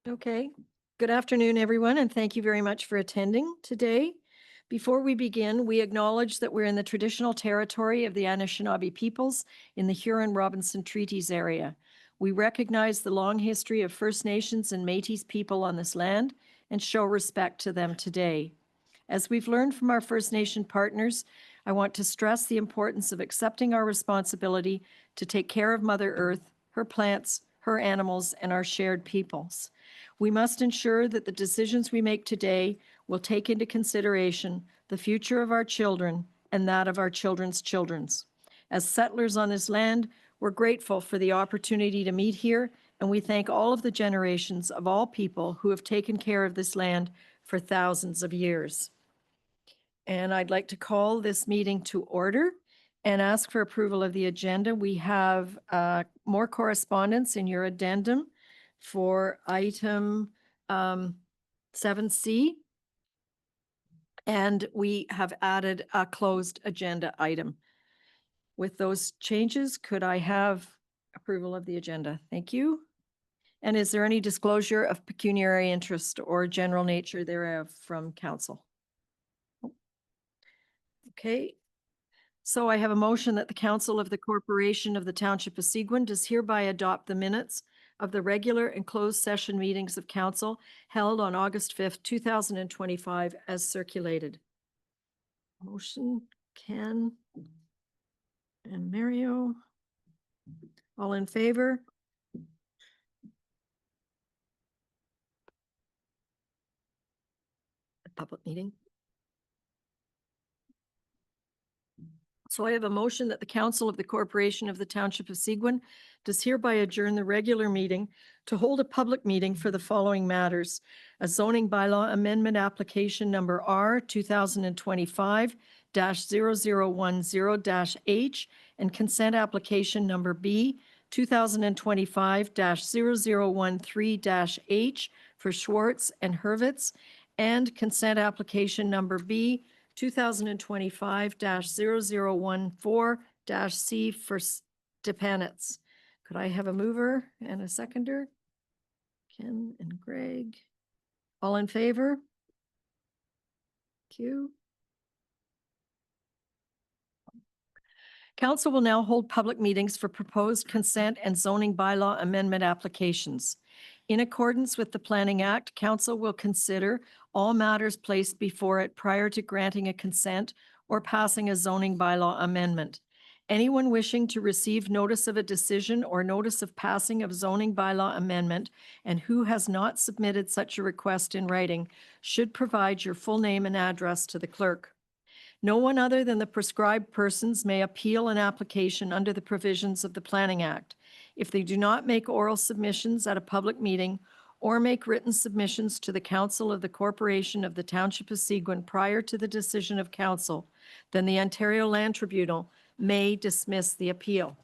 Okay. Good afternoon, everyone, and thank you very much for attending today. Before we begin, we acknowledge that we're in the traditional territory of the Anishinaabe peoples in the Huron-Robinson Treaties area. We recognize the long history of First Nations and Métis people on this land and show respect to them today. As we've learned from our First Nation partners, I want to stress the importance of accepting our responsibility to take care of Mother Earth, her plants, her animals, and our shared peoples. We must ensure that the decisions we make today will take into consideration the future of our children and that of our children's children's. As settlers on this land, we're grateful for the opportunity to meet here, and we thank all of the generations of all people who have taken care of this land for thousands of years. And I'd like to call this meeting to order and ask for approval of the agenda. We have more correspondence in your addendum for item 7C. And we have added a closed agenda item. With those changes, could I have approval of the agenda? Thank you. And is there any disclosure of pecuniary interest or general nature thereof from council? Okay. So I have a motion that the Council of the Corporation of the Township of Seguin does hereby adopt the minutes of the regular and closed session meetings of council held on August 5th, 2025 as circulated. Motion, Ken and Mario. All in favor? A public meeting. So I have a motion that the Council of the Corporation of the Township of Seguin does hereby adjourn the regular meeting to hold a public meeting for the following matters: a zoning bylaw amendment application number R 2025-0010-H and consent application number B 2025-0013-H for Schwartz and Hurwitz, and consent application number B 2025-0014-C for Stepanitz. Could I have a mover and a seconder? Ken and Greg. All in favor? Thank you. Council will now hold public meetings for proposed consent and zoning bylaw amendment applications. In accordance with the Planning Act, Council will consider all matters placed before it prior to granting a consent or passing a zoning bylaw amendment. Anyone wishing to receive notice of a decision or notice of passing of zoning bylaw amendment and who has not submitted such a request in writing should provide your full name and address to the clerk. No one other than the prescribed persons may appeal an application under the provisions of the Planning Act. If they do not make oral submissions at a public meeting or make written submissions to the Council of the Corporation of the Township of Seguin prior to the decision of Council, then the Ontario Land Tribunal may dismiss the appeal.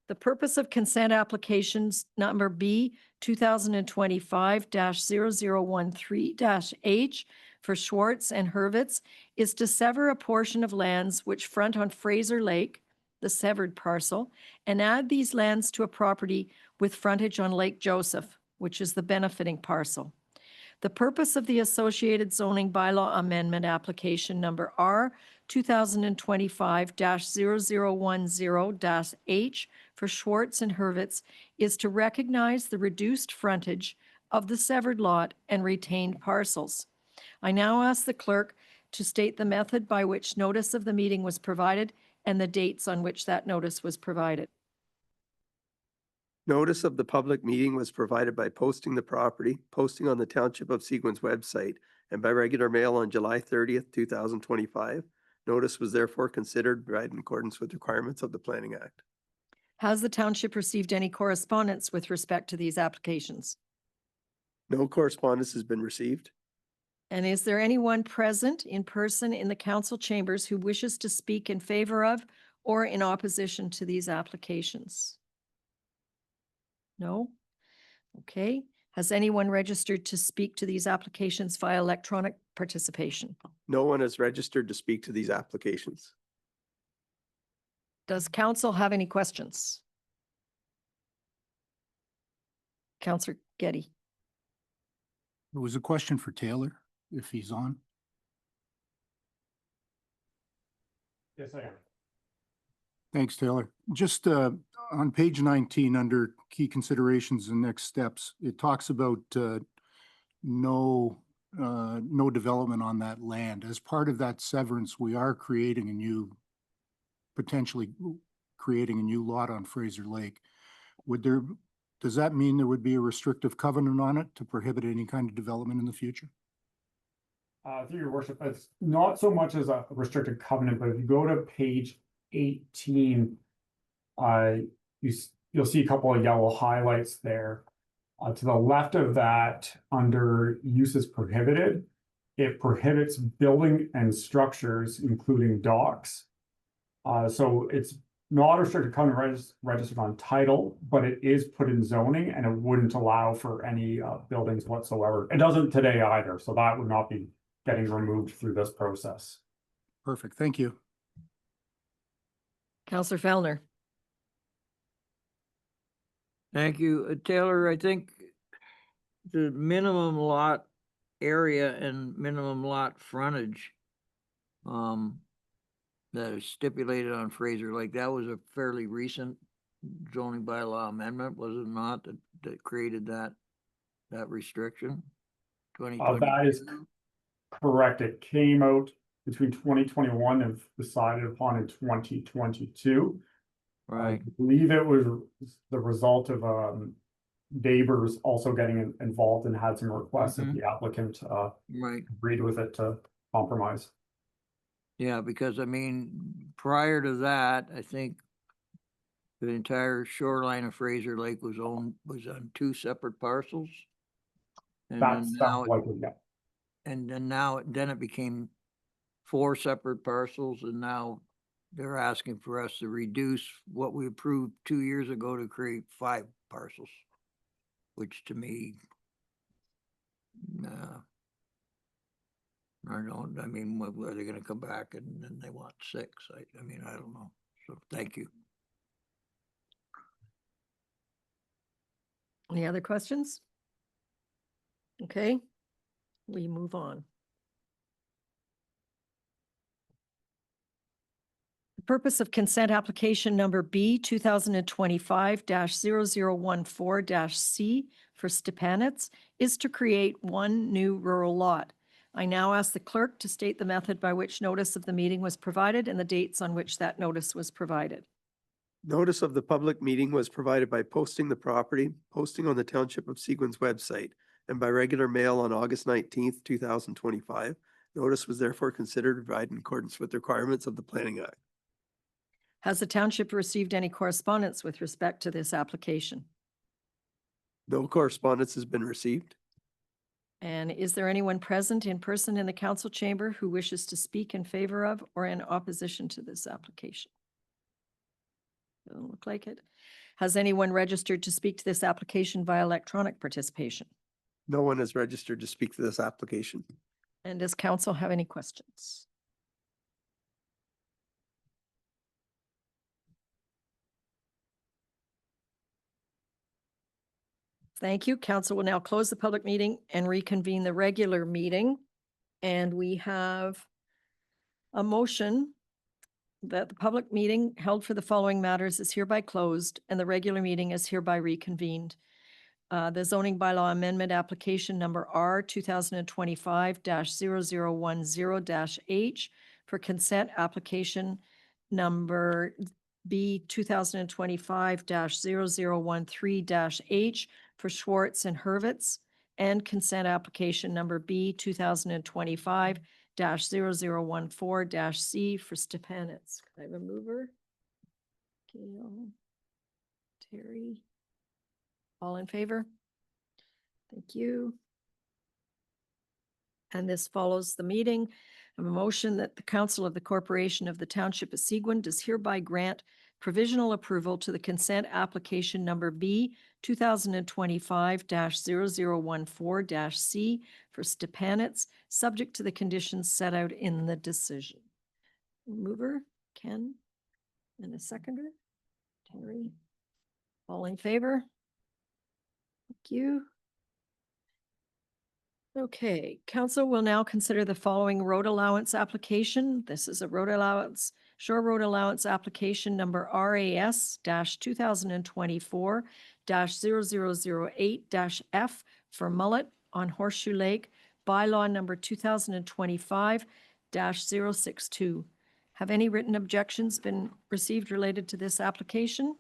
The purpose of consent applications number B 2025-0013-H for Schwartz and Hurwitz is to sever a portion of lands which front on Fraser Lake, the severed parcel, and add these lands to a property with frontage on Lake Joseph, which is the benefiting parcel. The purpose of the associated zoning bylaw amendment application number R 2025-0010-H for Schwartz and Hurwitz is to recognize the reduced frontage of the severed lot and retained parcels. I now ask the clerk to state the method by which notice of the meeting was provided and the dates on which that notice was provided. Notice of the public meeting was provided by posting the property, posting on the Township of Seguin's website, and by regular mail on July 30th, 2025. Notice was therefore considered read in accordance with requirements of the Planning Act. Has the township received any correspondence with respect to these applications? No correspondence has been received. And is there anyone present in person in the council chambers who wishes to speak in favor of or in opposition to these applications? No? Okay. Has anyone registered to speak to these applications via electronic participation? No one has registered to speak to these applications. Does council have any questions? Councillor Getty. It was a question for Taylor, if he's on. Yes, I am. Thanks, Taylor. Just on page 19, under key considerations and next steps, it talks about no development on that land. As part of that severance, we are potentially creating a new lot on Fraser Lake. Does that mean there would be a restrictive covenant on it to prohibit any kind of development in the future? Through your worship, it's not so much as a restricted covenant, but if you go to page 18, you'll see a couple of yellow highlights there. To the left of that, under uses prohibited, it prohibits building and structures, including docks. So it's not a restricted covenant registered on title, but it is put in zoning and it wouldn't allow for any buildings whatsoever. It doesn't today either, so that would not be getting removed through this process. Perfect. Thank you. Counselor Fellner. Thank you. Taylor, I think the minimum lot area and minimum lot frontage that is stipulated on Fraser Lake, that was a fairly recent zoning bylaw amendment, was it not, that created that restriction? 2020. That is correct. It came out between 2021 and decided upon in 2022. Right. I believe it was the result of neighbors also getting involved and had some requests that the applicant Right. agreed with it to compromise. Yeah, because I mean, prior to that, I think the entire shoreline of Fraser Lake was on 2 separate parcels. And That then sounds like it, yeah. And then it became 4 separate parcels, and now they're asking for us to reduce what we approved 2 years ago to create 5 parcels, which to me, I mean, what are they gonna come back and then they want 6? I mean, I don't know. So thank you. Any other questions? Okay, we move on. The purpose of consent application number B 2025-0014-C for Stepanitz is to create 1 new rural lot. I now ask the clerk to state the method by which notice of the meeting was provided and the dates on which that notice was provided. Notice of the public meeting was provided by posting the property, posting on the Township of Seguin's website, and by regular mail on August 19th, 2025. Notice was therefore considered and provided in accordance with the requirements of the Planning Act. Has the township received any correspondence with respect to this application? No correspondence has been received. And is there anyone present in person in the council chamber who wishes to speak in favor of or in opposition to this application? Doesn't look like it. Has anyone registered to speak to this application via electronic participation? No one has registered to speak to this application. And does council have any questions? Thank you. Council will now close the public meeting and reconvene the regular meeting. And we have a motion that the public meeting held for the following matters is hereby closed and the regular meeting is hereby reconvened. The zoning bylaw amendment application number R 2025-0010-H for consent application number B 2025-0013-H for Schwartz and Hurwitz, and consent application number B 2025-0014-C for Stepanitz. Can I have a mover? Gail, Terry. All in favor? Thank you. And this follows the meeting. I have a motion that the Council of the Corporation of the Township of Seguin does hereby grant provisional approval to the consent application number B 2025-0014-C for Stepanitz, subject to the conditions set out in the decision. Mover, Ken, and a seconder, Terry. All in favor? Thank you. Okay, council will now consider the following road allowance application. This is a road allowance, shore road allowance application number RAS 2024 0008 F for Mullet on Horseshoe Lake, bylaw number 2025 062. Have any written objections been received related to this application?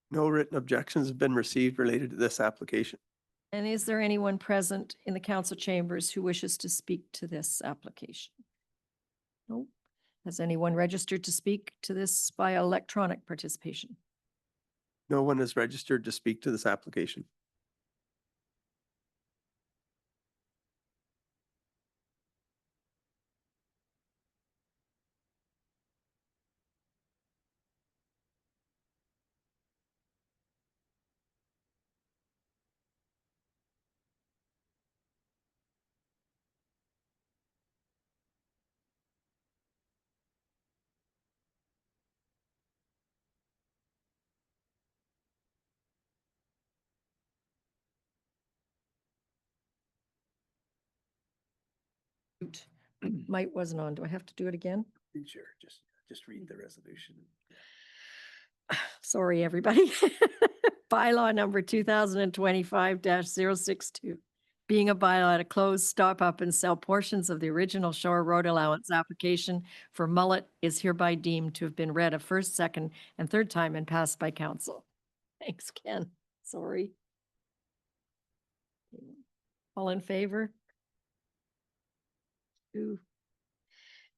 No written objections have been received related to this application. And is there anyone present in the council chambers who wishes to speak to this application? No. Has anyone registered to speak to this by electronic participation? No one is registered to speak to this application. Mike wasn't on. Do I have to do it again? Sure, just read the resolution. Sorry, everybody. Bylaw number 2025 062. Being a bylaw to close, stop up and sell portions of the original shore road allowance application for Mullet is hereby deemed to have been read a first, second, and third time and passed by council. Thanks, Ken. Sorry. All in favor? 2.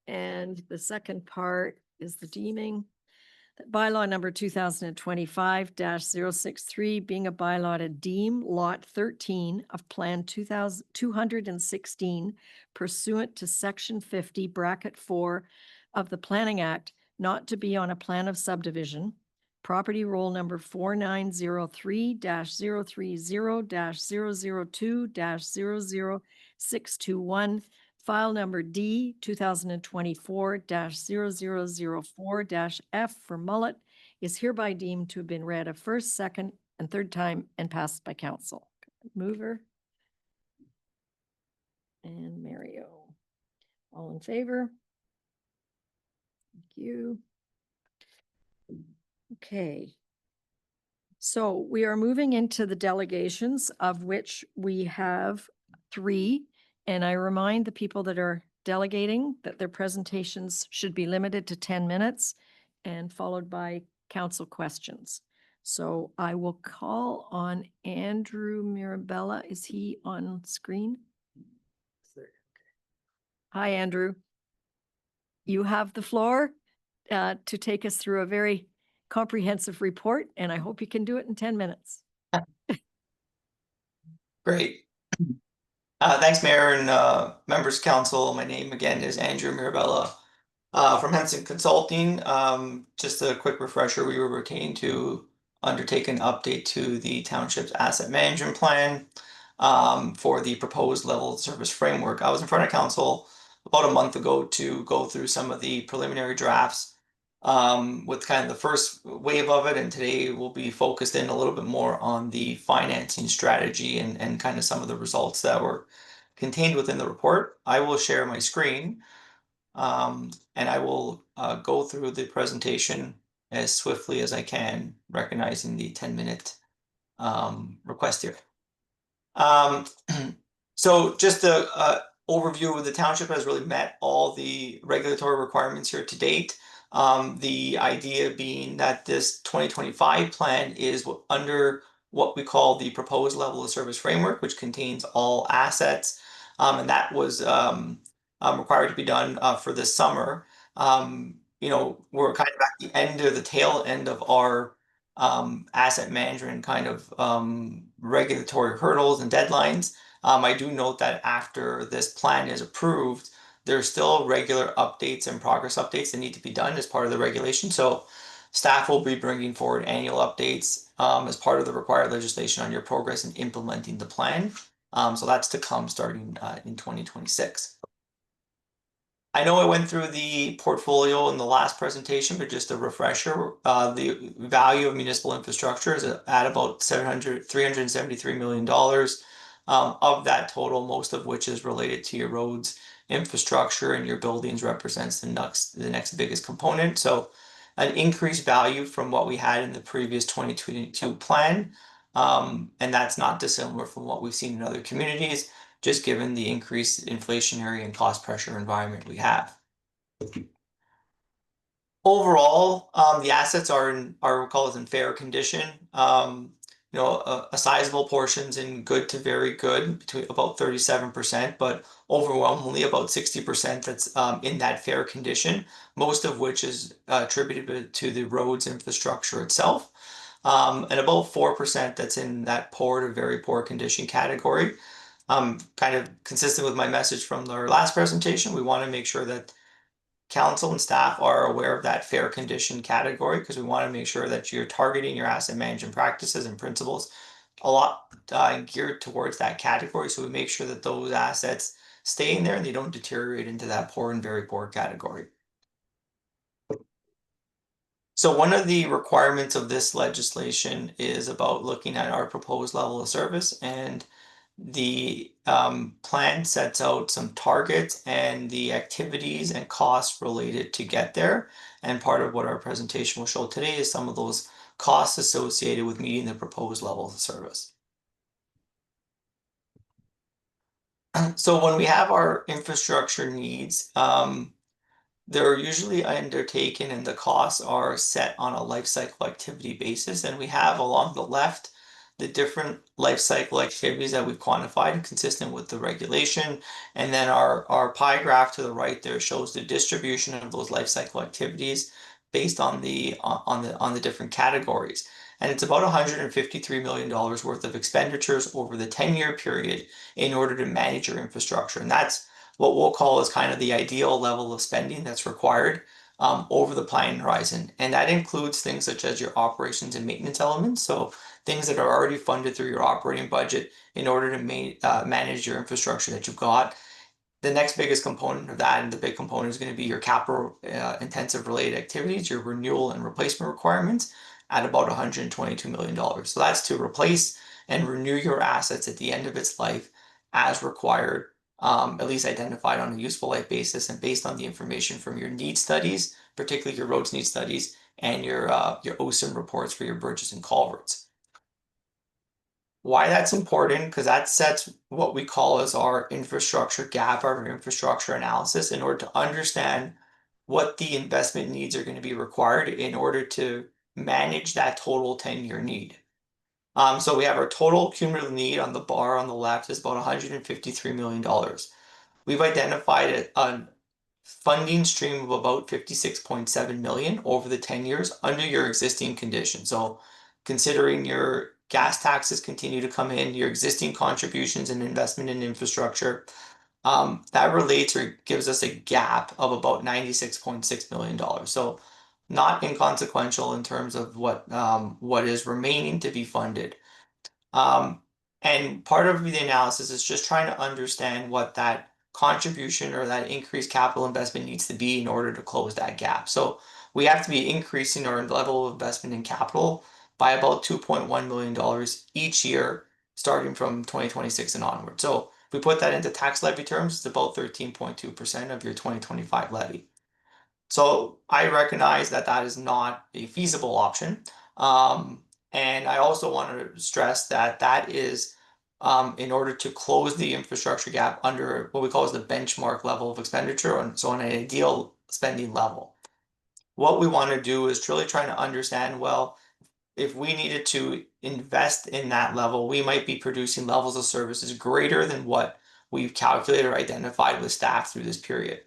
And the second part is the deeming. That bylaw number 2025 063, being a bylaw to deem lot 13 of Plan 216 pursuant to Section 50, Bracket 4 of the Planning Act, not to be on a plan of subdivision. Property roll number 4903-030-002-00621. File number D 2024-0004-F for Mullet is hereby deemed to have been read a first, second, and third time and passed by council. Mover. And Mario. All in favor? Thank you. Okay. So we are moving into the delegations, of which we have 3. And I remind the people that are delegating that their presentations should be limited to 10 minutes and followed by council questions. So I will call on Andrew Mirabella. Is he on screen? Hi, Andrew. You have the floor to take us through a very comprehensive report, and I hope you can do it in 10 minutes. Great. Thanks, Mayor and members of council. My name again is Andrew Mirabella from Henson Consulting. Just a quick refresher, we were retained to undertake an update to the township's asset management plan for the proposed level of service framework. I was in front of council about a month ago to go through some of the preliminary drafts with kind of the first wave of it, and today we'll be focused in a little bit more on the financing strategy and kind of some of the results that were contained within the report. I will share my screen and I will go through the presentation as swiftly as I can, recognizing the 10-minute request here. So just a overview of the township has really met all the regulatory requirements here to date. The idea being that this 2025 plan is under what we call the proposed level of service framework, which contains all assets. And that was required to be done for this summer. You know, we're kind of at the end of the tail end of our asset management kind of regulatory hurdles and deadlines. I do note that after this plan is approved, there's still regular updates and progress updates that need to be done as part of the regulation. So staff will be bringing forward annual updates as part of the required legislation on your progress in implementing the plan. So that's to come starting in 2026. I know I went through the portfolio in the last presentation, but just a refresher, the value of municipal infrastructure is at about $373 million. Of that total, most of which is related to your roads, infrastructure, and your buildings represents the next biggest component. So an increased value from what we had in the previous 2022 plan. And that's not dissimilar from what we've seen in other communities, just given the increased inflationary and cost pressure environment we have. Overall, the assets are called in fair condition. A sizable portion's in good to very good, between about 37%, but overwhelmingly about 60% that's in that fair condition, most of which is attributed to the roads infrastructure itself. And about 4% that's in that poor to very poor condition category. Kind of consistent with my message from our last presentation, we want to make sure that council and staff are aware of that fair condition category, because we want to make sure that you're targeting your asset management practices and principles a lot geared towards that category. So we make sure that those assets stay in there and they don't deteriorate into that poor and very poor category. So one of the requirements of this legislation is about looking at our proposed level of service, and the plan sets out some targets and the activities and costs related to get there. And part of what our presentation will show today is some of those costs associated with meeting the proposed levels of service. So when we have our infrastructure needs, they're usually undertaken and the costs are set on a life cycle activity basis. And we have along the left the different life cycle activities that we've quantified consistent with the regulation. And then our pie graph to the right there shows the distribution of those life cycle activities based on the different categories. And it's about $153 million worth of expenditures over the 10-year period in order to manage your infrastructure. And that's what we'll call is kind of the ideal level of spending that's required over the planning horizon. And that includes things such as your operations and maintenance elements. So things that are already funded through your operating budget in order to manage your infrastructure that you've got. The next biggest component of that, and the big component, is going to be your capital intensive related activities, your renewal and replacement requirements at about $122 million. So that's to replace and renew your assets at the end of its life as required, at least identified on a useful life basis and based on the information from your need studies, particularly your roads need studies and your OSIM reports for your bridges and culverts. Why that's important, because that sets what we call as our infrastructure gap, our infrastructure analysis, in order to understand what the investment needs are going to be required in order to manage that total 10-year need. So we have our total cumulative need on the bar on the left is about $153 million. We've identified a funding stream of about 56.7 million over the 10 years under your existing conditions. So considering your gas taxes continue to come in, your existing contributions and investment in infrastructure, that relates or gives us a gap of about $96.6 million. So not inconsequential in terms of what is remaining to be funded. And part of the analysis is just trying to understand what that contribution or that increased capital investment needs to be in order to close that gap. So we have to be increasing our level of investment in capital by about $2.1 million each year, starting from 2026 and onward. So if we put that into tax levy terms, it's about 13.2% of your 2025 levy. So I recognize that that is not a feasible option. And I also want to stress that that is in order to close the infrastructure gap under what we call as the benchmark level of expenditure, and so on an ideal spending level. What we want to do is truly trying to understand, well, if we needed to invest in that level, we might be producing levels of services greater than what we've calculated or identified with staff through this period.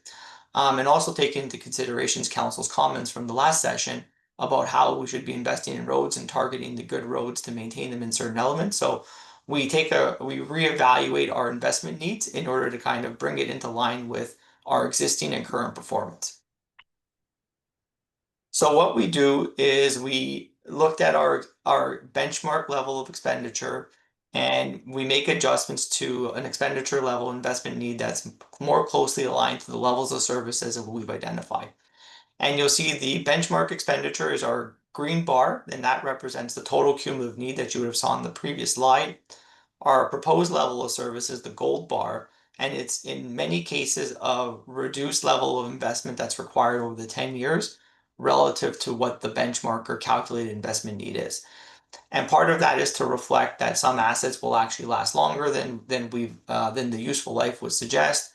And also take into considerations council's comments from the last session about how we should be investing in roads and targeting the good roads to maintain them in certain elements. So we reevaluate our investment needs in order to kind of bring it into line with our existing and current performance. So what we do is we looked at our benchmark level of expenditure, and we make adjustments to an expenditure level investment need that's more closely aligned to the levels of services that we've identified. And you'll see the benchmark expenditure is our green bar, and that represents the total cumulative need that you would have saw on the previous slide. Our proposed level of service is the gold bar, and it's in many cases a reduced level of investment that's required over the 10 years relative to what the benchmark or calculated investment need is. And part of that is to reflect that some assets will actually last longer than the useful life would suggest.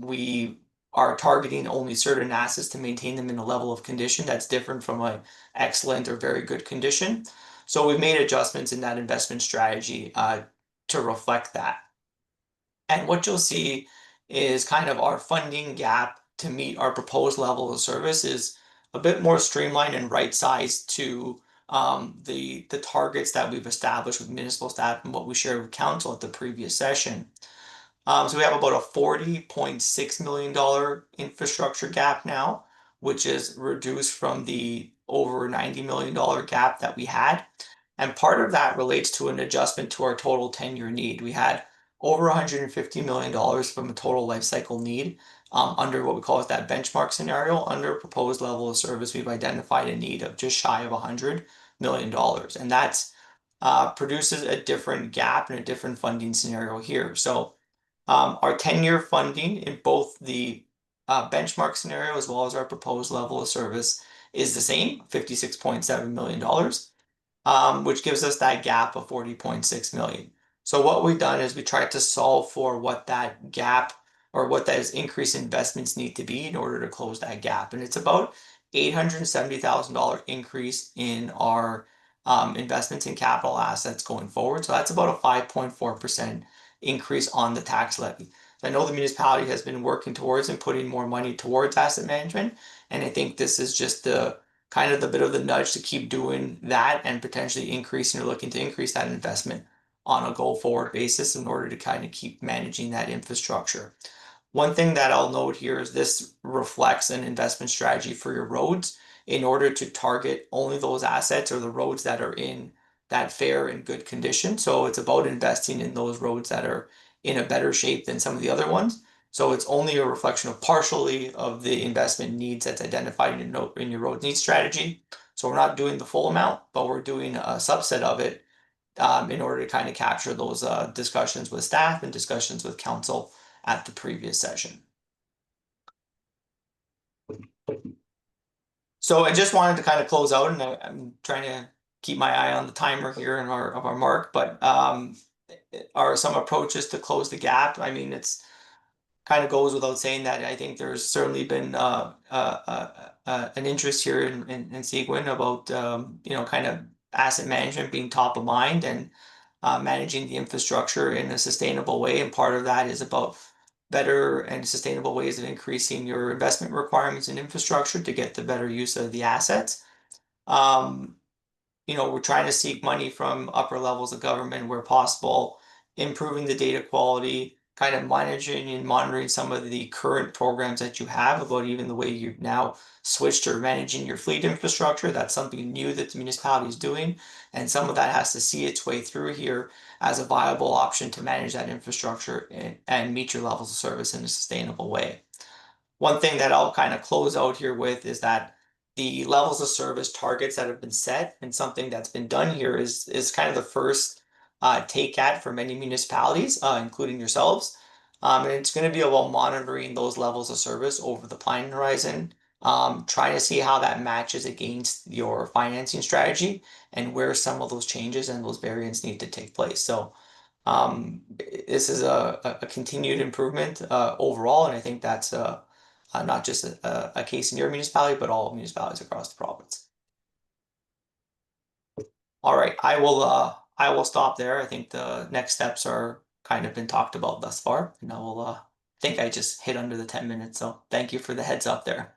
We are targeting only certain assets to maintain them in a level of condition that's different from an excellent or very good condition. So we've made adjustments in that investment strategy to reflect that. And what you'll see is kind of our funding gap to meet our proposed level of service is a bit more streamlined and right-sized to the targets that we've established with municipal staff and what we shared with council at the previous session. So we have about a $40.6 million infrastructure gap now, which is reduced from the over $90 million gap that we had. And part of that relates to an adjustment to our total 10-year need. We had over $150 million from a total life cycle need under what we call it that benchmark scenario. Under proposed level of service, we've identified a need of just shy of $100 million. And that's produces a different gap and a different funding scenario here. So our 10-year funding in both the benchmark scenario as well as our proposed level of service is the same, $56.7 million, which gives us that gap of 40.6 million. So what we've done is we tried to solve for what that gap or what those increased investments need to be in order to close that gap. And it's about $870,000 increase in our investments in capital assets going forward. So that's about a 5.4% increase on the tax levy. I know the municipality has been working towards and putting more money towards asset management. And I think this is just the kind of the bit of the nudge to keep doing that and potentially increasing or looking to increase that investment on a go forward basis in order to kind of keep managing that infrastructure. One thing that I'll note here is this reflects an investment strategy for your roads in order to target only those assets or the roads that are in that fair and good condition. So it's about investing in those roads that are in a better shape than some of the other ones. So it's only a reflection of partially of the investment needs that's identified in your road needs strategy. So we're not doing the full amount, but we're doing a subset of it in order to kind of capture those discussions with staff and discussions with council at the previous session. So I just wanted to kind of close out, and I'm trying to keep my eye on the timer here and our mark, but are some approaches to close the gap. I mean, it's kind of goes without saying that I think there's certainly been an interest here in Seguin about kind of asset management being top of mind and managing the infrastructure in a sustainable way. And part of that is about better and sustainable ways of increasing your investment requirements in infrastructure to get the better use of the assets. We're trying to seek money from upper levels of government where possible, improving the data quality, kind of managing and monitoring some of the current programs that you have about even the way you've now switched to managing your fleet infrastructure. That's something new that the municipality is doing. And some of that has to see its way through here as a viable option to manage that infrastructure and meet your levels of service in a sustainable way. One thing that I'll kind of close out here with is that the levels of service targets that have been set and something that's been done here is kind of the first take at for many municipalities, including yourselves. And it's going to be about monitoring those levels of service over the planning horizon, trying to see how that matches against your financing strategy and where some of those changes and those variants need to take place. So this is a continued improvement overall, and I think that's not just a case in your municipality, but all municipalities across the province. All right, I will stop there. I think the next steps are kind of been talked about thus far, and I will think I just hit under the 10 minutes. So thank you for the heads up there.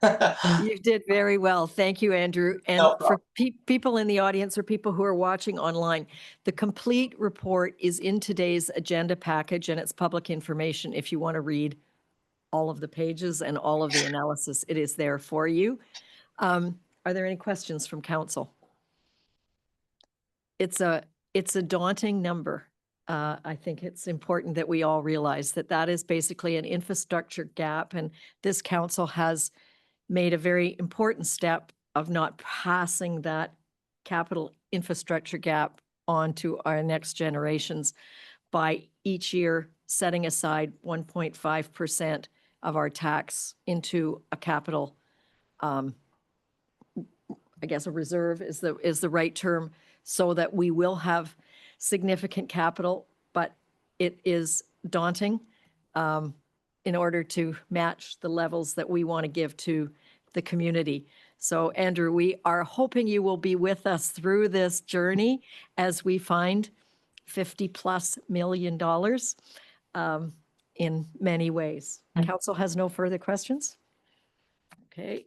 You did very well. Thank you, Andrew. And No for people in the audience or people who are watching online, the complete report is in today's agenda package, and it's public information if you want to read all of the pages and all of the analysis. It is there for you. Are there any questions from council? It's a daunting number. I think it's important that we all realize that that is basically an infrastructure gap, and this council has made a very important step of not passing that capital infrastructure gap on to our next generations by each year setting aside 1.5% of our tax into a capital, I guess a reserve is the right term, so that we will have significant capital, but it is daunting in order to match the levels that we want to give to the community. So Andrew, we are hoping you will be with us through this journey as we find $50+ million in many ways. Council has no further questions? Okay.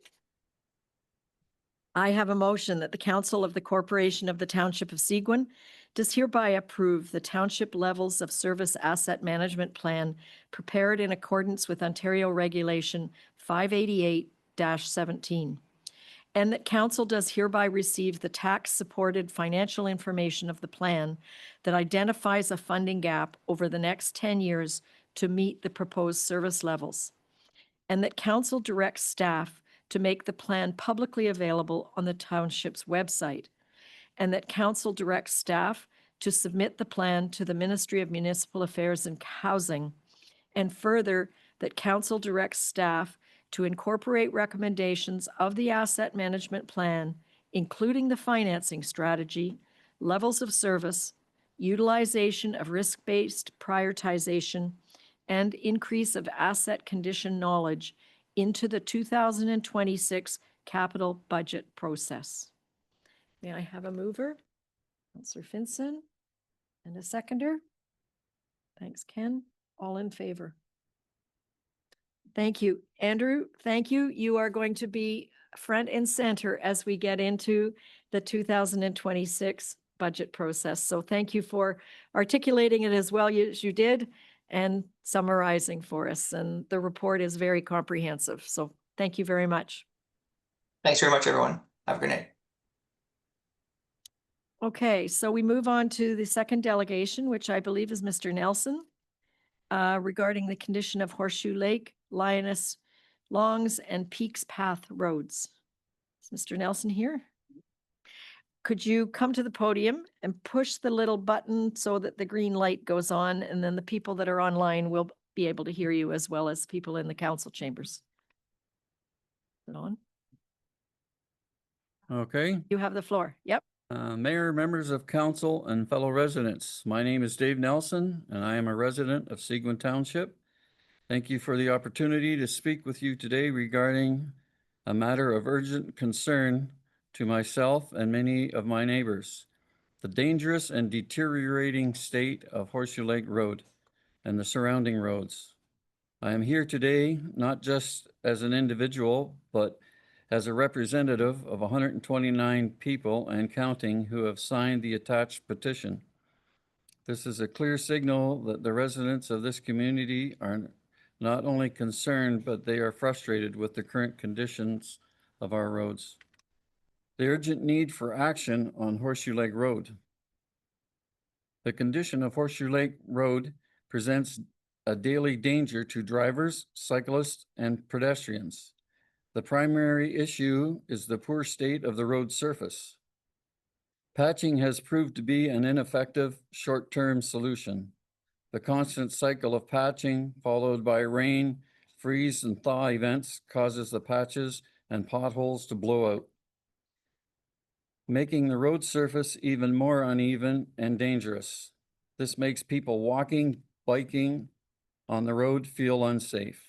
I have a motion that the Council of the Corporation of the Township of Seguin does hereby approve the Township Levels of Service Asset Management Plan prepared in accordance with Ontario Regulation 588-17. And that council does hereby receive the tax-supported financial information of the plan that identifies a funding gap over the next 10 years to meet the proposed service levels. And that council directs staff to make the plan publicly available on the township's website. And that council directs staff to submit the plan to the Ministry of Municipal Affairs and Housing. And further, that council directs staff to incorporate recommendations of the asset management plan, including the financing strategy, levels of service, utilization of risk-based prioritization, and increase of asset condition knowledge into the 2026 capital budget process. May I have a mover? Councillor Finson, and a seconder? Thanks, Ken. All in favor? Thank you. Andrew, thank you. You are going to be front and center as we get into the 2026 budget process. So thank you for articulating it as well as you did and summarizing for us. And the report is very comprehensive. So thank you very much. Thanks very much, everyone. Have a good night. Okay, so we move on to the second delegation, which I believe is Mr. Nelson, regarding the condition of Horseshoe Lake, Lioness Longs, and Peaks Path roads. Is Mr. Nelson here? Could you come to the podium and push the little button so that the green light goes on, and then the people that are online will be able to hear you as well as people in the council chambers. Is it on? Okay. You have the floor. Yep. Mayor, members of council, and fellow residents, my name is Dave Nelson, and I am a resident of Seguin Township. Thank you for the opportunity to speak with you today regarding a matter of urgent concern to myself and many of my neighbors: the dangerous and deteriorating state of Horseshoe Lake Road and the surrounding roads. I am here today not just as an individual, but as a representative of 129 people and counting who have signed the attached petition. This is a clear signal that the residents of this community are not only concerned, but they are frustrated with the current conditions of our roads. The urgent need for action on Horseshoe Lake Road. The condition of Horseshoe Lake Road presents a daily danger to drivers, cyclists, and pedestrians. The primary issue is the poor state of the road surface. Patching has proved to be an ineffective short-term solution. The constant cycle of patching, followed by rain, freeze, and thaw events, causes the patches and potholes to blow out, making the road surface even more uneven and dangerous. This makes people walking, biking on the road feel unsafe.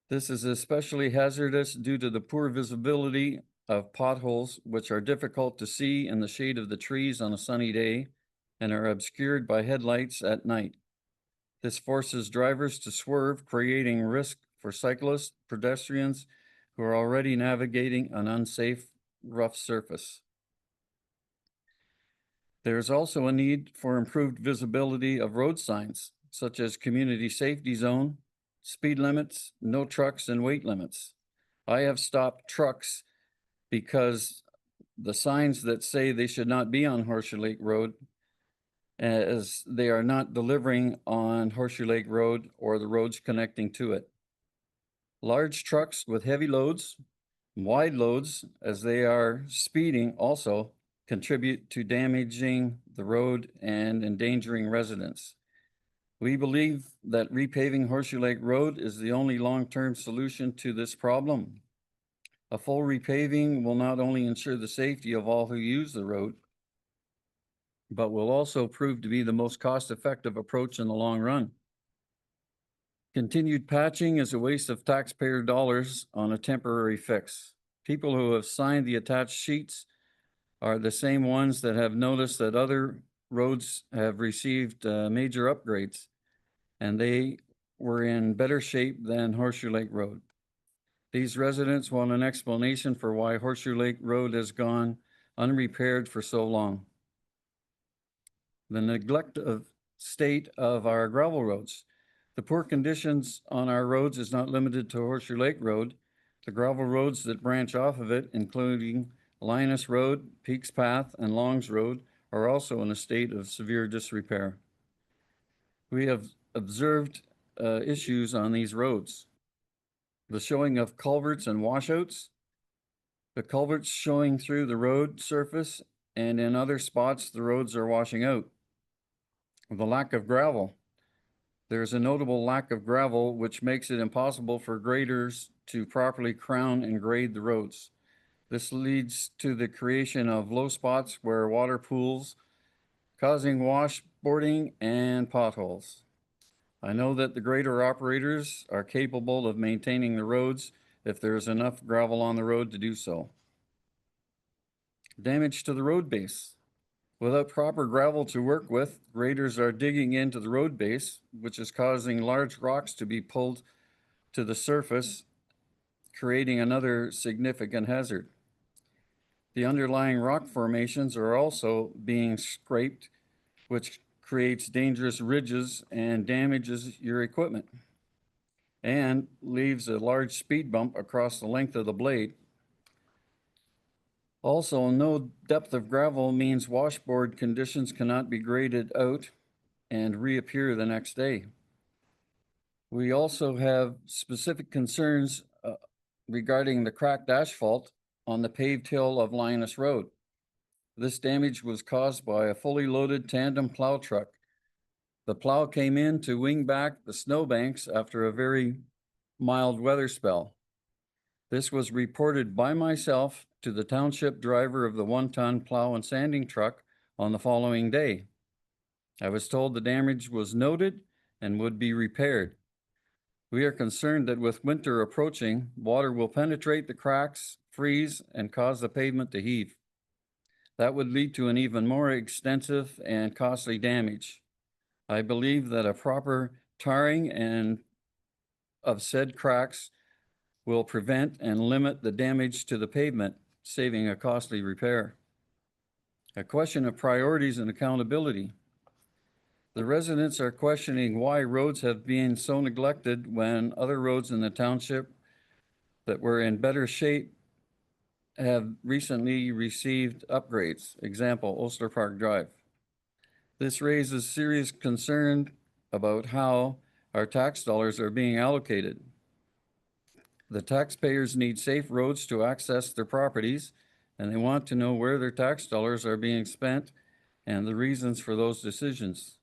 This is especially hazardous due to the poor visibility of potholes, which are difficult to see in the shade of the trees on a sunny day and are obscured by headlights at night. This forces drivers to swerve, creating risk for cyclists, pedestrians who are already navigating an unsafe, rough surface. There is also a need for improved visibility of road signs, such as community safety zone, speed limits, no trucks, and weight limits. I have stopped trucks because the signs that say they should not be on Horseshoe Lake Road, as they are not delivering on Horseshoe Lake Road or the roads connecting to it. Large trucks with heavy loads, wide loads, as they are speeding also, contribute to damaging the road and endangering residents. We believe that repaving Horseshoe Lake Road is the only long-term solution to this problem. A full repaving will not only ensure the safety of all who use the road, but will also prove to be the most cost-effective approach in the long run. Continued patching is a waste of taxpayer dollars on a temporary fix. People who have signed the attached sheets are the same ones that have noticed that other roads have received major upgrades, and they were in better shape than Horseshoe Lake Road. These residents want an explanation for why Horseshoe Lake Road has gone unrepaired for so long. The neglect of state of our gravel roads. The poor conditions on our roads is not limited to Horseshoe Lake Road. The gravel roads that branch off of it, including Linus Road, Peaks Path, and Longs Road, are also in a state of severe disrepair. We have observed issues on these roads. The showing of culverts and washouts, the culverts showing through the road surface, and in other spots, the roads are washing out. The lack of gravel. There's a notable lack of gravel, which makes it impossible for graders to properly crown and grade the roads. This leads to the creation of low spots where water pools, causing washboarding and potholes. I know that the grader operators are capable of maintaining the roads if there is enough gravel on the road to do so. Damage to the road base. Without proper gravel to work with, graders are digging into the road base, which is causing large rocks to be pulled to the surface, creating another significant hazard. The underlying rock formations are also being scraped, which creates dangerous ridges and damages your equipment, and leaves a large speed bump across the length of the blade. Also, no depth of gravel means washboard conditions cannot be graded out and reappear the next day. We also have specific concerns regarding the cracked asphalt on the paved hill of Linus Road. This damage was caused by a fully loaded tandem plow truck. The plow came in to wing back the snowbanks after a very mild weather spell. This was reported by myself to the township driver of the 1-ton plow and sanding truck on the following day. I was told the damage was noted and would be repaired. We are concerned that with winter approaching, water will penetrate the cracks, freeze, and cause the pavement to heave. That would lead to an even more extensive and costly damage. I believe that a proper tarring of said cracks will prevent and limit the damage to the pavement, saving a costly repair. A question of priorities and accountability. The residents are questioning why roads have been so neglected when other roads in the township that were in better shape have recently received upgrades. Example, Osler Park Drive. This raises serious concern about how our tax dollars are being allocated. The taxpayers need safe roads to access their properties, and they want to know where their tax dollars are being spent and the reasons for those decisions.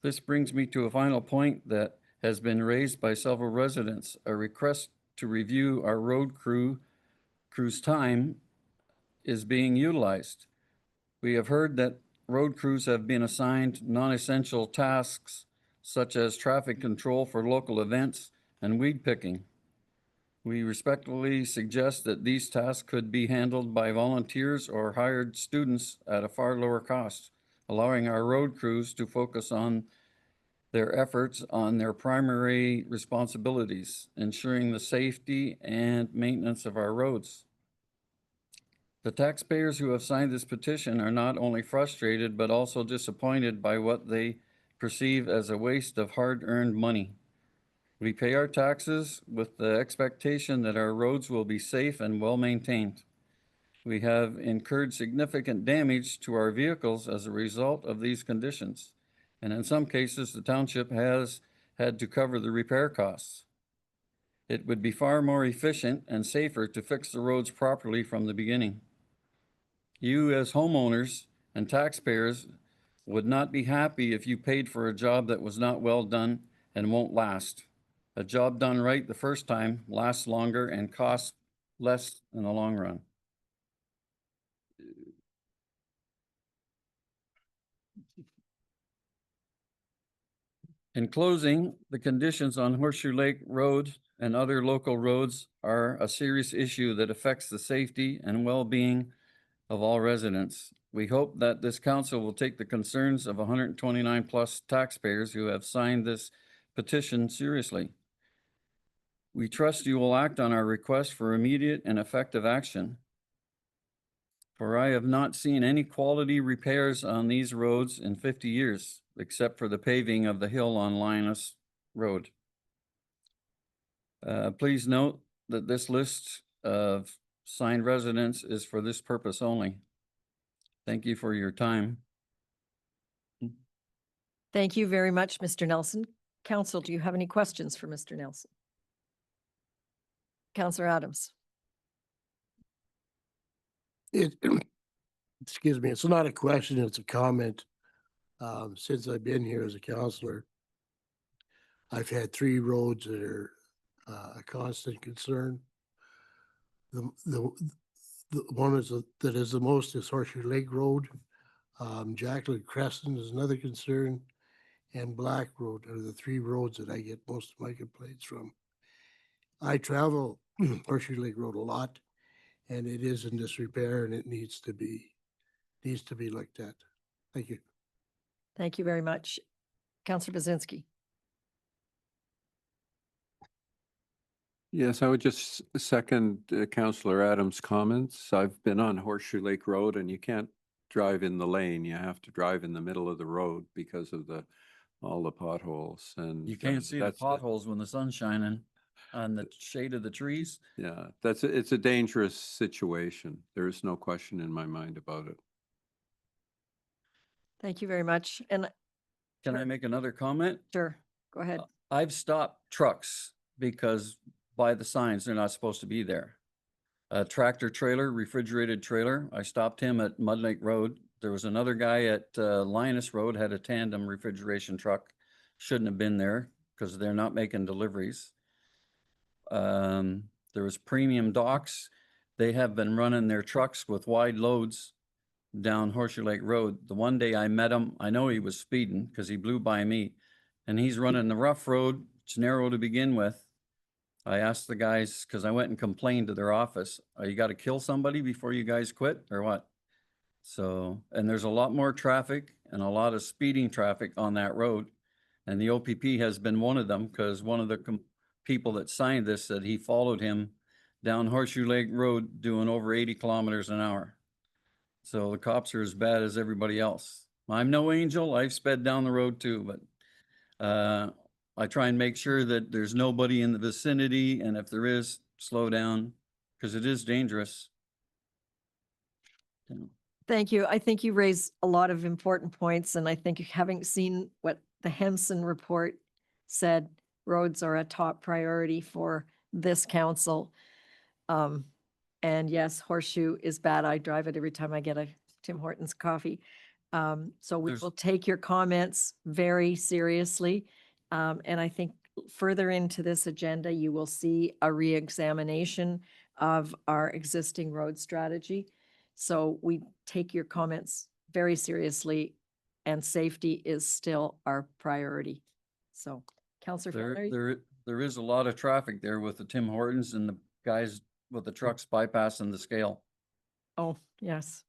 This brings me to a final point that has been raised by several residents, a request to review our road crew's time is being utilized. We have heard that road crews have been assigned non-essential tasks such as traffic control for local events and weed picking. We respectfully suggest that these tasks could be handled by volunteers or hired students at a far lower cost, allowing our road crews to focus on their efforts on their primary responsibilities, ensuring the safety and maintenance of our roads. The taxpayers who have signed this petition are not only frustrated, but also disappointed by what they perceive as a waste of hard-earned money. We pay our taxes with the expectation that our roads will be safe and well-maintained. We have incurred significant damage to our vehicles as a result of these conditions, and in some cases, the township has had to cover the repair costs. It would be far more efficient and safer to fix the roads properly from the beginning. You as homeowners and taxpayers would not be happy if you paid for a job that was not well done and won't last. A job done right the first time lasts longer and costs less in the long run. In closing, the conditions on Horseshoe Lake Road and other local roads are a serious issue that affects the safety and well-being of all residents. We hope that this council will take the concerns of 129 plus taxpayers who have signed this petition seriously. We trust you will act on our request for immediate and effective action. For I have not seen any quality repairs on these roads in 50 years, except for the paving of the hill on Linus Road. Please note that this list of signed residents is for this purpose only. Thank you for your time. Thank you very much, Mr. Nelson. Council, do you have any questions for Mr. Nelson? Councillor Adams. Excuse me, it's not a question, it's a comment. Since I've been here as a counselor, I've had 3 roads that are a constant concern. The one that is the most is Horseshoe Lake Road. Jacqueline Crescent is another concern, and Black Road are the 3 roads that I get most of my complaints from. I travel Horseshoe Lake Road a lot, and it is in disrepair, and it needs to be looked at. Thank you. Thank you very much. Councillor Bazinski. Yes, I would just second Councillor Adams' comments. I've been on Horseshoe Lake Road and you can't drive in the lane. You have to drive in the middle of the road because of all the potholes, and You can't see the that's potholes when the sun's shining on the shade of the trees. Yeah, it's a dangerous situation. There is no question in my mind about it. Thank you very much. And Can I make another comment? sure, go ahead. I've stopped trucks because by the signs, they're not supposed to be there. A tractor trailer, refrigerated trailer, I stopped him at Mud Lake Road. There was another guy at Linus Road, had a tandem refrigeration truck. Shouldn't have been there because they're not making deliveries. There was Premium Docks. They have been running their trucks with wide loads down Horseshoe Lake Road. The one day I met him, I know he was speeding because he blew by me, and he's running the rough road. It's narrow to begin with. I asked the guys, because I went and complained to their office, you got to kill somebody before you guys quit or what? So, and there's a lot more traffic and a lot of speeding traffic on that road. And the OPP has been one of them, because one of the people that signed this said he followed him down Horseshoe Lake Road doing over 80 kilometers an hour. So the cops are as bad as everybody else. I'm no angel. I've sped down the road too, but I try and make sure that there's nobody in the vicinity, and if there is, slow down, because it is dangerous. Yeah. Thank you. I think you raise a lot of important points, and I think having seen what the Henson report said, roads are a top priority for this council. And yes, Horseshoe is bad. I drive it every time I get a Tim Hortons coffee. So we will take your comments very seriously. And I think further into this agenda, you will see a re-examination of our existing road strategy. So we take your comments very seriously, and safety is still our priority. So, Councillor Flannery? There is a lot of traffic there with the Tim Hortons and the guys with the trucks bypassing the scale. Oh, yes.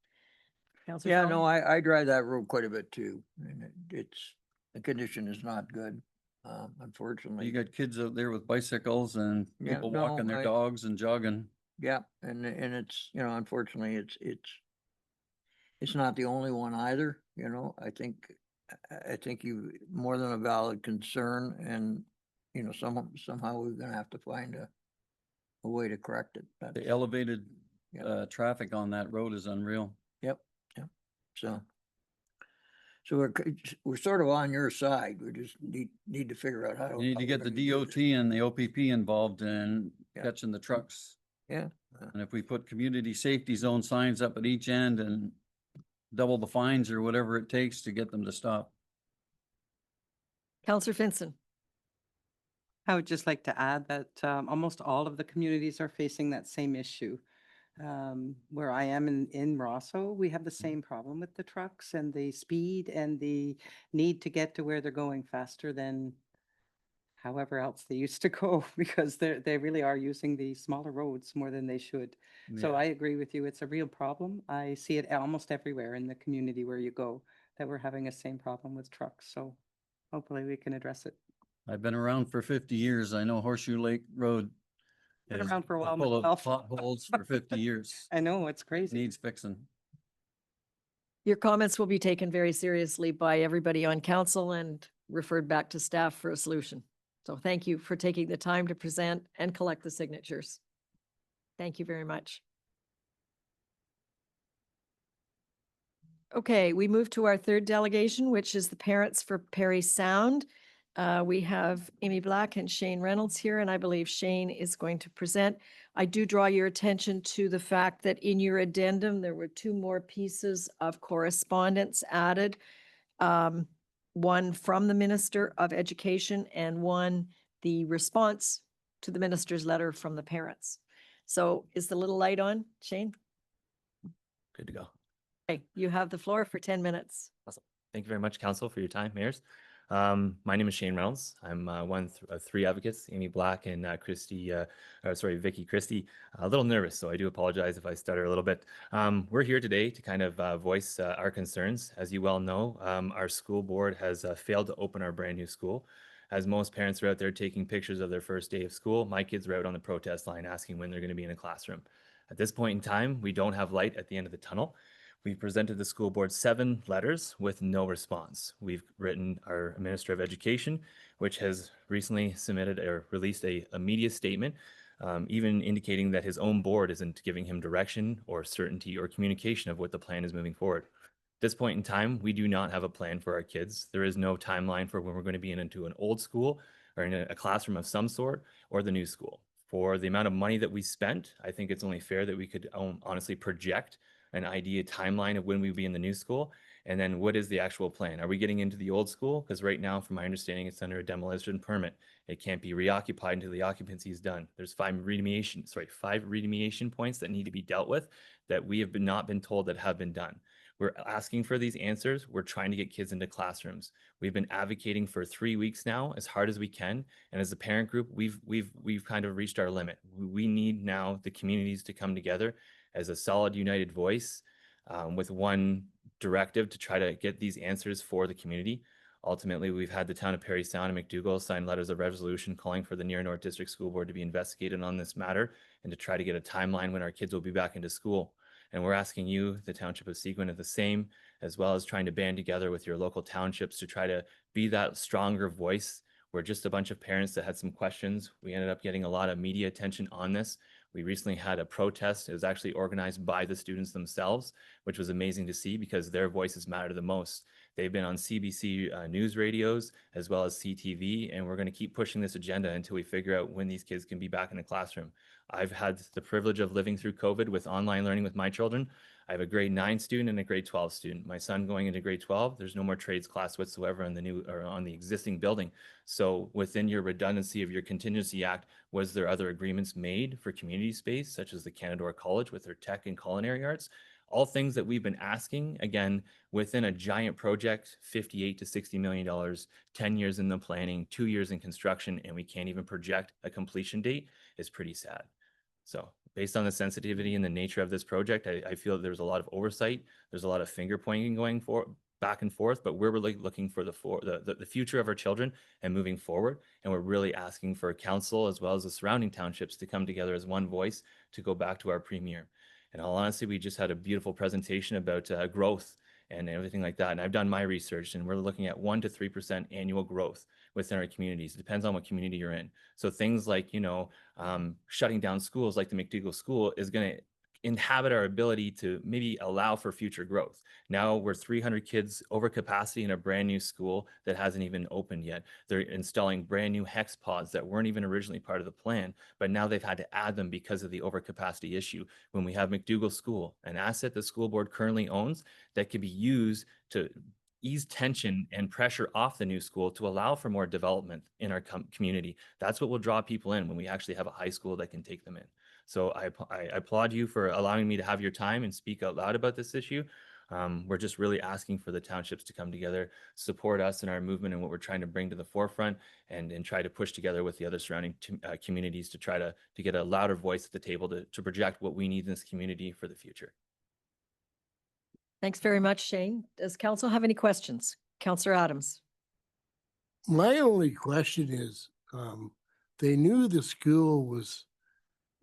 Councillor Yeah, Flannery? no, I drive that road quite a bit too, and the condition is not good, unfortunately. You got kids out there with bicycles and Yeah, people no, walking their dogs and jogging. Yeah, and it's, unfortunately, it's not the only one either, I think you more than a valid concern, and, somehow we're gonna have to find a way to correct it. The elevated Yeah. traffic on that road is unreal. Yep. So we're sort of on your side. We just need to figure out how to. You need how to we're get the gonna do DOT and the OPP involved in Yeah. catching the trucks. Yeah, And if we put community safety zone signs up at each end and double the fines or whatever it takes to get them to stop. Counselor Finson. I would just like to add that almost all of the communities are facing that same issue. Where I am in Rosso, we have the same problem with the trucks and the speed and the need to get to where they're going faster than however else they used to go, because they really are using the smaller roads more than they should. So Yeah. I agree with you. It's a real problem. I see it almost everywhere in the community where you go, that we're having the same problem with trucks. So hopefully we can address it. I've been around for 50 years. I know Horseshoe Lake Road Been is around for a while full of myself. potholes for 50 years. I know, it's crazy. Needs fixing. Your comments will be taken very seriously by everybody on council and referred back to staff for a solution. So thank you for taking the time to present and collect the signatures. Thank you very much. Okay, we move to our third delegation, which is the Parents for Perry Sound. We have Amy Black and Shane Reynolds here, and I believe Shane is going to present. I do draw your attention to the fact that in your addendum, there were 2 more pieces of correspondence added. One from the Minister of Education and one, the response to the minister's letter from the parents. So is the little light on, Shane? Good to go. Okay, you have the floor for 10 minutes. Awesome. Thank you very much, Council, for your time, Mayors. My name is Shane Reynolds. I'm one of 3 advocates, Amy Black and Vicky Christie. A little nervous, so I do apologize if I stutter a little bit. We're here today to kind of voice our concerns. As you well know, our school board has failed to open our brand new school. As most parents are out there taking pictures of their first day of school, my kids are out on the protest line asking when they're going to be in a classroom. At this point in time, we don't have light at the end of the tunnel. We've presented the school board 7 letters with no response. We've written our Minister of Education, which has recently submitted or released a media statement, even indicating that his own board isn't giving him direction or certainty or communication of what the plan is moving forward. At this point in time, we do not have a plan for our kids. There is no timeline for when we're going to be into an old school or in a classroom of some sort or the new school. For the amount of money that we spent, I think it's only fair that we could honestly project an idea timeline of when we'd be in the new school, and then what is the actual plan? Are we getting into the old school? Because right now, from my understanding, it's under a demolition permit. It can't be reoccupied until the occupancy is done. There's 5 remediation points that need to be dealt with that we have not been told that have been done. We're asking for these answers. We're trying to get kids into classrooms. We've been advocating for 3 weeks now, as hard as we can. And as a parent group, we've kind of reached our limit. We need now the communities to come together as a solid, united voice with one directive to try to get these answers for the community. Ultimately, we've had the town of Perry Sound and McDougall sign letters of resolution calling for the Near North District School Board to be investigated on this matter and to try to get a timeline when our kids will be back into school. And we're asking you, the Township of Seguin, the same, as well as trying to band together with your local townships to try to be that stronger voice. We're just a bunch of parents that had some questions. We ended up getting a lot of media attention on this. We recently had a protest. It was actually organized by the students themselves, which was amazing to see because their voices matter the most. They've been on CBC news radios as well as CTV, and we're going to keep pushing this agenda until we figure out when these kids can be back in the classroom. I've had the privilege of living through COVID with online learning with my children. I have a grade 9 student and a grade 12 student. My son going into grade 12, there's no more trades class whatsoever on the new or on the existing building. So within your redundancy of your contingency act, was there other agreements made for community space, such as the Canadore College with their tech and culinary arts? All things that we've been asking, again, within a giant project, $58 to $60 million, 10 years in the planning, 2 years in construction, and we can't even project a completion date is pretty sad. So based on the sensitivity and the nature of this project, I feel that there's a lot of oversight. There's a lot of finger pointing going back and forth, but we're really looking for the future of our children and moving forward. And we're really asking for council as well as the surrounding townships to come together as one voice to go back to our premier. In all honesty, we just had a beautiful presentation about growth and everything like that. And I've done my research, and we're looking at 1 to 3% annual growth within our communities. It depends on what community you're in. So things like, shutting down schools like the McDougall School is going to inhabit our ability to maybe allow for future growth. Now we're 300 kids over capacity in a brand new school that hasn't even opened yet. They're installing brand new hex pods that weren't even originally part of the plan, but now they've had to add them because of the overcapacity issue. When we have McDougall School, an asset the school board currently owns that can be used to ease tension and pressure off the new school to allow for more development in our community. That's what will draw people in when we actually have a high school that can take them in. So I applaud you for allowing me to have your time and speak out loud about this issue. We're just really asking for the townships to come together, support us in our movement and what we're trying to bring to the forefront, and try to push together with the other surrounding communities to try to get a louder voice at the table to project what we need in this community for the future. Thanks very much, Shane. Does council have any questions? Councillor Adams. My only question is, they knew the school was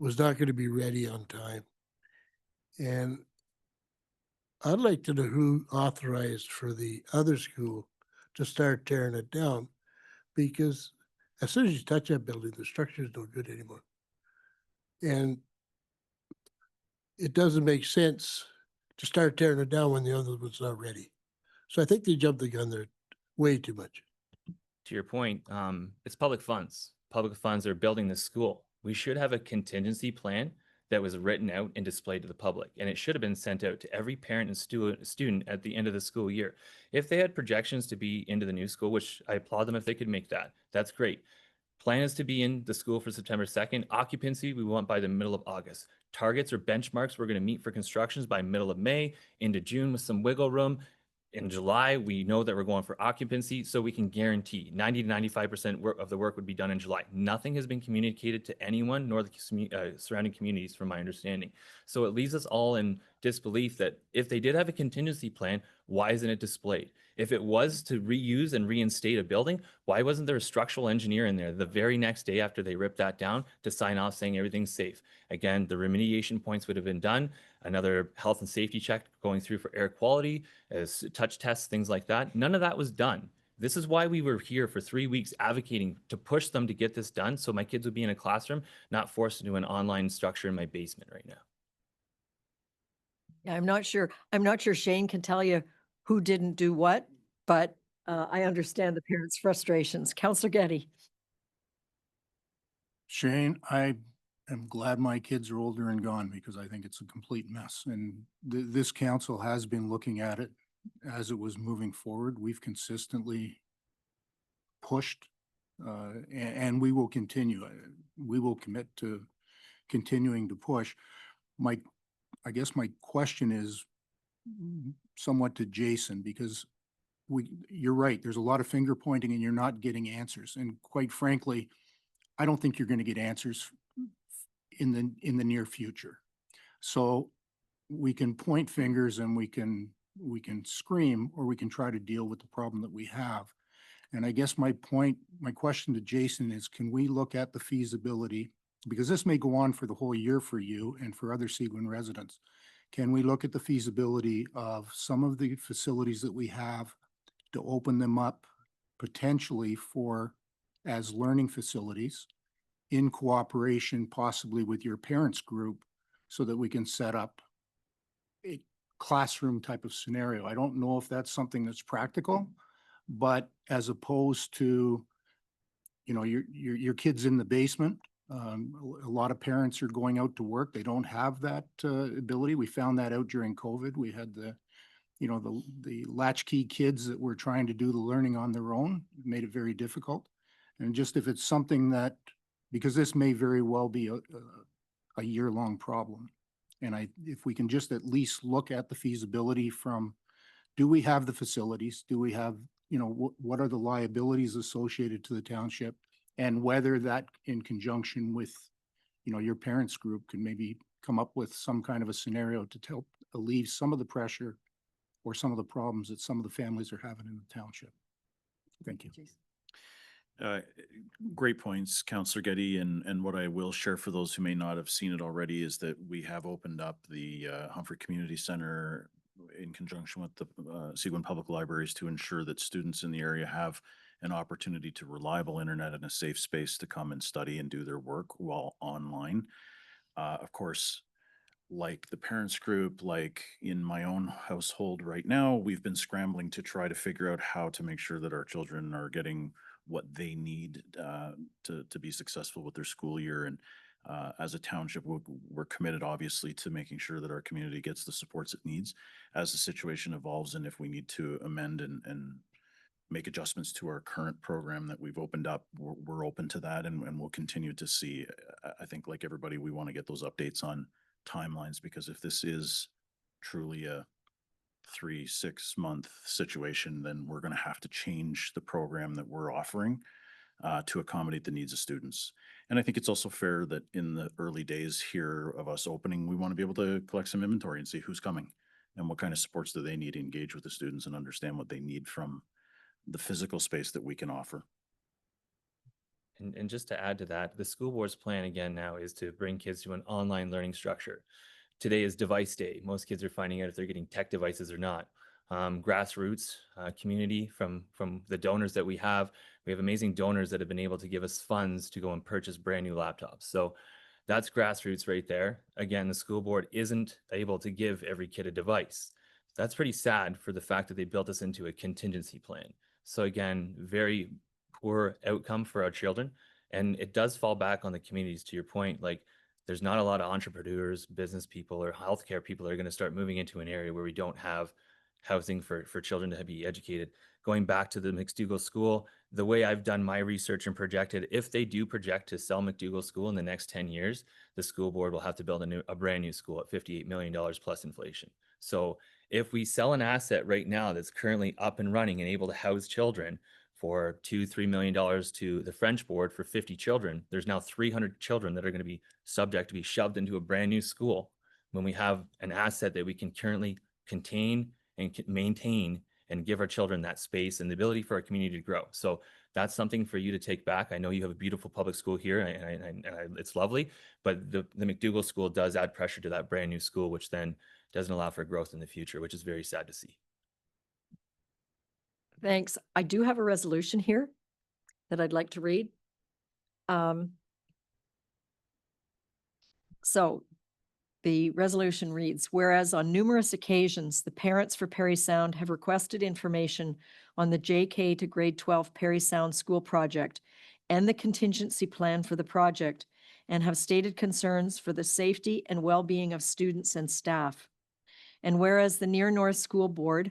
not going to be ready on time. And I'd like to know who authorized for the other school to start tearing it down, because as soon as you touch that building, the structure is no good anymore. And it doesn't make sense to start tearing it down when the other one's not ready. So I think they jumped the gun there way too much. To your point, it's public funds. Public funds are building this school. We should have a contingency plan that was written out and displayed to the public, and it should have been sent out to every parent and student at the end of the school year. If they had projections to be into the new school, which I applaud them if they could make that, that's great. Plan is to be in the school for September 2nd. Occupancy, we want by the middle of August. Targets or benchmarks we're going to meet for constructions by middle of May into June with some wiggle room. In July, we know that we're going for occupancy, so we can guarantee 90 to 95% of the work would be done in July. Nothing has been communicated to anyone nor the surrounding communities, from my understanding. So it leaves us all in disbelief that if they did have a contingency plan, why isn't it displayed? If it was to reuse and reinstate a building, why wasn't there a structural engineer in there the very next day after they ripped that down to sign off saying everything's safe? Again, the remediation points would have been done. Another health and safety check going through for air quality, as touch tests, things like that. None of that was done. This is why we were here for 3 weeks advocating to push them to get this done so my kids would be in a classroom, not forced into an online structure in my basement right now. Yeah, I'm not sure Shane can tell you who didn't do what, but I understand the parents' frustrations. Councillor Getty. Shane, I am glad my kids are older and gone, because I think it's a complete mess. And this council has been looking at it as it was moving forward. We've consistently pushed, and we will continue. We will commit to continuing to push. I guess my question is somewhat to Jason, because you're right, there's a lot of finger pointing and you're not getting answers. And quite frankly, I don't think you're going to get answers in the near future. So we can point fingers and we can scream, or we can try to deal with the problem that we have. And I guess my question to Jason is, can we look at the feasibility, because this may go on for the whole year for you and for other Seguin residents. Can we look at the feasibility of some of the facilities that we have to open them up potentially as learning facilities in cooperation possibly with your parents group, so that we can set up a classroom type of scenario? I don't know if that's something that's practical, but as opposed to, your kids in the basement, a lot of parents are going out to work. They don't have that ability. We found that out during COVID. We had the latchkey kids that were trying to do the learning on their own. It made it very difficult. And just if it's something that, because this may very well be a year-long problem. And if we can just at least look at the feasibility from, do we have the facilities? Do we have, what are the liabilities associated to the township? And whether that, in conjunction with, your parents group, could maybe come up with some kind of a scenario to help alleviate some of the pressure or some of the problems that some of the families are having in the township. Thank you. Great points, Councillor Getty, and what I will share for those who may not have seen it already is that we have opened up the Humphrey Community Center in conjunction with the Seguin Public Libraries to ensure that students in the area have an opportunity to reliable internet and a safe space to come and study and do their work while online. Of course, like the parents group, like in my own household right now, we've been scrambling to try to figure out how to make sure that our children are getting what they need to be successful with their school year. And as a township, we're committed obviously to making sure that our community gets the supports it needs as the situation evolves. And if we need to amend and make adjustments to our current program that we've opened up, we're open to that, and we'll continue to see. I think like everybody, we want to get those updates on timelines, because if this is truly a 3-6 month situation, then we're going to have to change the program that we're offering to accommodate the needs of students. And I think it's also fair that in the early days here of us opening, we want to be able to collect some inventory and see who's coming and what kind of supports do they need to engage with the students and understand what they need from the physical space that we can offer. And just to add to that, the school board's plan again now is to bring kids to an online learning structure. Today is device day. Most kids are finding out if they're getting tech devices or not. Grassroots community from the donors that we have amazing donors that have been able to give us funds to go and purchase brand new laptops. So that's grassroots right there. Again, the school board isn't able to give every kid a device. That's pretty sad for the fact that they built us into a contingency plan. So again, very poor outcome for our children. And it does fall back on the communities, to your point. Like, there's not a lot of entrepreneurs, business people, or healthcare people that are going to start moving into an area where we don't have housing for children to be educated. Going back to the McDougall School, the way I've done my research and projected, if they do project to sell McDougall School in the next 10 years, the school board will have to build a brand new school at $58 million plus inflation. So if we sell an asset right now that's currently up and running and able to house children for $2-3 million to the French board for 50 children, there's now 300 children that are going to be subject to be shoved into a brand new school when we have an asset that we can currently contain and maintain and give our children that space and the ability for our community to grow. So that's something for you to take back. I know you have a beautiful public school here, and it's lovely, but the McDougall School does add pressure to that brand new school, which then doesn't allow for growth in the future, which is very sad to see. Thanks. I do have a resolution here that I'd like to read. So the resolution reads, whereas on numerous occasions, the parents for Parry Sound have requested information on the JK to grade 12 Parry Sound School project and the contingency plan for the project, and have stated concerns for the safety and well-being of students and staff. And whereas the Near North School Board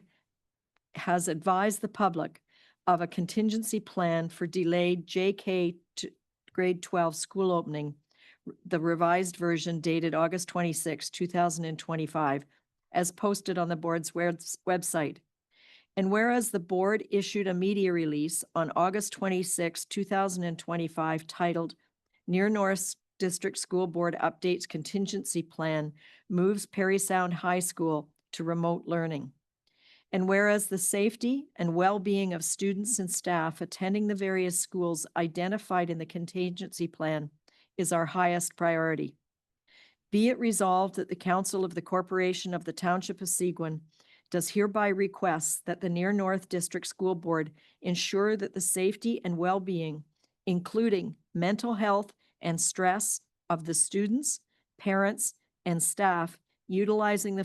has advised the public of a contingency plan for delayed JK to grade 12 school opening, the revised version dated August 26, 2025, as posted on the board's website. And whereas the board issued a media release on August 26, 2025, titled Near North District School Board Updates Contingency Plan Moves Parry Sound High School to Remote Learning. And whereas the safety and well-being of students and staff attending the various schools identified in the contingency plan is our highest priority. Be it resolved that the Council of the Corporation of the Township of Seguin does hereby request that the Near North District School Board ensure that the safety and well-being, including mental health and stress of the students, parents, and staff utilizing the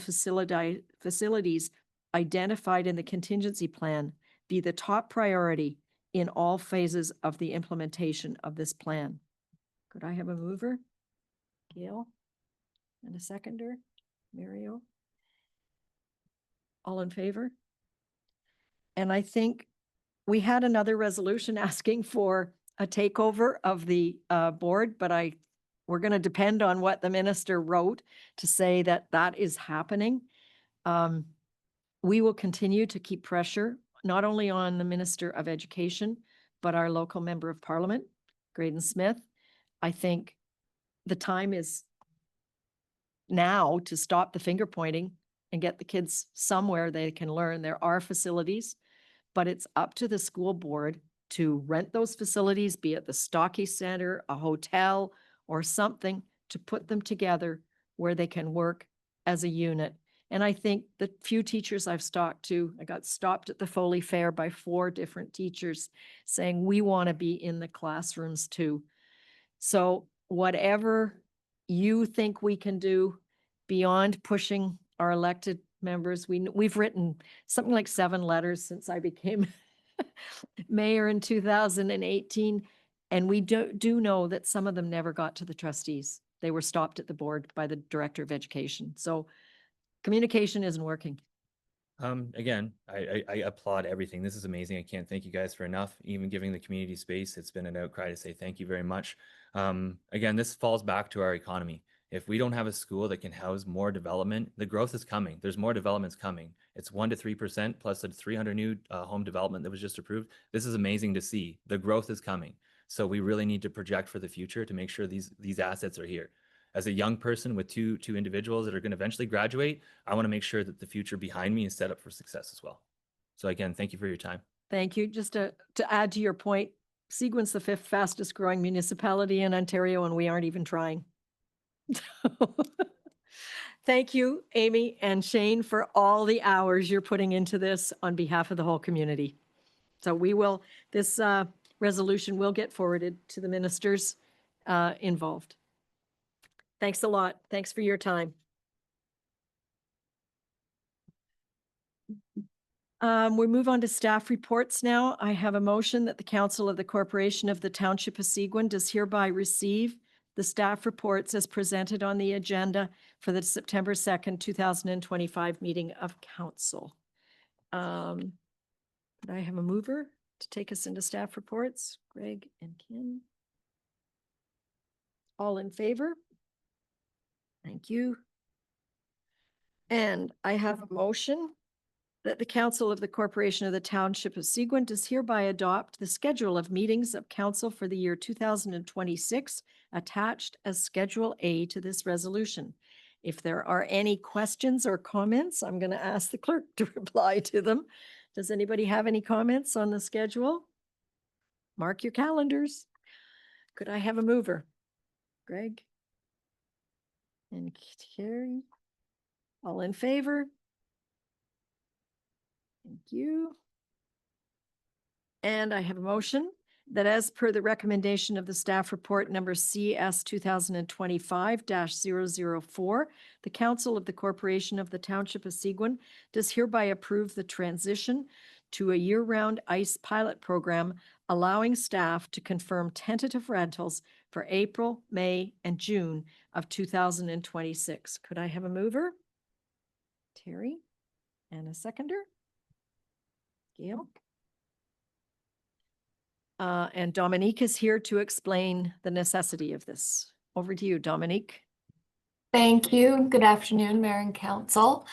facilities identified in the contingency plan, be the top priority in all phases of the implementation of this plan. Could I have a mover? Gail? And a seconder? Mario? All in favor? And I think we had another resolution asking for a takeover of the board, but we're going to depend on what the minister wrote to say that that is happening. We will continue to keep pressure, not only on the Minister of Education, but our local member of parliament, Graydon Smith. I think the time is now to stop the finger pointing and get the kids somewhere they can learn. There are facilities, but it's up to the school board to rent those facilities, be it the Stocky Center, a hotel, or something, to put them together where they can work as a unit. And I think the few teachers I've talked to, I got stopped at the Foley Fair by 4 different teachers saying, we want to be in the classrooms too. So whatever you think we can do, beyond pushing our elected members. We've written something like 7 letters since I became mayor in 2018. And we do know that some of them never got to the trustees. They were stopped at the board by the director of education. So communication isn't working. Again, I applaud everything. This is amazing. I can't thank you guys for enough, even giving the community space. It's been an outcry to say thank you very much. Again, this falls back to our economy. If we don't have a school that can house more development, the growth is coming. There's more developments coming. It's 1 to 3% plus the 300 new home development that was just approved. This is amazing to see. The growth is coming. So we really need to project for the future to make sure these assets are here. As a young person with two individuals that are going to eventually graduate, I want to make sure that the future behind me is set up for success as well. So again, thank you for your time. Thank you. Just to add to your point, Seguin's the 5th fastest growing municipality in Ontario, and we aren't even trying. Thank you, Amy and Shane, for all the hours you're putting into this on behalf of the whole community. So this resolution will get forwarded to the ministers involved. Thanks a lot. Thanks for your time. We move on to staff reports now. I have a motion that the Council of the Corporation of the Township of Seguin does hereby receive the staff reports as presented on the agenda for the September 2nd, 2025 meeting of council. Could I have a mover to take us into staff reports? Greg and Kim. All in favor? Thank you. And I have a motion that the Council of the Corporation of the Township of Seguin does hereby adopt the schedule of meetings of council for the year 2026 attached as Schedule A to this resolution. If there are any questions or comments, I'm going to ask the clerk to reply to them. Does anybody have any comments on the schedule? Mark your calendars. Could I have a mover? Greg? And Carrie? All in favor? Thank you. And I have a motion that as per the recommendation of the staff report number CS 2025-004, the Council of the Corporation of the Township of Seguin does hereby approve the transition to a year-round ICE pilot program, allowing staff to confirm tentative rentals for April, May, and June of 2026. Could I have a mover? Terry? And a seconder? Gail? And Dominique is here to explain the necessity of this. Over to you, Dominique. Thank you. Good afternoon, Mayor and Council.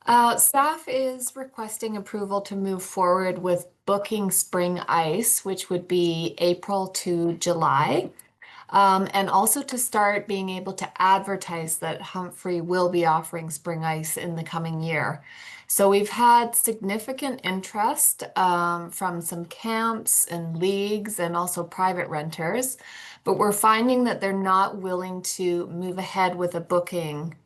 Staff is requesting approval to move forward with booking spring ice, which would be April to July. And also to start being able to advertise that Humphrey will be offering spring ice in the coming year. So we've had significant interest from some camps and leagues and also private renters, but we're finding that they're not willing to move ahead with a booking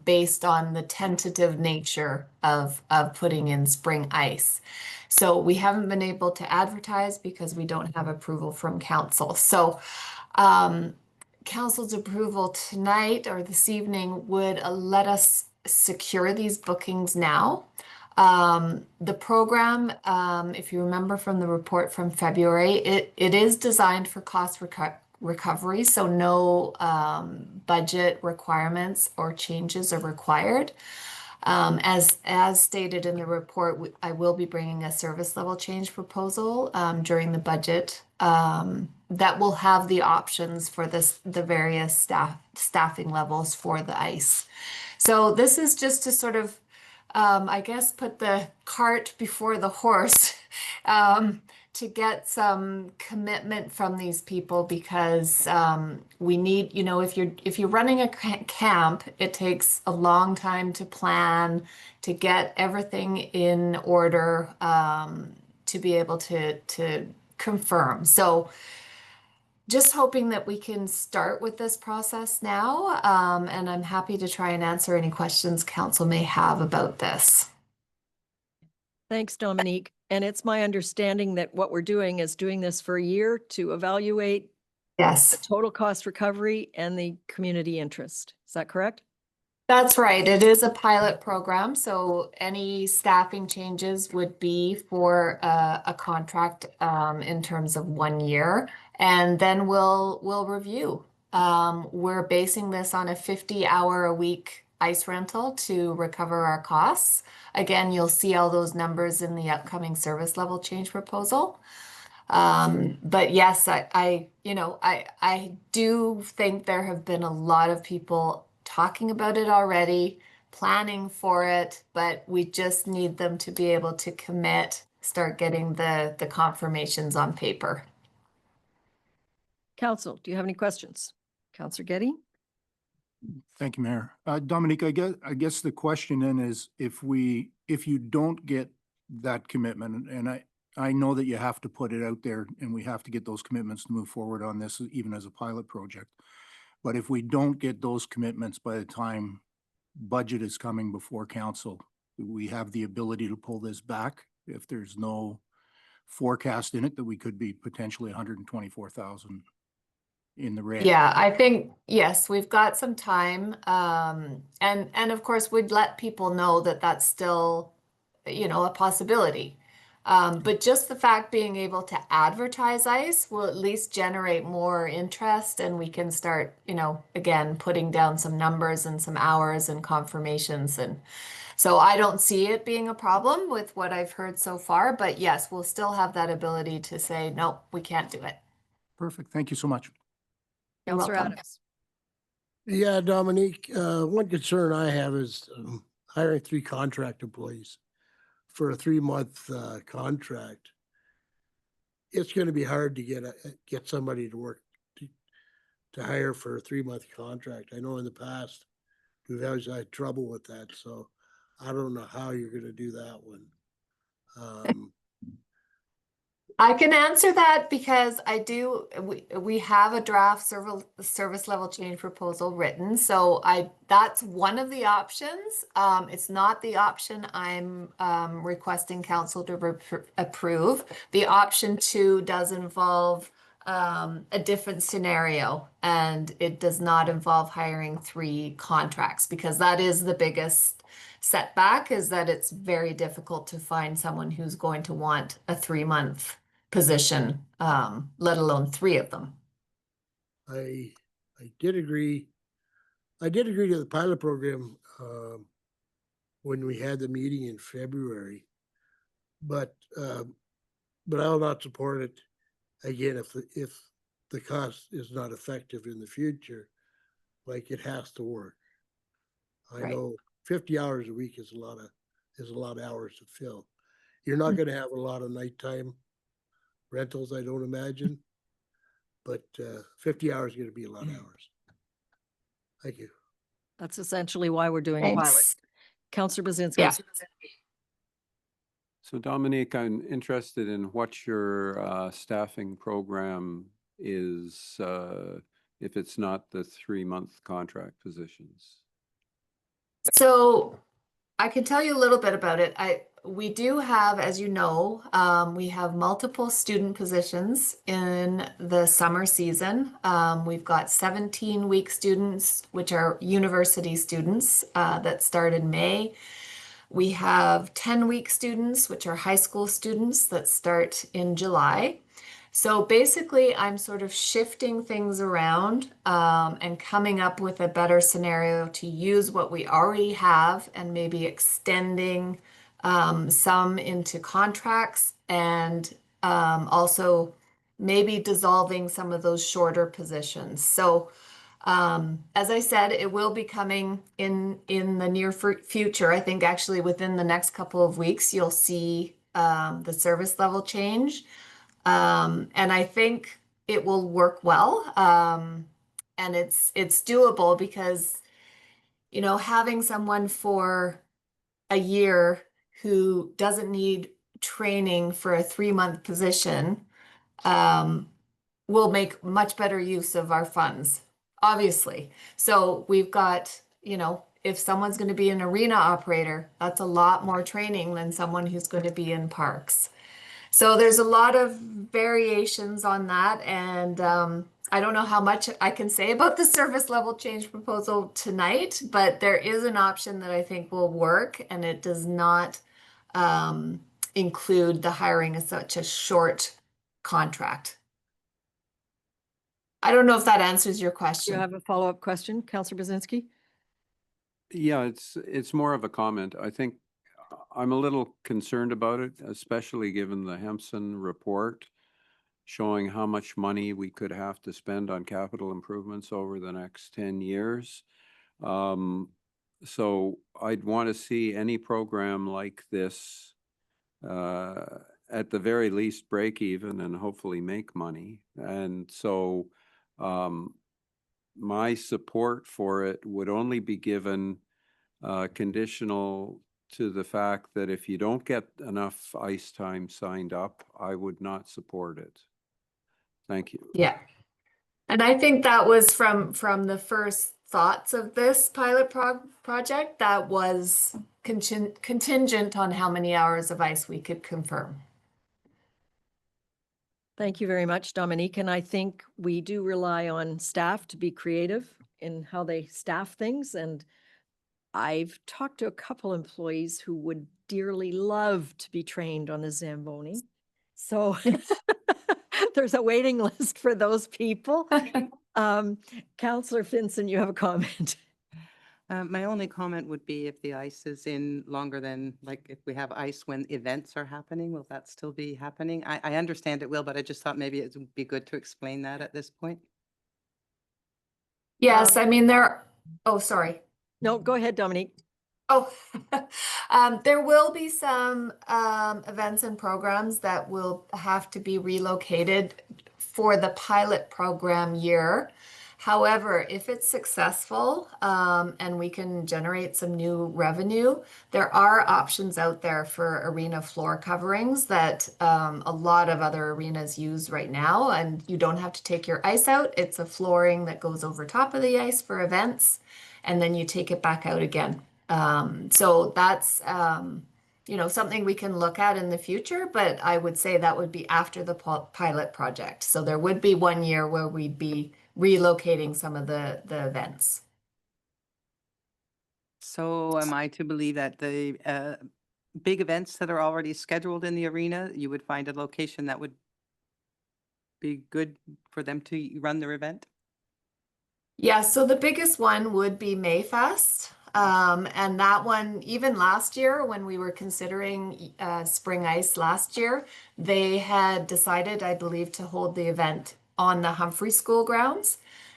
based on the tentative nature of putting in spring ice. So we haven't been able to advertise because we don't have approval from council. So council's approval tonight or this evening would let us secure these bookings now. The program, if you remember from the report from February, it is designed for cost recovery, so no budget requirements or changes are required. As stated in the report, I will be bringing a service level change proposal during the budget that will have the options for the various staffing levels for the ICE. So this is just to sort of, I guess, put the cart before the horse to get some commitment from these people because we need, you know, if you're running a camp, it takes a long time to plan, to get everything in order, to be able to confirm. So just hoping that we can start with this process now, and I'm happy to try and answer any questions council may have about this. Thanks, Dominique. And it's my understanding that what we're doing is doing this for a year to evaluate Yes. the total cost recovery and the community interest. Is that correct? That's right. It is a pilot program, so any staffing changes would be for a contract in terms of 1 year, and then we'll review. We're basing this on a 50-hour-a-week ice rental to recover our costs. Again, you'll see all those numbers in the upcoming service level change proposal. But yes, I do think there have been a lot of people talking about it already, planning for it, but we just need them to be able to commit, start getting the confirmations on paper. Council, do you have any questions? Councillor Getty? Thank you, Mayor. Dominique, I guess the question then is if you don't get that commitment, and I know that you have to put it out there and we have to get those commitments to move forward on this, even as a pilot project. But if we don't get those commitments by the time budget is coming before council, we have the ability to pull this back if there's no forecast in it that we could be potentially 124,000 in the red. Yeah, I think, yes, we've got some time. And of course, we'd let people know that that's still, a possibility. But just the fact being able to advertise ICE will at least generate more interest, and we can start, again, putting down some numbers and some hours and confirmations. And so I don't see it being a problem with what I've heard so far, but yes, we'll still have that ability to say, no, we can't do it. Perfect. Thank you so much. You're Councillor welcome. Adams? Yeah, Dominique, one concern I have is hiring 3 contract employees for a 3-month contract. It's going to be hard to get somebody to work to hire for a 3-month contract. I know in the past we've always had trouble with that, so I don't know how you're going to do that one. I can answer that because we have a draft service level change proposal written. So that's one of the options. It's not the option I'm requesting council to approve. The option 2 does involve a different scenario, and it does not involve hiring 3 contracts, because that is the biggest setback, is that it's very difficult to find someone who's going to want a 3-month position, let alone 3 of them. I did agree. I did agree to the pilot program when we had the meeting in February, but I will not support it again if the cost is not effective in the future. Like, it has to work. I Right. know 50 hours a week is a lot of hours to fill. You're not going to have a lot of nighttime rentals, I don't imagine, but 50 hours is going to be a lot of hours. Thank you. That's essentially why we're doing a pilot. Thanks. Councillor Bazinski? Yeah. So Dominique, I'm interested in what your staffing program is if it's not the 3-month contract positions. So I can tell you a little bit about it. We do have, as you know, we have multiple student positions in the summer season. We've got 17-week students, which are university students that start in May. We have 10-week students, which are high school students that start in July. So basically, I'm sort of shifting things around and coming up with a better scenario to use what we already have and maybe extending some into contracts, and also maybe dissolving some of those shorter positions. So as I said, it will be coming in the near future. I think actually within the next couple of weeks, you'll see the service level change. And I think it will work well. And it's doable because, having someone for a year who doesn't need training for a 3-month position will make much better use of our funds, obviously. So we've got, if someone's going to be an arena operator, that's a lot more training than someone who's going to be in parks. So there's a lot of variations on that, and I don't know how much I can say about the service level change proposal tonight, but there is an option that I think will work, and it does not include the hiring of such a short contract. I don't know if that answers your Do question. you have a follow-up question, Councillor Bazinski? Yeah, it's more of a comment. I think I'm a little concerned about it, especially given the Hempson report showing how much money we could have to spend on capital improvements over the next 10 years. So I'd want to see any program like this at the very least break even and hopefully make money. And so my support for it would only be given conditional to the fact that if you don't get enough ice time signed up, I would not support it. Thank you. Yeah. And I think that was from the first thoughts of this pilot project that was contingent on how many hours of ice we could confirm. Thank you very much, Dominique. And I think we do rely on staff to be creative in how they staff things. And I've talked to a couple employees who would dearly love to be trained on the Zamboni. So there's a waiting list for those people. Councillor Finson, you have a comment. My only comment would be if the ice is in longer than, like, if we have ice when events are happening, will that still be happening? I understand it will, but I just thought maybe it would be good to explain that at this point. Yes, I mean, oh, sorry. No, go ahead, Dominique. Oh, there will be some events and programs that will have to be relocated for the pilot program year. However, if it's successful and we can generate some new revenue, there are options out there for arena floor coverings that a lot of other arenas use right now. And you don't have to take your ice out. It's a flooring that goes over top of the ice for events, and then you take it back out again. So that's something we can look at in the future, but I would say that would be after the pilot project. So there would be 1 year where we'd be relocating some of the events. So am I to believe that the big events that are already scheduled in the arena, you would find a location that would be good for them to run their event? Yeah, so the biggest one would be Mayfest. And that one, even last year, when we were considering spring ice last year, they had decided, I believe, to hold the event on the Humphrey School grounds.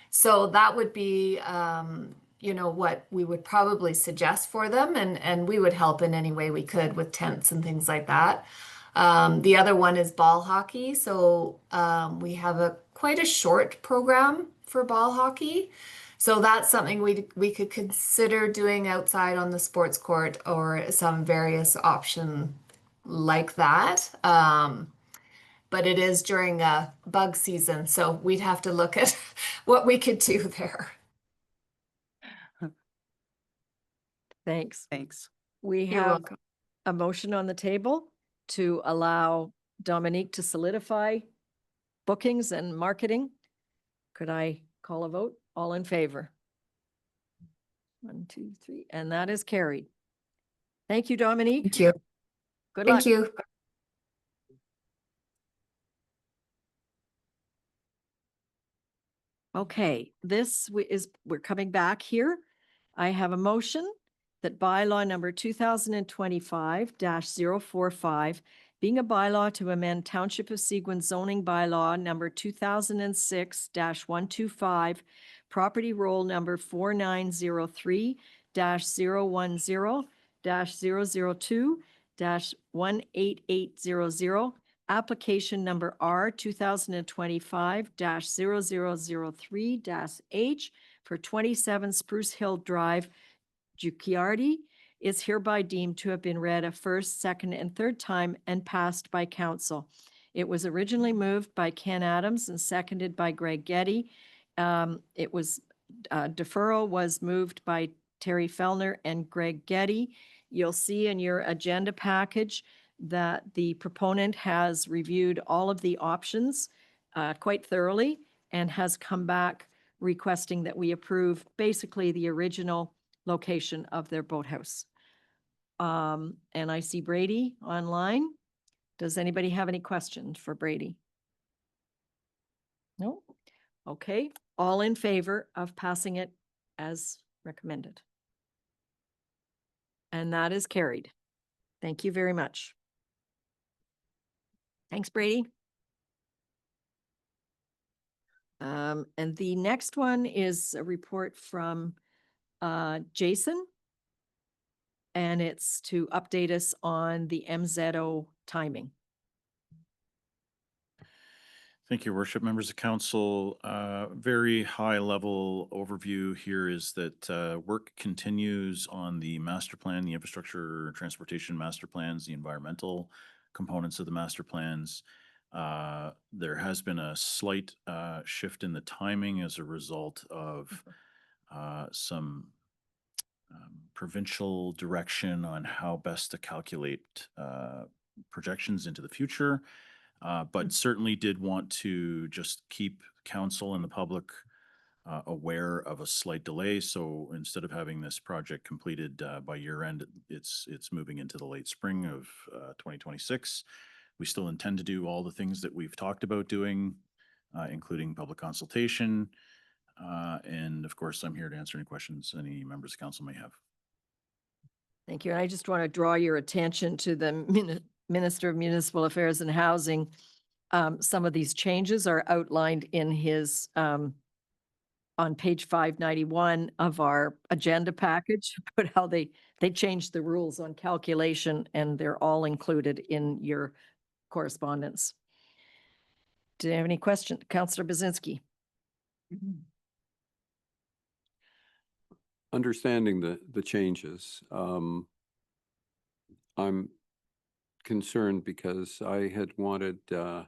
So that would be, what we would probably suggest for them, and we would help in any way we could with tents and things like that. The other one is ball hockey. So we have quite a short program for ball hockey. So that's something we could consider doing outside on the sports court or some various option like that. But it is during bug season, so we'd have to look at what we could do there. Thanks. Thanks. We You're have welcome. a motion on the table to allow Dominique to solidify bookings and marketing. Could I call a vote? All in favor? 1, 2, 3, and that is carried. Thank you, Dominique. Thank you. Good luck. Thank you. Okay, we're coming back here. I have a motion that bylaw number 2025-045, being a bylaw to amend Township of Seguin zoning bylaw number 2006-125, property roll number 4903-010-002-18800, application number R 2025-0003-H for 27 Spruce Hill Drive, Jukiardi, is hereby deemed to have been read a first, second, and third time and passed by council. It was originally moved by Ken Adams and seconded by Greg Getty. Deferral was moved by Terry Fellner and Greg Getty. You'll see in your agenda package that the proponent has reviewed all of the options quite thoroughly and has come back requesting that we approve basically the original location of their boathouse. And I see Brady online. Does anybody have any questions for Brady? No? Okay, all in favor of passing it as recommended? And that is carried. Thank you very much. Thanks, Brady. And the next one is a report from Jason. And it's to update us on the MZO timing. Thank you, Worship, members of council. Very high level overview here is that work continues on the master plan, the infrastructure, transportation master plans, the environmental components of the master plans. There has been a slight shift in the timing as a result of some provincial direction on how best to calculate projections into the future. But certainly did want to just keep council and the public aware of a slight delay. So instead of having this project completed by year end, it's moving into the late spring of 2026. We still intend to do all the things that we've talked about doing, including public consultation. And of course, I'm here to answer any questions any members of council may have. Thank you. And I just want to draw your attention to the Minister of Municipal Affairs and Housing. Some of these changes are outlined in his, on page 591 of our agenda package, but how they changed the rules on calculation, and they're all included in your correspondence. Do you have any questions? Councillor Bazinski? Understanding the changes, I'm concerned because I had wanted to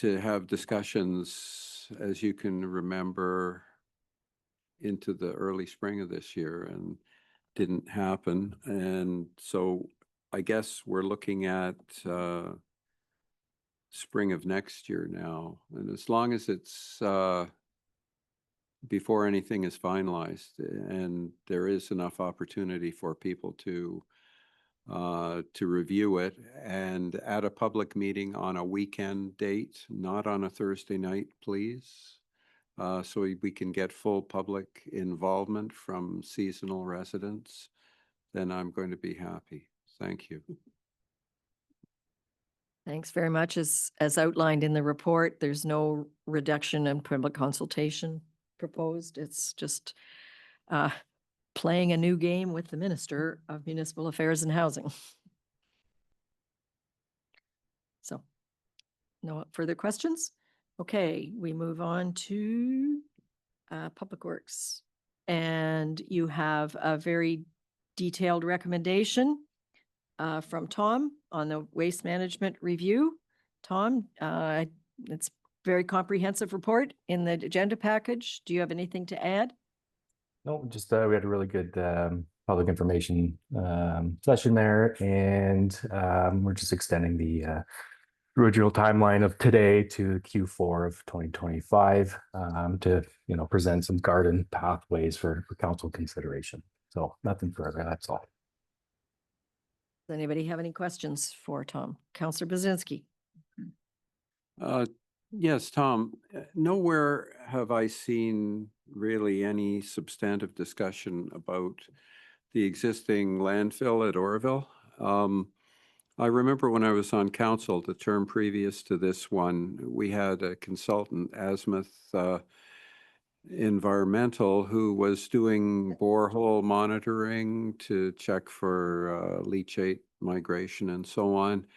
have discussions, as you can remember, into the early spring of this year, and didn't happen. And so I guess we're looking at spring of next year now. And as long as it's before anything is finalized and there is enough opportunity for people to review it, and at a public meeting on a weekend date, not on a Thursday night, please. So we can get full public involvement from seasonal residents, then I'm going to be happy. Thank you. Thanks very much. As outlined in the report, there's no reduction in public consultation proposed. It's just playing a new game with the Minister of Municipal Affairs and Housing. So, no further questions? Okay, we move on to Public Works. And you have a very detailed recommendation from Tom on the waste management review. Tom, it's very comprehensive report in the agenda package. Do you have anything to add? No, just we had a really good public information session there, and we're just extending the original timeline of today to Q4 of 2025 to present some garden pathways for council consideration. So nothing further. That's all. Does anybody have any questions for Tom? Councillor Bazinski. Yes, Tom, nowhere have I seen really any substantive discussion about the existing landfill at Oroville. I remember when I was on council, the term previous to this one, we had a consultant, Azimuth Environmental, who was doing borehole monitoring to check for leachate migration and so on.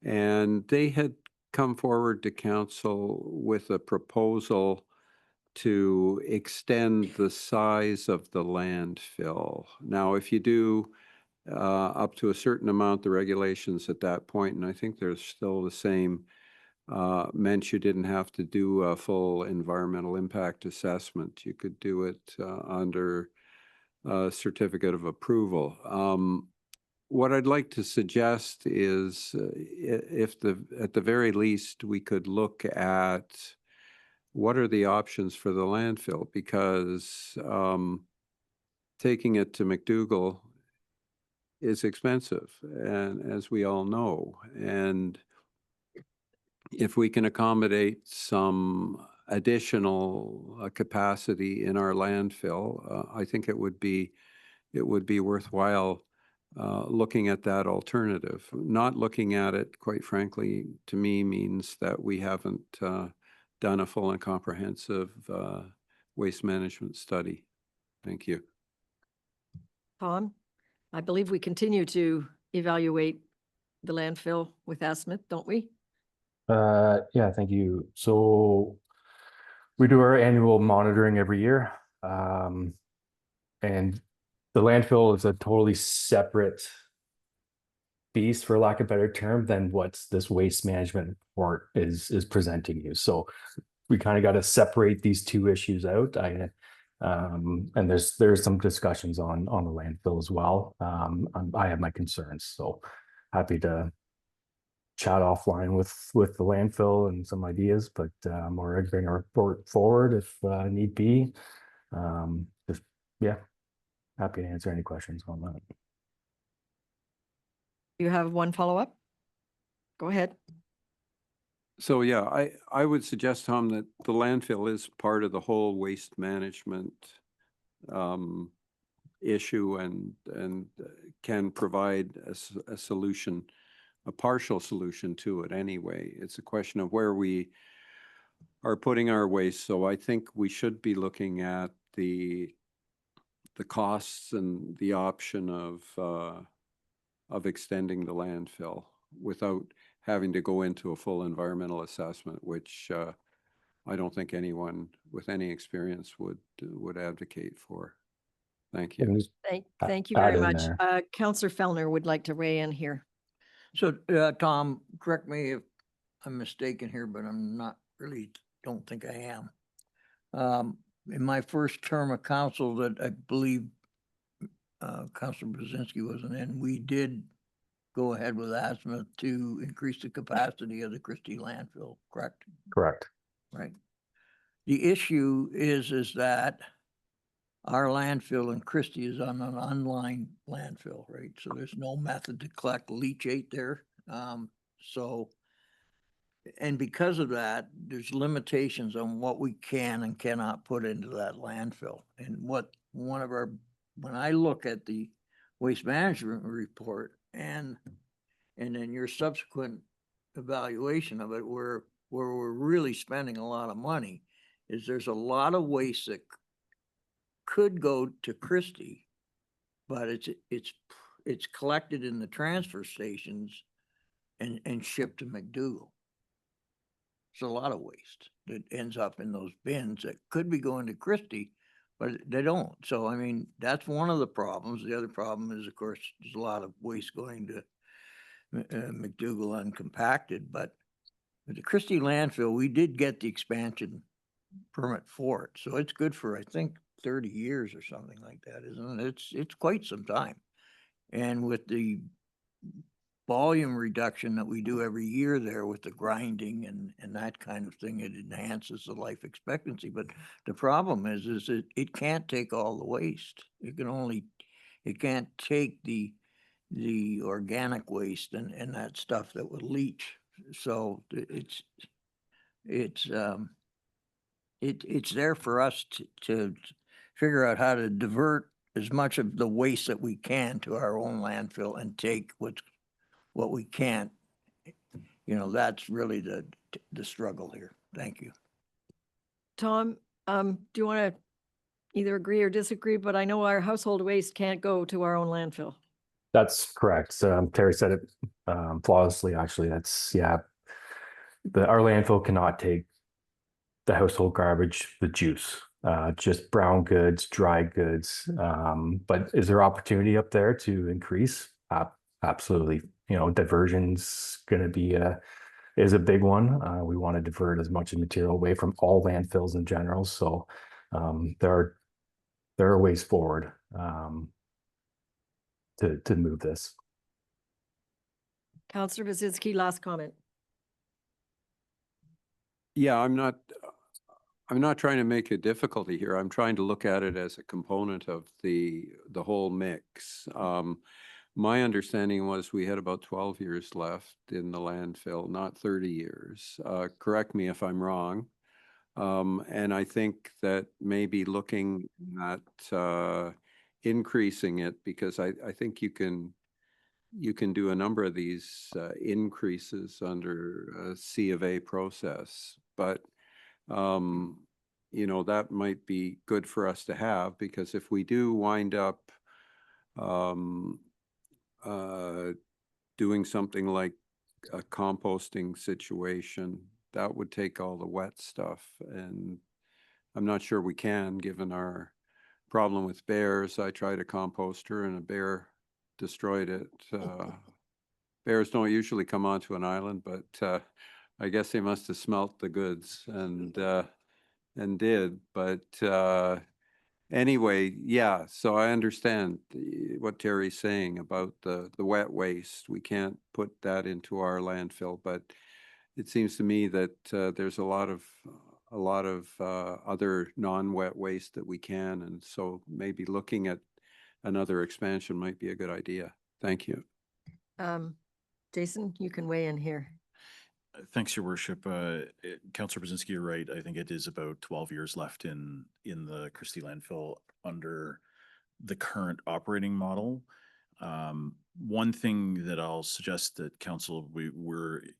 And they had come forward to council with a proposal to extend the size of the landfill. Now, if you do up to a certain amount, the regulations at that point, and I think they're still the same, meant you didn't have to do a full environmental impact assessment. You could do it under a certificate of approval. what I'd like to suggest is if at the very least, we could look at what are the options for the landfill, because taking it to McDougall is expensive, and as we all know, and if we can accommodate some additional capacity in our landfill, I think it would be worthwhile looking at that alternative. Not looking at it, quite frankly, to me means that we haven't done a full and comprehensive waste management study. Thank you. Tom, I believe we continue to evaluate the landfill with Asmith, don't we? Yeah, thank you. So we do our annual monitoring every year. And the landfill is a totally separate beast, for lack of a better term, than what this waste management report is presenting you. So we kind of got to separate these two issues out. And there's some discussions on the landfill as well. I have my concerns, so happy to chat offline with the landfill and some ideas, but or I'd bring a report forward if need be. Just yeah, happy to answer any questions on that. You have one follow-up? Go ahead. So yeah, I would suggest, Tom, that the landfill is part of the whole waste management issue and can provide a solution, a partial solution to it anyway. It's a question of where we are putting our waste. So I think we should be looking at the costs and the option of extending the landfill without having to go into a full environmental assessment, which I don't think anyone with any experience would advocate for. Thank you. Thank you very much. Councillor Fellner would like to weigh in here. So, Tom, correct me if I'm mistaken here, but I'm not really, don't think I am. In my first term of council that I believe Councillor Brzezinski wasn't in, we did go ahead with asthma to increase the capacity of the Christie landfill, correct? Correct. Right. The issue is that our landfill in Christie is on an unlined landfill, right? So there's no method to collect leachate there. And because of that, there's limitations on what we can and cannot put into that landfill. And when I look at the waste management report and then your subsequent evaluation of it, where we're really spending a lot of money, is there's a lot of waste that could go to Christie, but it's collected in the transfer stations and shipped to McDougall. There's a lot of waste that ends up in those bins that could be going to Christie, but they don't. So, I mean, that's one of the problems. The other problem is, of course, there's a lot of waste going to McDougall uncompacted, but with the Christie landfill, we did get the expansion permit for it. So it's good for, I think, 30 years or something like that, isn't it? It's quite some time. And with the volume reduction that we do every year there with the grinding and that kind of thing, it enhances the life expectancy. But the problem is that it can't take all the waste. It can't take the organic waste and that stuff that would leach. So it's there for us to figure out how to divert as much of the waste that we can to our own landfill and take what we can't. That's really the struggle here. Thank you. Tom, do you want to either agree or disagree? But I know our household waste can't go to our own landfill. That's correct. Terry said it flawlessly, actually. That's, yeah. Our landfill cannot take the household garbage, the juice, just brown goods, dry goods. But is there opportunity up there to increase? Absolutely. Diversion's going to be is a big one. We want to divert as much material away from all landfills in general. So there are ways forward to move this. Councillor Bazinski, last comment. Yeah, I'm not trying to make a difficulty here. I'm trying to look at it as a component of the whole mix. My understanding was we had about 12 years left in the landfill, not 30 years. Correct me if I'm wrong. And I think that maybe looking at increasing it, because I think you can do a number of these increases under a C of A process, but you know, that might be good for us to have, because if we do wind up doing something like a composting situation, that would take all the wet stuff, and I'm not sure we can, given our problem with bears. I tried a composter and a bear destroyed it. Bears don't usually come onto an island, but I guess they must have smelt the goods and did. But anyway, yeah, so I understand what Terry's saying about the wet waste. We can't put that into our landfill, but it seems to me that there's a lot of other non-wet waste that we can, and so maybe looking at another expansion might be a good idea. Thank you. Jason, you can weigh in here. Thanks, Your Worship. Councillor Brzezinski, you're right. I think it is about 12 years left in the Christie landfill under the current operating model. One thing that I'll suggest that council,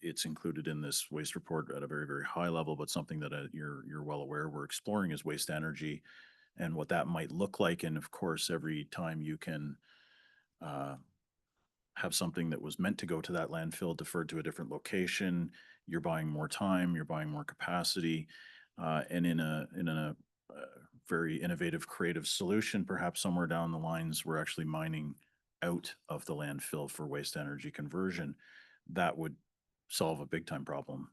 it's included in this waste report at a very, very high level, but something that you're well aware we're exploring is waste energy and what that might look like. And of course, every time you can have something that was meant to go to that landfill deferred to a different location, you're buying more time, you're buying more capacity, and in a very innovative, creative solution, perhaps somewhere down the lines, we're actually mining out of the landfill for waste energy conversion. That would solve a big time problem.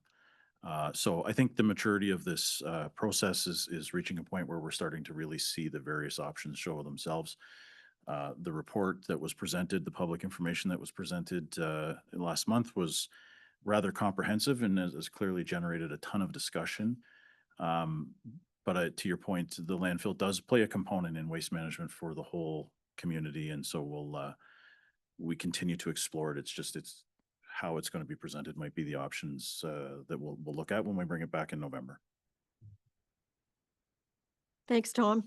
So I think the maturity of this process is reaching a point where we're starting to really see the various options show themselves. The report that was presented, the public information that was presented last month was rather comprehensive and has clearly generated a ton of discussion. But to your point, the landfill does play a component in waste management for the whole community, and so we continue to explore it. It's how it's going to be presented might be the options that we'll look at when we bring it back in November. Thanks, Tom.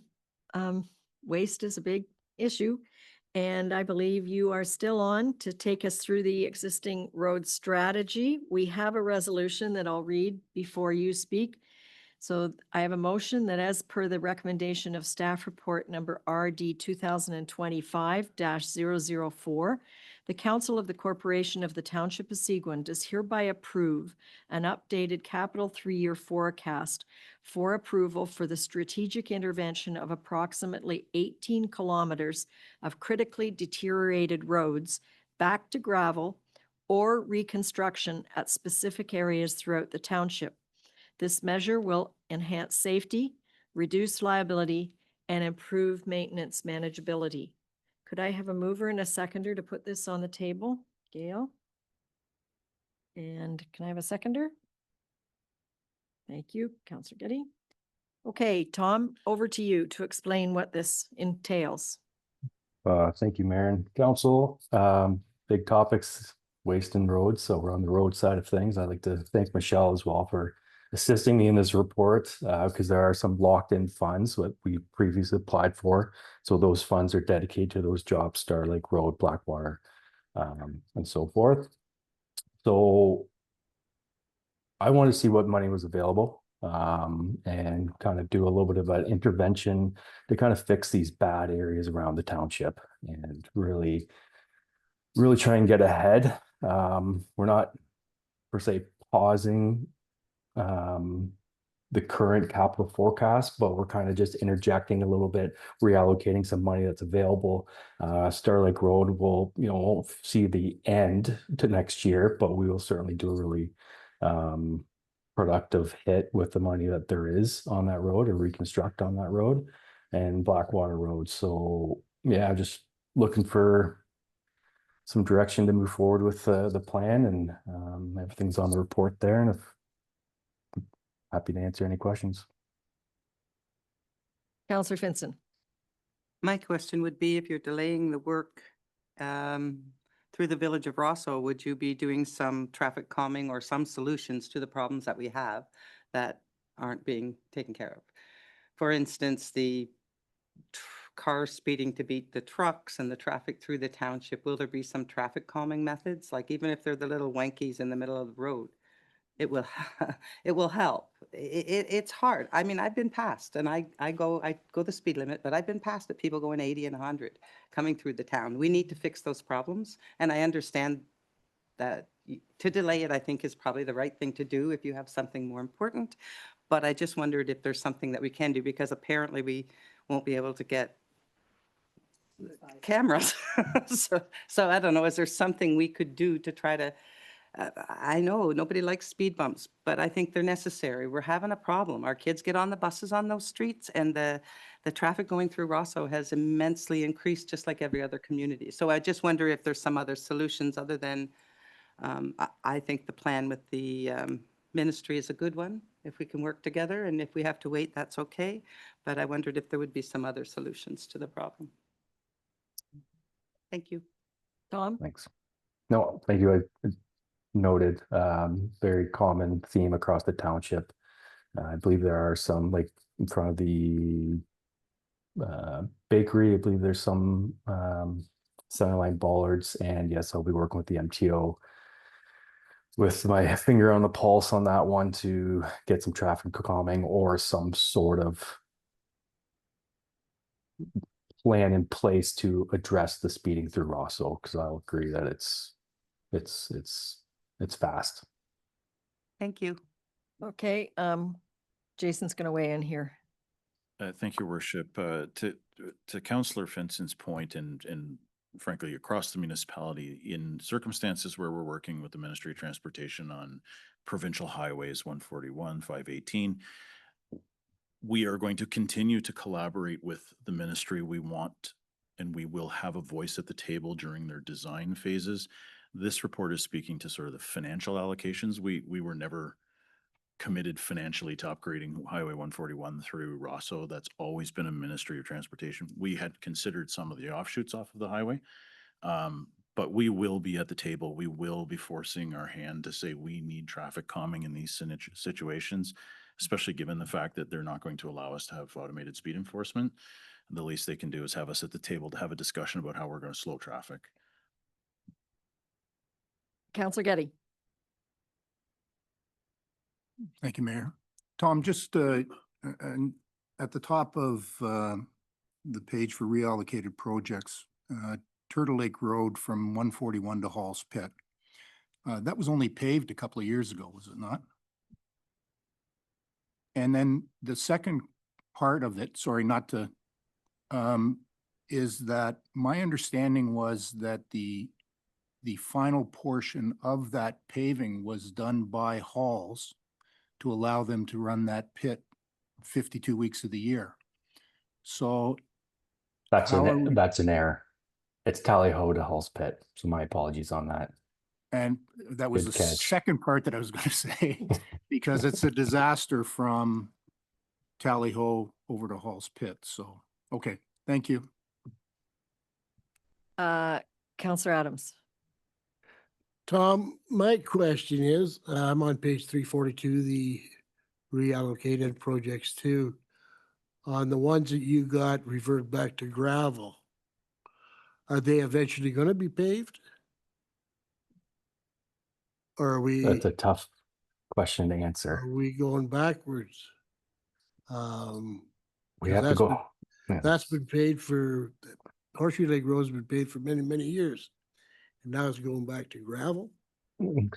Waste is a big issue, and I believe you are still on to take us through the existing road strategy. We have a resolution that I'll read before you speak. So I have a motion that, as per the recommendation of staff report number RD 2025-004, the Council of the Corporation of the Township of Seguin does hereby approve an updated capital 3-year forecast for approval for the strategic intervention of approximately 18 kilometers of critically deteriorated roads back to gravel or reconstruction at specific areas throughout the township. This measure will enhance safety, reduce liability, and improve maintenance manageability. Could I have a mover and a seconder to put this on the table? Gail? And can I have a seconder? Thank you, Councillor Getty. Okay, Tom, over to you to explain what this entails. Thank you, Mayor and Council. Big topics, waste and roads. So we're on the road side of things. I'd like to thank Michelle as well for assisting me in this report, because there are some locked-in funds that we previously applied for. So those funds are dedicated to those jobs, Star Lake Road, Blackwater, and so forth. So I want to see what money was available, and kind of do a little bit of an intervention to kind of fix these bad areas around the township and really try and get ahead. We're not per se pausing the current capital forecast, but we're kind of just interjecting a little bit, reallocating some money that's available. Star Lake Road will, won't see the end to next year, but we will certainly do a really productive hit with the money that there is on that road, or reconstruct on that road, and Blackwater Road. So yeah, just looking for some direction to move forward with the plan, and everything's on the report there, and happy to answer any questions. Councillor Finson. My question would be, if you're delaying the work through the village of Rosso, would you be doing some traffic calming or some solutions to the problems that we have that aren't being taken care of? For instance, the cars speeding to beat the trucks and the traffic through the township. Will there be some traffic calming methods? Like, even if they're the little wankies in the middle of the road, it will it will help. It's hard. I mean, I've been past, and I go the speed limit, but I've been past at people going 80 and 100 coming through the town. We need to fix those problems, and I understand that to delay it, I think, is probably the right thing to do if you have something more important. But I just wondered if there's something that we can do, because apparently we won't be able to get cameras. So I don't know, is there something we could do to try to, I know nobody likes speed bumps, but I think they're necessary. We're having a problem. Our kids get on the buses on those streets, and the traffic going through Rosso has immensely increased, just like every other community. So I just wonder if there's some other solutions other than, I think the plan with the ministry is a good one, if we can work together, and if we have to wait, that's okay. But I wondered if there would be some other solutions to the problem. Thank you. Tom? Thanks. No, thank you. I noted, very common theme across the township. I believe there are some, like in front of the bakery, I believe there's some centerline bollards, and yes, I'll be working with the MTO with my finger on the pulse on that one to get some traffic calming or some sort of plan in place to address the speeding through Rosso, because I'll agree that it's fast. Thank you. Okay, Jason's going to weigh in here. Thank you, Worship. To Councillor Finson's point, and frankly, across the municipality, in circumstances where we're working with the Ministry of Transportation on provincial highways 141, 518, we are going to continue to collaborate with the ministry. We want, and we will have a voice at the table during their design phases. This report is speaking to sort of the financial allocations. We were never committed financially to upgrading Highway 141 through Rosso. That's always been a Ministry of Transportation. We had considered some of the offshoots off of the highway, but we will be at the table. We will be forcing our hand to say we need traffic calming in these situations, especially given the fact that they're not going to allow us to have automated speed enforcement. The least they can do is have us at the table to have a discussion about how we're going to slow traffic. Councillor Getty. Thank you, Mayor. Tom, just at the top of the page for reallocated projects, Turtle Lake Road from 141 to Hall's Pit. That was only paved a couple of years ago, was it not? And then the second part of it, sorry, not to, is that my understanding was that the final portion of that paving was done by Halls to allow them to run that pit 52 weeks of the year. So that's an error. It's Tally Ho to Hall's Pit. So my apologies on that. And that was the second part that I was going to say, because it's a disaster from Tally Ho over to Hall's Pit. So, okay, thank you. Councillor Adams. Tom, my question is, I'm on page 342, the reallocated projects too. On the ones that you got reverted back to gravel, are they eventually going to be paved? Or are we? That's a tough question to answer. Are we going backwards? We have to go. That's been paid for, Horseshoe Lake Road's been paid for many, many years. And now it's going back to gravel.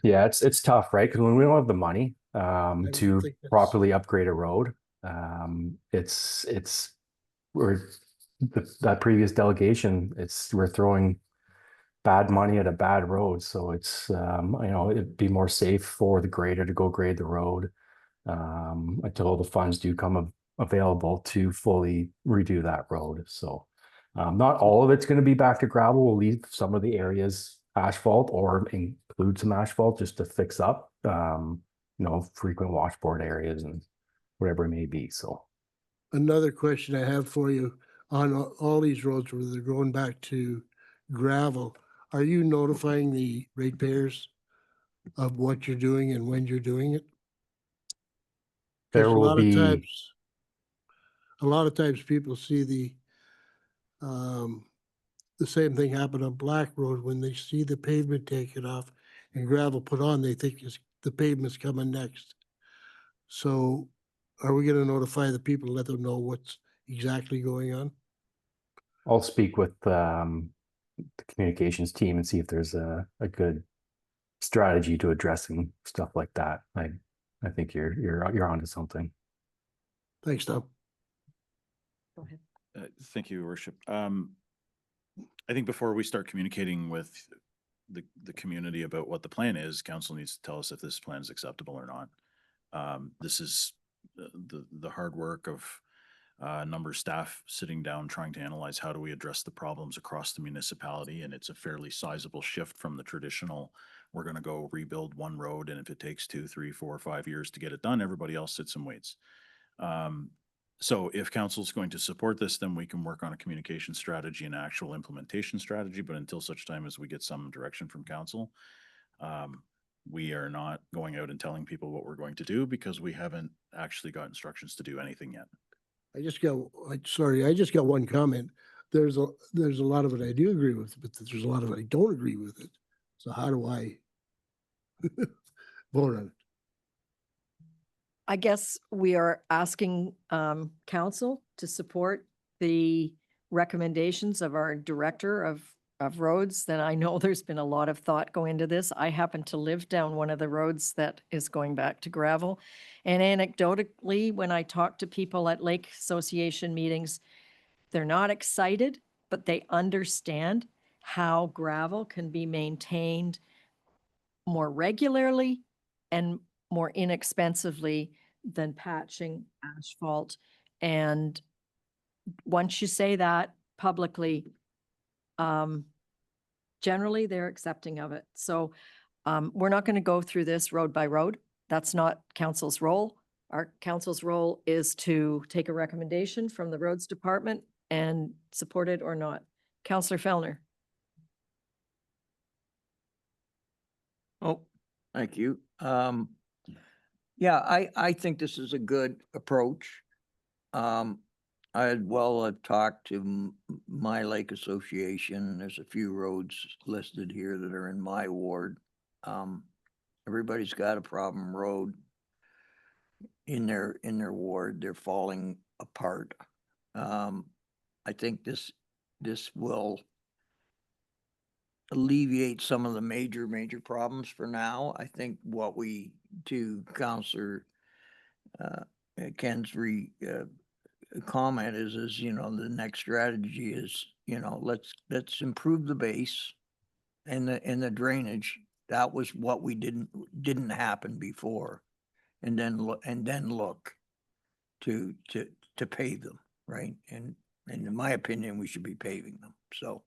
Yeah, it's tough, right? Because when we don't have the money to properly upgrade a road, that previous delegation, we're throwing bad money at a bad road. So it's it'd be more safe for the grader to go grade the road until the funds do come available to fully redo that road. So not all of it's going to be back to gravel. We'll leave some of the areas asphalt or include some asphalt just to fix up, frequent washboard areas and whatever it may be. So Another question I have for you, on all these roads where they're going back to gravel, are you notifying the ratepayers of what you're doing and when you're doing it? there Because will be, a lot of times people see the same thing happen on Black Road when they see the pavement taken off and gravel put on, they think the pavement's coming next. So are we gonna notify the people, let them know what's exactly going on? I'll speak with the communications team and see if there's a good strategy to addressing stuff like that. I think you're onto something. Thanks, Tom. Go ahead. Thank you, Your Worship. I think before we start communicating with the community about what the plan is, council needs to tell us if this plan is acceptable or not. This is the hard work of a number of staff sitting down trying to analyze how do we address the problems across the municipality, and it's a fairly sizable shift from the traditional, we're going to go rebuild one road, and if it takes 2, 3, 4, 5 years to get it done, everybody else sits and waits. So if council's going to support this, then we can work on a communication strategy and actual implementation strategy. But until such time as we get some direction from council, we are not going out and telling people what we're going to do because we haven't actually got instructions to do anything yet. I just got one comment. There's a lot of it I do agree with, but there's a lot of it I don't agree with it. So how do I vote on it? I guess we are asking council to support the recommendations of our director of roads. Then I know there's been a lot of thought going into this. I happen to live down one of the roads that is going back to gravel. And anecdotally, when I talk to people at Lake Association meetings, they're not excited, but they understand how gravel can be maintained more regularly and more inexpensively than patching asphalt. And once you say that publicly, generally they're accepting of it. So we're not going to go through this road by road. That's not council's role. Our council's role is to take a recommendation from the roads department and support it or not. Councillor Fellner. Oh, thank you. Yeah, I think this is a good approach. I've talked to my lake association. There's a few roads listed here that are in my ward. Everybody's got a problem road in their ward. They're falling apart. I think this will alleviate some of the major problems for now. I think what we do, Councillor Ken's comment is the next strategy is, let's improve the base and the drainage. That was what we didn't happen before, and then look to pave them, right? And in my opinion, we should be paving them. So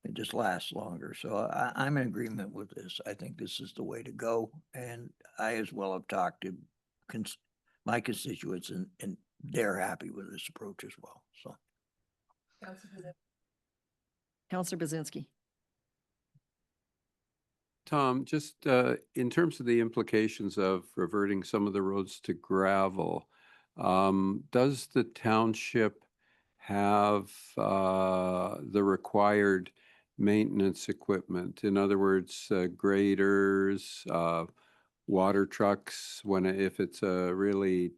it just lasts longer. So I'm in agreement with this. I think this is the way to go. And I as well have talked to my constituents and they're happy with this approach as well. So. Councillor Bazinski. Tom, just in terms of the implications of reverting some of the roads to gravel, does the township have the required maintenance equipment? In other words, graders, water trucks, if it's a really,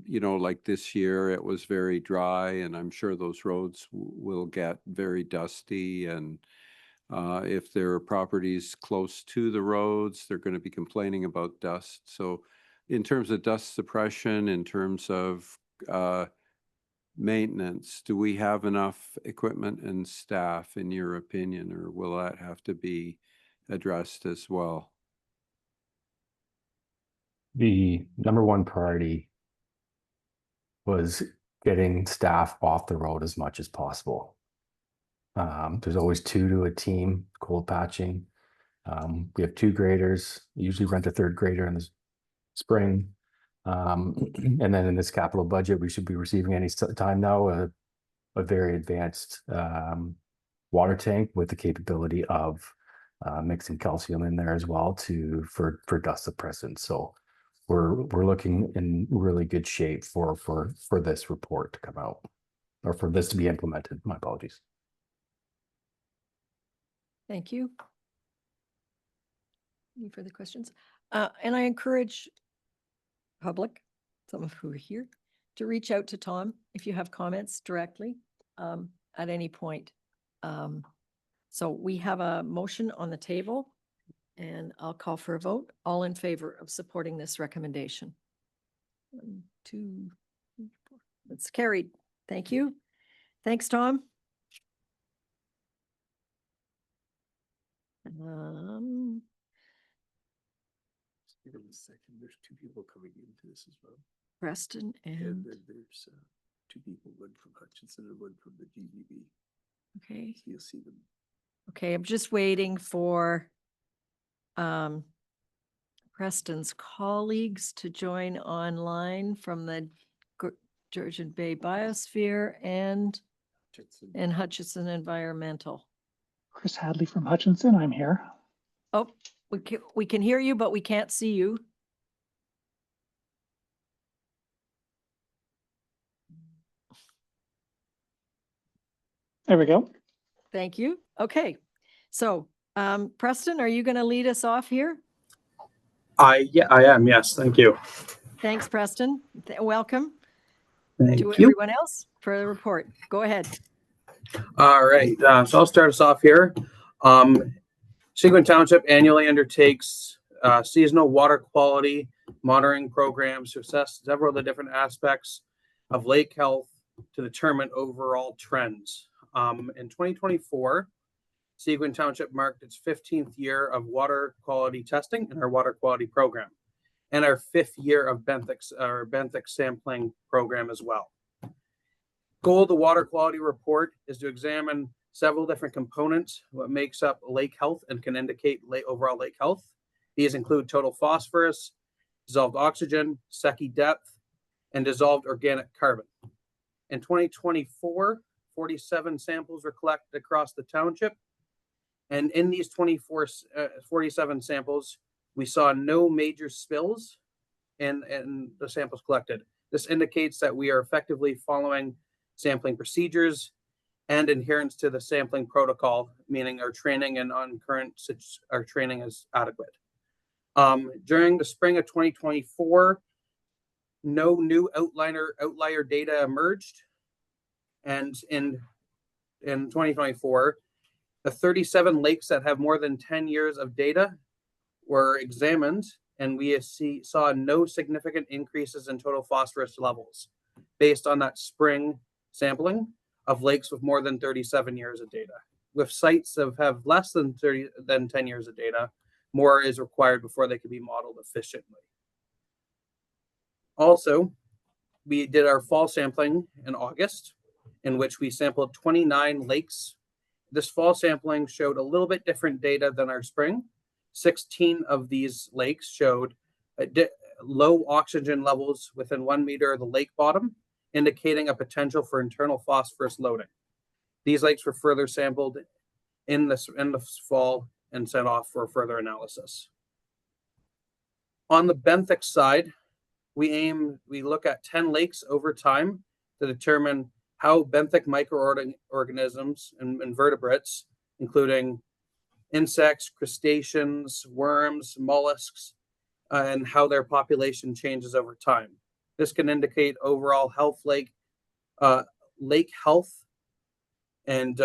like this year, it was very dry, and I'm sure those roads will get very dusty. And if there are properties close to the roads, they're going to be complaining about dust. So in terms of dust suppression, in terms of maintenance, do we have enough equipment and staff, in your opinion, or will that have to be addressed as well? The number one priority was getting staff off the road as much as possible. There's always 2 to a team, cold patching. We have 2 graders, usually rent a 3rd grader in the spring. And then in this capital budget, we should be receiving any time now a very advanced water tank with the capability of mixing calcium in there as well for dust suppressant. So we're looking in really good shape for this report to come out, or for this to be implemented. My apologies. Thank you. Any further questions? And I encourage public, some of who are here, to reach out to Tom if you have comments directly at any point. So we have a motion on the table, and I'll call for a vote. All in favor of supporting this recommendation? 1, 2, 3, 4. It's carried. Thank you. Thanks, Tom. Give them a second. There's 2 people coming into this as well. Preston and, then there's 2 people, one from Hutchinson and one from the GDB. okay. So you'll see them. Okay, I'm just waiting for Preston's colleagues to join online from the Georgian Bay Biosphere and Hutchinson Environmental. Chris Hadley from Hutchinson, I'm here. Oh, we can hear you, but we can't see you. There we go. Thank you. Okay, so Preston, are you going to lead us off here? Yeah, I am. Yes, thank you. Thanks, Preston. Welcome Thank to you. everyone else for the report. Go ahead. All right, so I'll start us off here. Seguin Township annually undertakes seasonal water quality monitoring programs to assess several of the different aspects of lake health to determine overall trends. In 2024, Seguin Township marked its 15th year of water quality testing in our water quality program, and our 5th year of benthic sampling program as well. Goal of the water quality report is to examine several different components, what makes up lake health and can indicate overall lake health. These include total phosphorus, dissolved oxygen, Secchi depth, and dissolved organic carbon. In 2024, 47 samples were collected across the township. And in these 47 samples, we saw no major spills in the samples collected. This indicates that we are effectively following sampling procedures and adherence to the sampling protocol, meaning our training and our training is adequate. During the spring of 2024, no new outlier data emerged. And in 2024, the 37 lakes that have more than 10 years of data were examined, and we saw no significant increases in total phosphorus levels based on that spring sampling of lakes with more than 37 years of data. With sites that have less than 10 years of data, more is required before they can be modeled efficiently. Also, we did our fall sampling in August, in which we sampled 29 lakes. This fall sampling showed a little bit different data than our spring. 16 of these lakes showed low oxygen levels within 1 meter of the lake bottom, indicating a potential for internal phosphorus loading. These lakes were further sampled in the fall and sent off for further analysis. On the benthic side, we look at 10 lakes over time to determine how benthic microorganisms and invertebrates, including insects, crustaceans, worms, mollusks, and how their population changes over time. This can indicate overall lake health and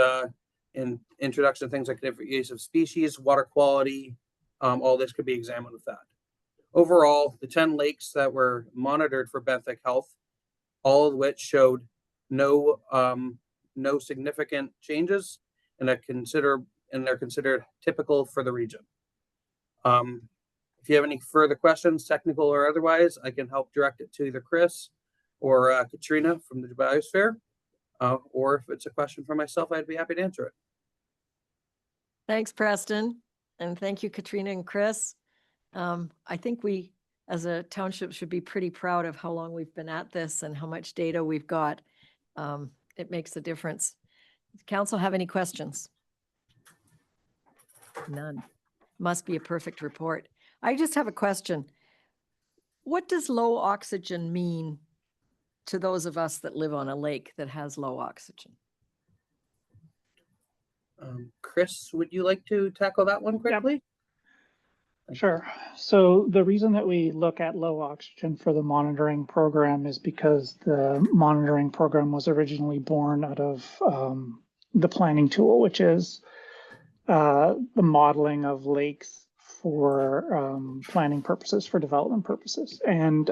introduction of things like different use of species, water quality. All this could be examined with that. Overall, the 10 lakes that were monitored for benthic health, all of which showed no significant changes, and they're considered typical for the region. If you have any further questions, technical or otherwise, I can help direct it to either Chris or Katrina from the Biosphere, or if it's a question for myself, I'd be happy to answer it. Thanks, Preston. And thank you, Katrina and Chris. I think we, as a township, should be pretty proud of how long we've been at this and how much data we've got. It makes a difference. Does council have any questions? None. Must be a perfect report. I just have a question. What does low oxygen mean to those of us that live on a lake that has low oxygen? Chris, would you like to tackle that one quickly? Sure. So the reason that we look at low oxygen for the monitoring program is because the monitoring program was originally born out of the planning tool, which is the modeling of lakes for planning purposes, for development purposes. And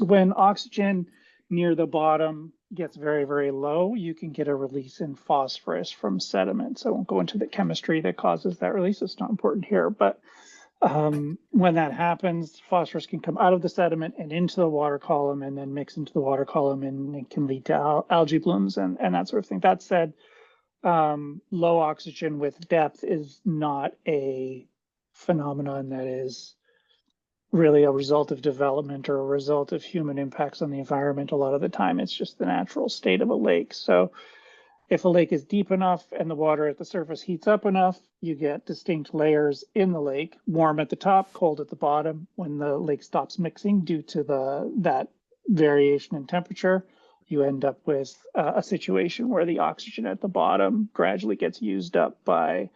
when oxygen near the bottom gets very, very low, you can get a release in phosphorus from sediments. I won't go into the chemistry that causes that release. It's not important here, but when that happens, phosphorus can come out of the sediment and into the water column and then mix into the water column, and it can lead to algae blooms and that sort of thing. That said, low oxygen with depth is not a phenomenon that is really a result of development or a result of human impacts on the environment. A lot of the time, it's just the natural state of a lake. So if a lake is deep enough and the water at the surface heats up enough, you get distinct layers in the lake, warm at the top, cold at the bottom. When the lake stops mixing due to that variation in temperature, you end up with a situation where the oxygen at the bottom gradually gets used up by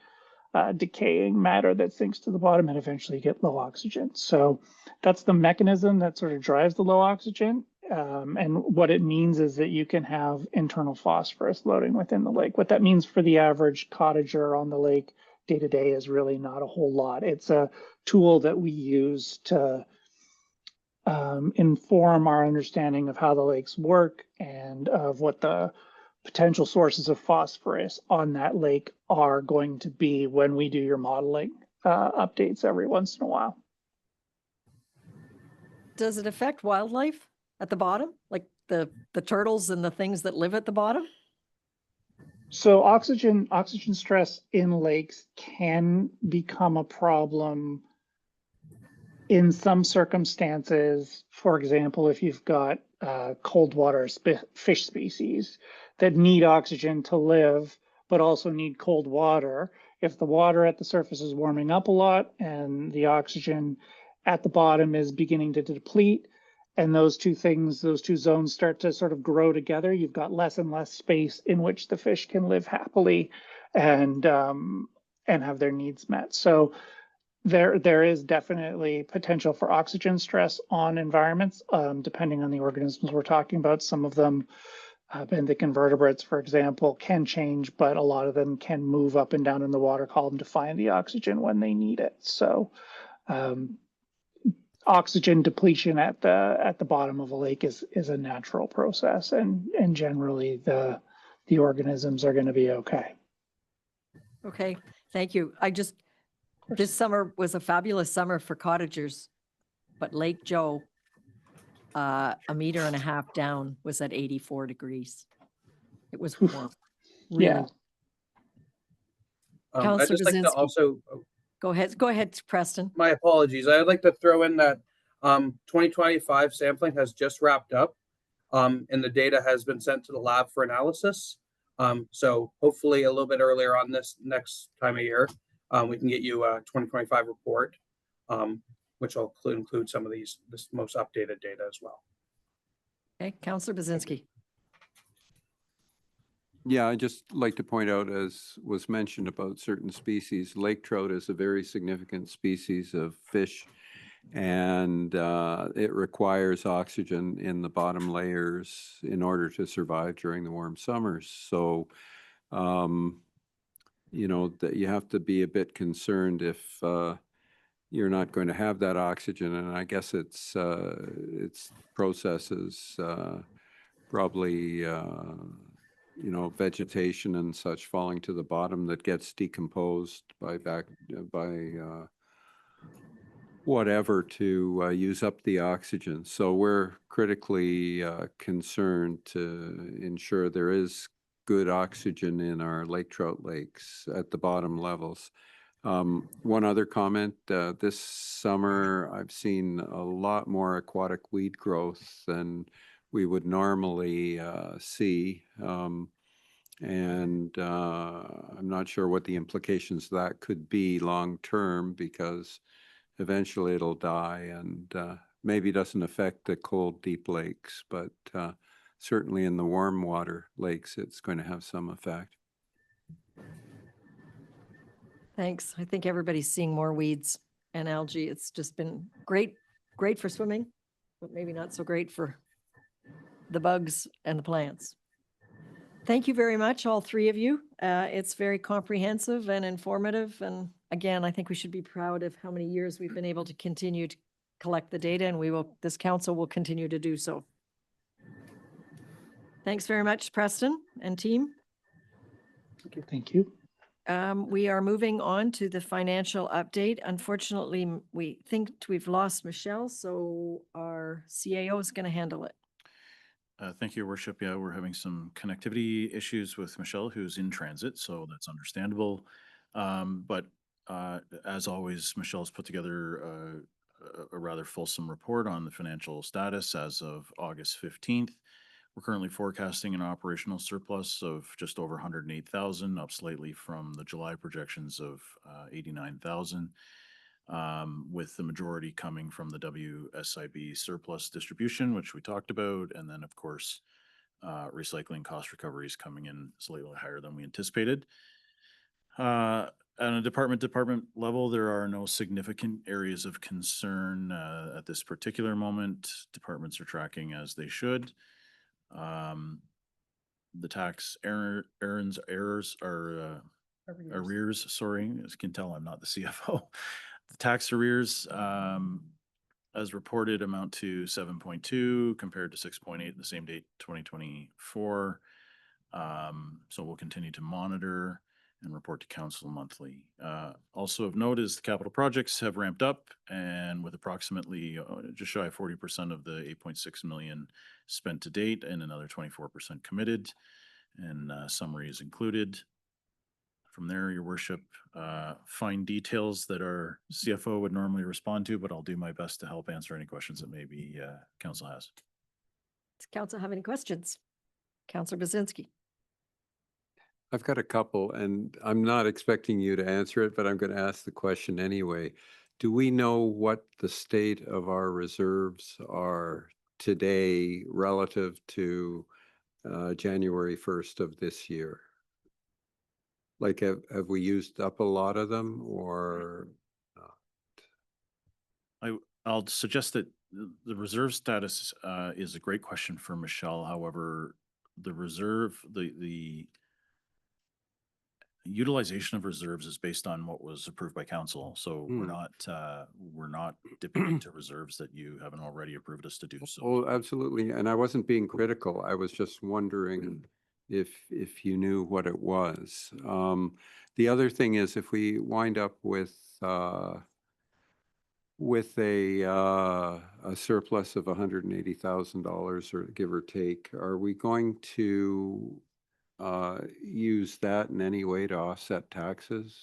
decaying matter that sinks to the bottom, and eventually you get low oxygen. So that's the mechanism that sort of drives the low oxygen. And what it means is that you can have internal phosphorus loading within the lake. What that means for the average cottager on the lake day to day is really not a whole lot. It's a tool that we use to inform our understanding of how the lakes work and of what the potential sources of phosphorus on that lake are going to be when we do your modeling updates every once in a while. Does it affect wildlife at the bottom, like the turtles and the things that live at the bottom? So oxygen stress in lakes can become a problem in some circumstances. For example, if you've got cold water fish species that need oxygen to live, but also need cold water, if the water at the surface is warming up a lot and the oxygen at the bottom is beginning to deplete, and those two zones start to sort of grow together, you've got less and less space in which the fish can live happily and have their needs met. So there is definitely potential for oxygen stress on environments, depending on the organisms we're talking about. Some of them, benthic invertebrates, for example, can change, but a lot of them can move up and down in the water column to find the oxygen when they need it. So oxygen depletion at the bottom of a lake is a natural process, and generally the organisms are going to be okay. Okay, thank you. This summer was a fabulous summer for cottagers, but Lake Joe, 1.5 meters down, was at 84 degrees. It was warm. Really. Yeah. I'd just like to also go ahead, Preston. My apologies. I'd like to throw in that 2025 sampling has just wrapped up, and the data has been sent to the lab for analysis. So hopefully a little bit earlier on this next time of year, we can get you a 2025 report, which will include some of this most updated data as well. Okay, Councillor Bazinski. Yeah, I'd just like to point out, as was mentioned about certain species, lake trout is a very significant species of fish, and it requires oxygen in the bottom layers in order to survive during the warm summers. So, you know, that you have to be a bit concerned if you're not going to have that oxygen, and I guess it's processes probably you know, vegetation and such falling to the bottom that gets decomposed by whatever to use up the oxygen. So we're critically concerned to ensure there is good oxygen in our lake trout lakes at the bottom levels. One other comment, this summer, I've seen a lot more aquatic weed growth than we would normally see. And I'm not sure what the implications of that could be long-term, because eventually it'll die, and maybe doesn't affect the cold, deep lakes, but certainly in the warm water lakes, it's going to have some effect. Thanks. I think everybody's seeing more weeds and algae. It's just been great for swimming, but maybe not so great for the bugs and the plants. Thank you very much, all three of you. It's very comprehensive and informative. And again, I think we should be proud of how many years we've been able to continue to collect the data, and this council will continue to do so. Thanks very much, Preston and team. Thank you. We are moving on to the financial update. Unfortunately, we think we've lost Michelle, so our CAO is going to handle it. Thank you, Your Worship. Yeah, we're having some connectivity issues with Michelle, who's in transit, so that's understandable. But as always, Michelle's put together a rather fulsome report on the financial status as of August 15th. We're currently forecasting an operational surplus of just over 108,000, up slightly from the July projections of 89,000. With the majority coming from the WSIB surplus distribution, which we talked about, and then of course, recycling cost recoveries coming in slightly higher than we anticipated. At a department level, there are no significant areas of concern at this particular moment. Departments are tracking as they should. The tax errors are arrears, sorry, as you can tell, I'm not the CFO. The tax arrears, as reported, amount to 7.2 compared to 6.8 the same date, 2024. So we'll continue to monitor and report to council monthly. Also of note is the capital projects have ramped up, and with approximately just shy of 40% of the 8.6 million spent to date and another 24% committed, and summary is included. From there, Your Worship, fine details that our CFO would normally respond to, but I'll do my best to help answer any questions that maybe council has. Does council have any questions? Councillor Basinski. I've got a couple, and I'm not expecting you to answer it, but I'm going to ask the question anyway. Do we know what the state of our reserves are today relative to January 1st of this year? Like, have we used up a lot of them, or not? I'll suggest that the reserve status is a great question for Michelle. However, the reserve, the utilization of reserves is based on what was approved by council. So we're not dipping into reserves that you haven't already approved us to do. So Oh, absolutely. And I wasn't being critical. I was just wondering if you knew what it was. The other thing is, if we wind up with a surplus of $180,000, or give or take, are we going to use that in any way to offset taxes?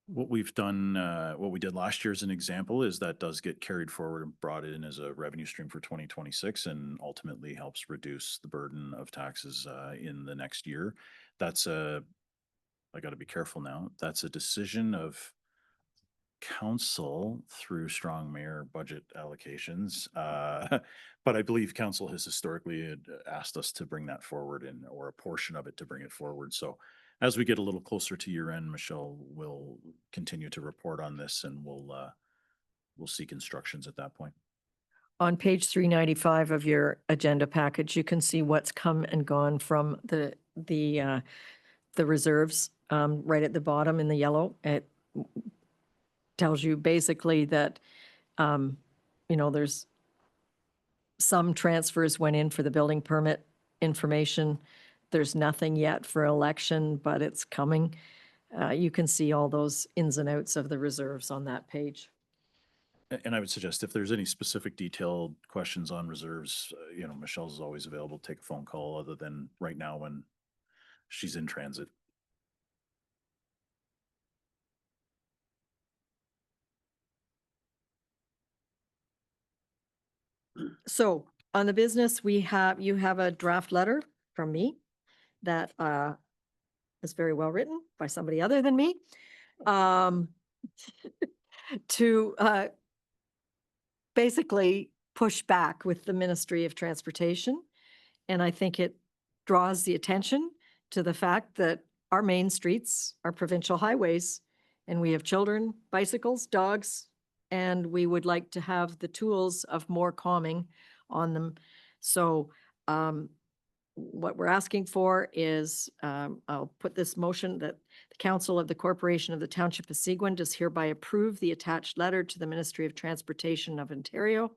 what we've done, what we did last year as an example, is that does get carried forward and brought in as a revenue stream for 2026, and ultimately helps reduce the burden of taxes in the next year. That's I got to be careful now. That's a decision of council through strong mayor budget allocations. But I believe council has historically asked us to bring that forward, or a portion of it to bring it forward. So as we get a little closer to year end, Michelle will continue to report on this, and we'll seek instructions at that point. On page 395 of your agenda package, you can see what's come and gone from the reserves, right at the bottom in the yellow. It tells you basically that, there's some transfers went in for the building permit information. There's nothing yet for election, but it's coming. You can see all those ins and outs of the reserves on that page. And I would suggest, if there's any specific detailed questions on reserves, Michelle's always available to take a phone call, other than right now when she's in transit. So on the business, you have a draft letter from me that is very well written by somebody other than me. To basically push back with the Ministry of Transportation. And I think it draws the attention to the fact that our main streets are provincial highways and we have children, bicycles, dogs, and we would like to have the tools of more calming on them. So what we're asking for is, I'll put this motion that the Council of the Corporation of the Township of Seguin does hereby approve the attached letter to the Ministry of Transportation of Ontario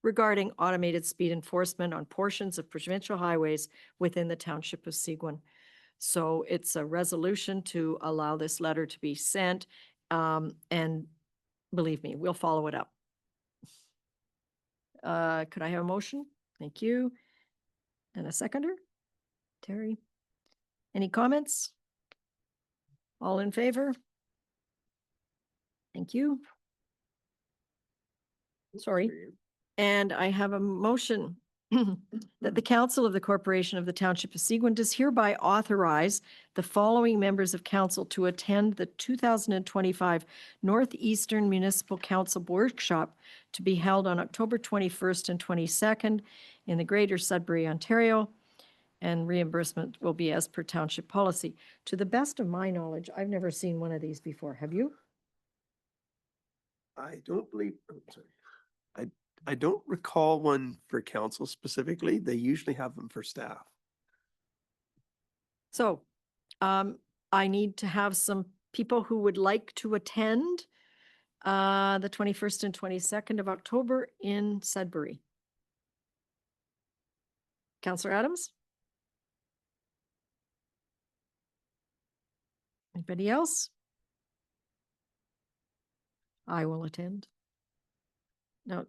regarding automated speed enforcement on portions of provincial highways within the Township of Seguin. So it's a resolution to allow this letter to be sent, and believe me, we'll follow it up. Could I have a motion? Thank you. And a seconder? Terry? Any comments? All in favor? Thank you. Sorry. And I have a motion that the Council of the Corporation of the Township of Seguin does hereby authorize the following members of council to attend the 2025 Northeastern Municipal Council Workshop to be held on October 21st and 22nd in the Greater Sudbury, Ontario. And reimbursement will be as per township policy. To the best of my knowledge, I've never seen one of these before. Have you? I don't believe, sorry. I don't recall one for council specifically. They usually have them for staff. So, I need to have some people who would like to attend the 21st and 22nd of October in Sudbury. Councillor Adams? Anybody else? I will attend. Now,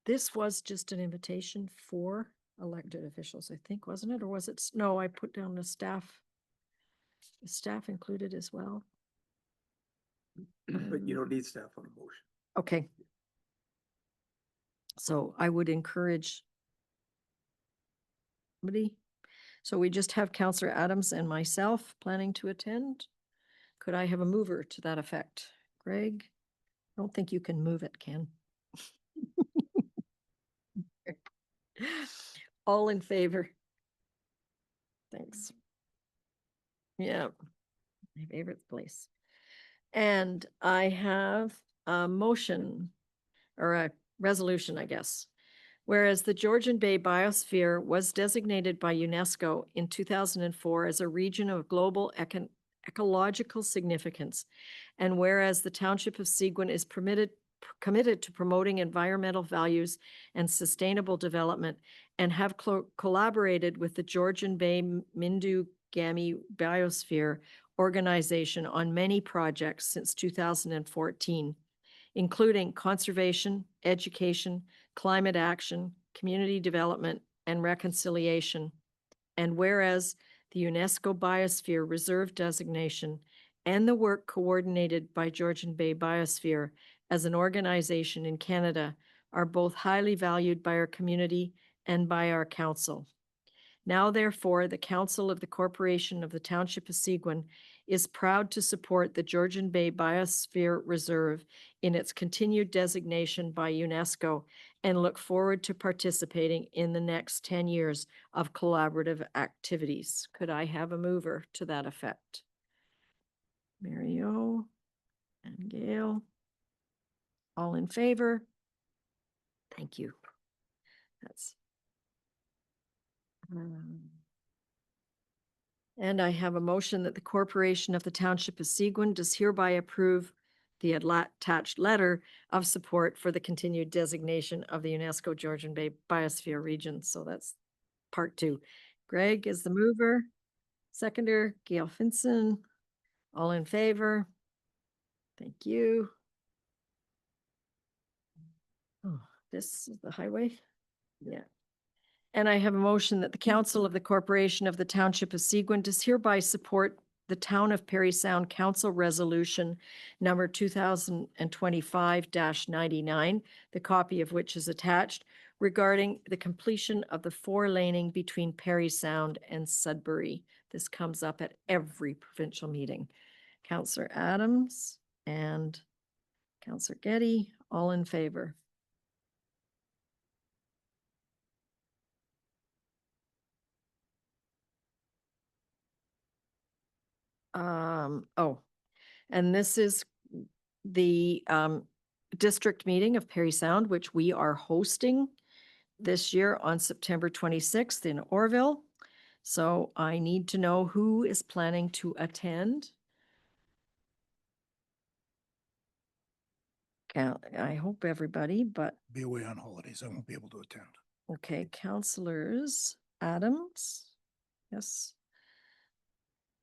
this was just an invitation for elected officials, I think, wasn't it? Or was it? No, I put down the staff. Is staff included as well? But you don't need staff on a motion. Okay. So I would encourage somebody. So we just have Councillor Adams and myself planning to attend. Could I have a mover to that effect? Greg? I don't think you can move it, Ken. All in favor? Thanks. Yeah, my favorite place. And I have a motion or a resolution, I guess. Whereas the Georgian Bay Biosphere was designated by UNESCO in 2004 as a region of global ecological significance, and whereas the Township of Seguin is committed to promoting environmental values and sustainable development and have collaborated with the Georgian Bay Mindu Gami Biosphere Organization on many projects since 2014, including conservation, education, climate action, community development, and reconciliation. And whereas the UNESCO Biosphere Reserve designation and the work coordinated by Georgian Bay Biosphere as an organization in Canada are both highly valued by our community and by our council. Now, therefore, the Council of the Corporation of the Township of Seguin is proud to support the Georgian Bay Biosphere Reserve in its continued designation by UNESCO and look forward to participating in the next 10 years of collaborative activities. Could I have a mover to that effect? Mario and Gail. All in favor? Thank you. That's and I have a motion that the Corporation of the Township of Seguin does hereby approve the attached letter of support for the continued designation of the UNESCO Georgian Bay Biosphere Region. So that's part 2. Greg is the mover. Seconder, Gail Finson. All in favor? Thank you. Oh, this is the highway? Yeah. And I have a motion that the Council of the Corporation of the Township of Seguin does hereby support the Town of Perry Sound Council Resolution number 2025-99, the copy of which is attached, regarding the completion of the 4-laning between Perry Sound and Sudbury. This comes up at every provincial meeting. Councillor Adams and Councillor Getty, all in favor. Oh, and this is the district meeting of Perry Sound, which we are hosting this year on September 26th in Orville. So I need to know who is planning to attend. I hope everybody, but Be away on holidays. I won't be able to attend. okay, Councillors Adams, yes.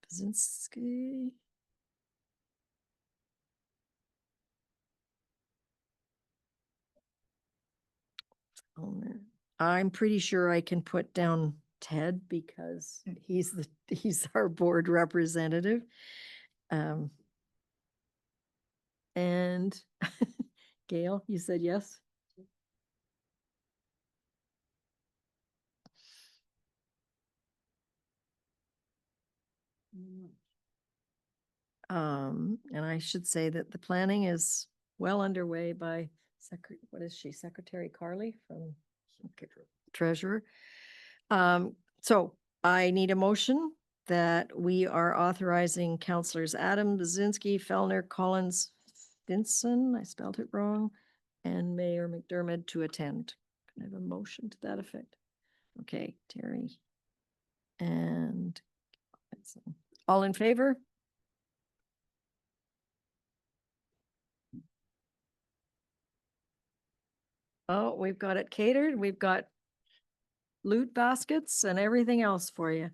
Bazinski. I'm pretty sure I can put down Ted because he's our board representative. And Gail, you said yes? And I should say that the planning is well underway by Secretary Carly from Treasurer. So I need a motion that we are authorizing Councillors Adam, Bazinski, Fellner, Collins, Vinson, I spelled it wrong, and Mayor McDermott to attend. Can I have a motion to that effect? Okay, Terry. And all in favor? Oh, we've got it catered. We've got loot baskets and everything else for you.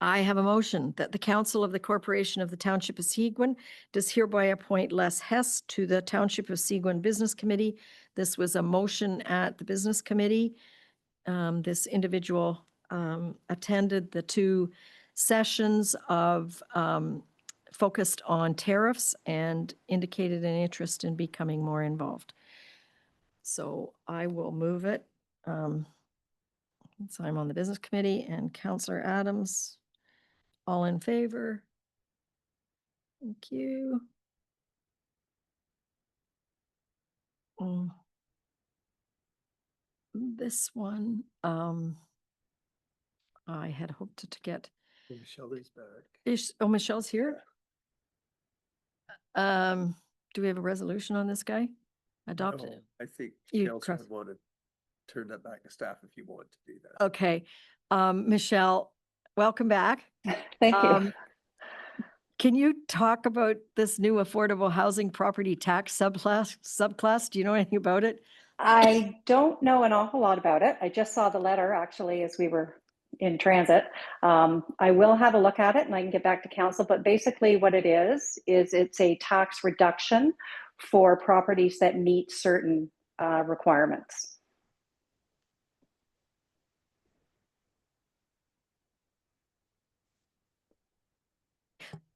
I have a motion that the Council of the Corporation of the Township of Seguin does hereby appoint Les Hess to the Township of Seguin Business Committee. This was a motion at the Business Committee. This individual attended the 2 sessions of focused on tariffs and indicated an interest in becoming more involved. So I will move it. So I'm on the Business Committee, and Councillor Adams, all in favor? Thank you. This one, I had hoped to get. Michelle is back. Michelle's here? Do we have a resolution on this guy? Adopted? No, I think You council cross- would want to turn that back to staff if you want to do that. Okay. Michelle, welcome back. Thank you. Can you talk about this new affordable housing property tax subclass? Do you know anything about it? I don't know an awful lot about it. I just saw the letter actually as we were in transit. I will have a look at it and I can get back to council, but basically what it is it's a tax reduction for properties that meet certain requirements.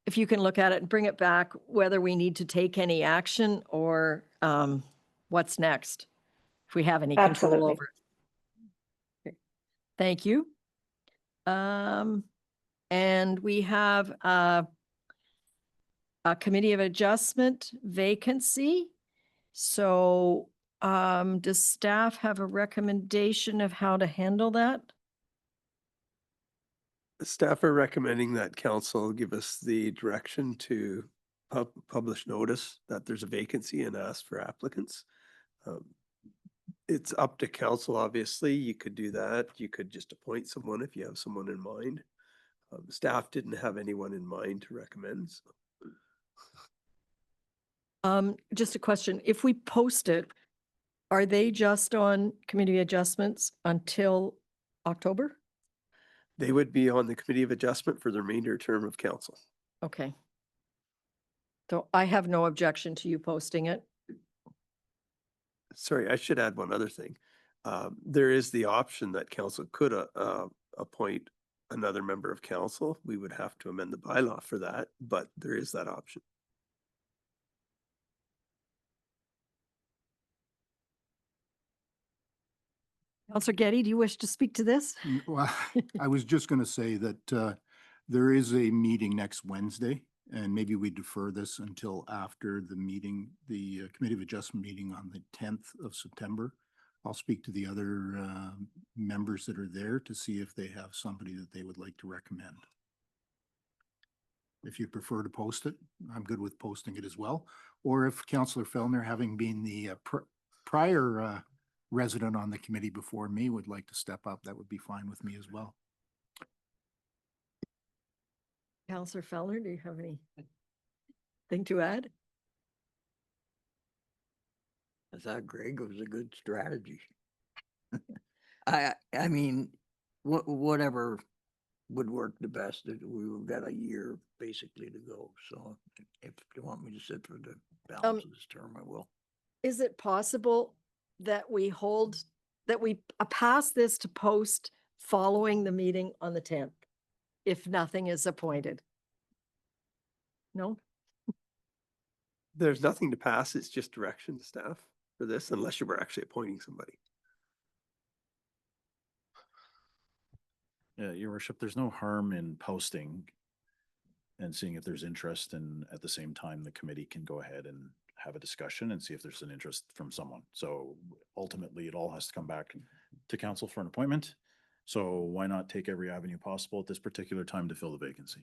If you can look at it and bring it back, whether we need to take any action or what's next, if we have any control Absolutely. over it. Okay. Thank you. And we have a committee of adjustment vacancy. So does staff have a recommendation of how to handle that? Staff are recommending that council give us the direction to publish notice that there's a vacancy and ask for applicants. It's up to council, obviously. You could do that. You could just appoint someone if you have someone in mind. Staff didn't have anyone in mind to recommend. So. Just a question. If we post it, are they just on committee adjustments until October? They would be on the committee of adjustment for the remainder term of council. Okay. So I have no objection to you posting it. Sorry, I should add one other thing. There is the option that council could appoint another member of council, we would have to amend the bylaw for that, but there is that option. Councillor Getty, do you wish to speak to this? Well, I was just going to say that there is a meeting next Wednesday, and maybe we defer this until after the meeting, the Committee of Adjustment meeting on the 10th of September. I'll speak to the other members that are there to see if they have somebody that they would like to recommend. If you prefer to post it, I'm good with posting it as well. Or if Councillor Fellner, having been the prior resident on the committee before me, would like to step up, that would be fine with me as well. Councillor Fellner, do you have anything to add? I thought Greg was a good strategy. I mean, whatever would work the best. We've got a year basically to go. So if you want me to sit for the balance of this term, I will. Is it possible that we pass this to post following the meeting on the 10th, if nothing is appointed? No? There's nothing to pass. It's just direction to staff for this, unless you were actually appointing somebody. Yeah, Your Worship, there's no harm in posting and seeing if there's interest, and at the same time, the committee can go ahead and have a discussion and see if there's an interest from someone. So ultimately, it all has to come back to council for an appointment. So why not take every avenue possible at this particular time to fill the vacancy?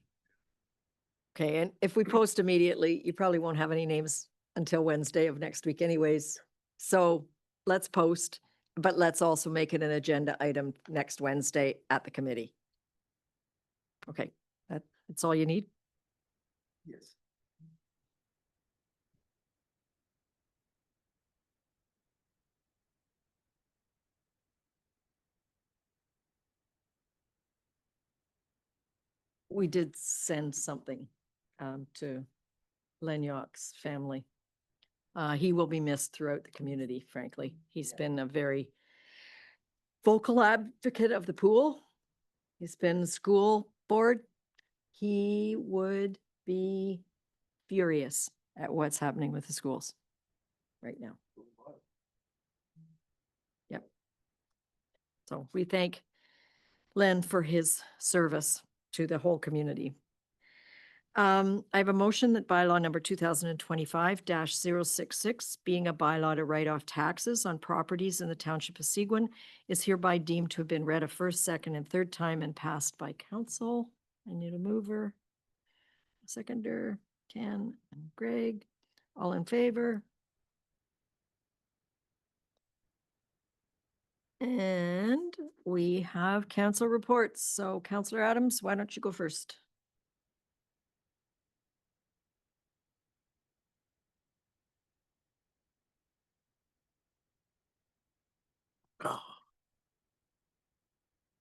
Okay, and if we post immediately, you probably won't have any names until Wednesday of next week anyways. So let's post, but let's also make it an agenda item next Wednesday at the committee. Okay, that's all you need? Yes. We did send something to Lenyok's family. He will be missed throughout the community, frankly. He's been a very vocal advocate of the pool. He's been school board. He would be furious at what's happening with the schools right now. Yep. So we thank Len for his service to the whole community. I have a motion that bylaw number 2025-066, being a bylaw to write off taxes on properties in the Township of Seguin, is hereby deemed to have been read a first, second, and third time and passed by council. I need a mover, a seconder, Ken and Greg. All in favor? And we have council reports. So Councillor Adams, why don't you go first?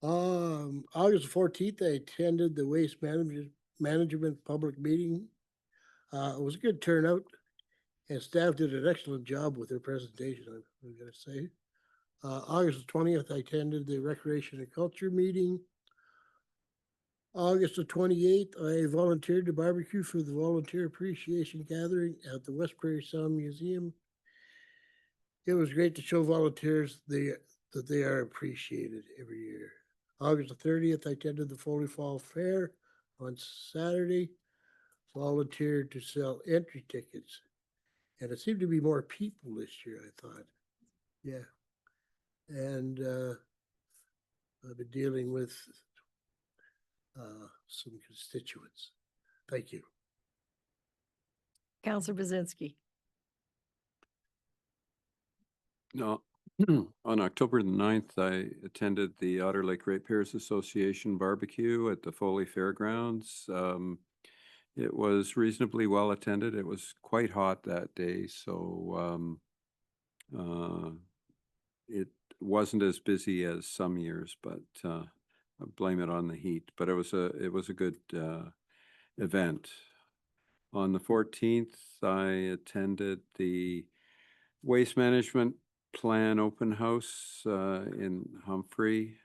August 14th, I attended the Waste Management Public Meeting. It was a good turnout, and staff did an excellent job with their presentation, I'm gonna say. August 20th, I attended the Recreation and Culture meeting. August the 28th, I volunteered to barbecue for the Volunteer Appreciation Gathering at the West Prairie Sound Museum. It was great to show volunteers that they are appreciated every year. August the 30th, I attended the Foley Fall Fair on Saturday, volunteered to sell entry tickets. And it seemed to be more people this year, I thought. Yeah. And I've been dealing with some constituents. Thank you. Councillor Bazinski. No, on October the 9th, I attended the Otter Lake Ratepayers Association barbecue at the Foley Fairgrounds. It was reasonably well attended. It was quite hot that day, so it wasn't as busy as some years, but I blame it on the heat. But it was a good event. On the 14th, I attended the Waste Management Plan Open House in Humphrey,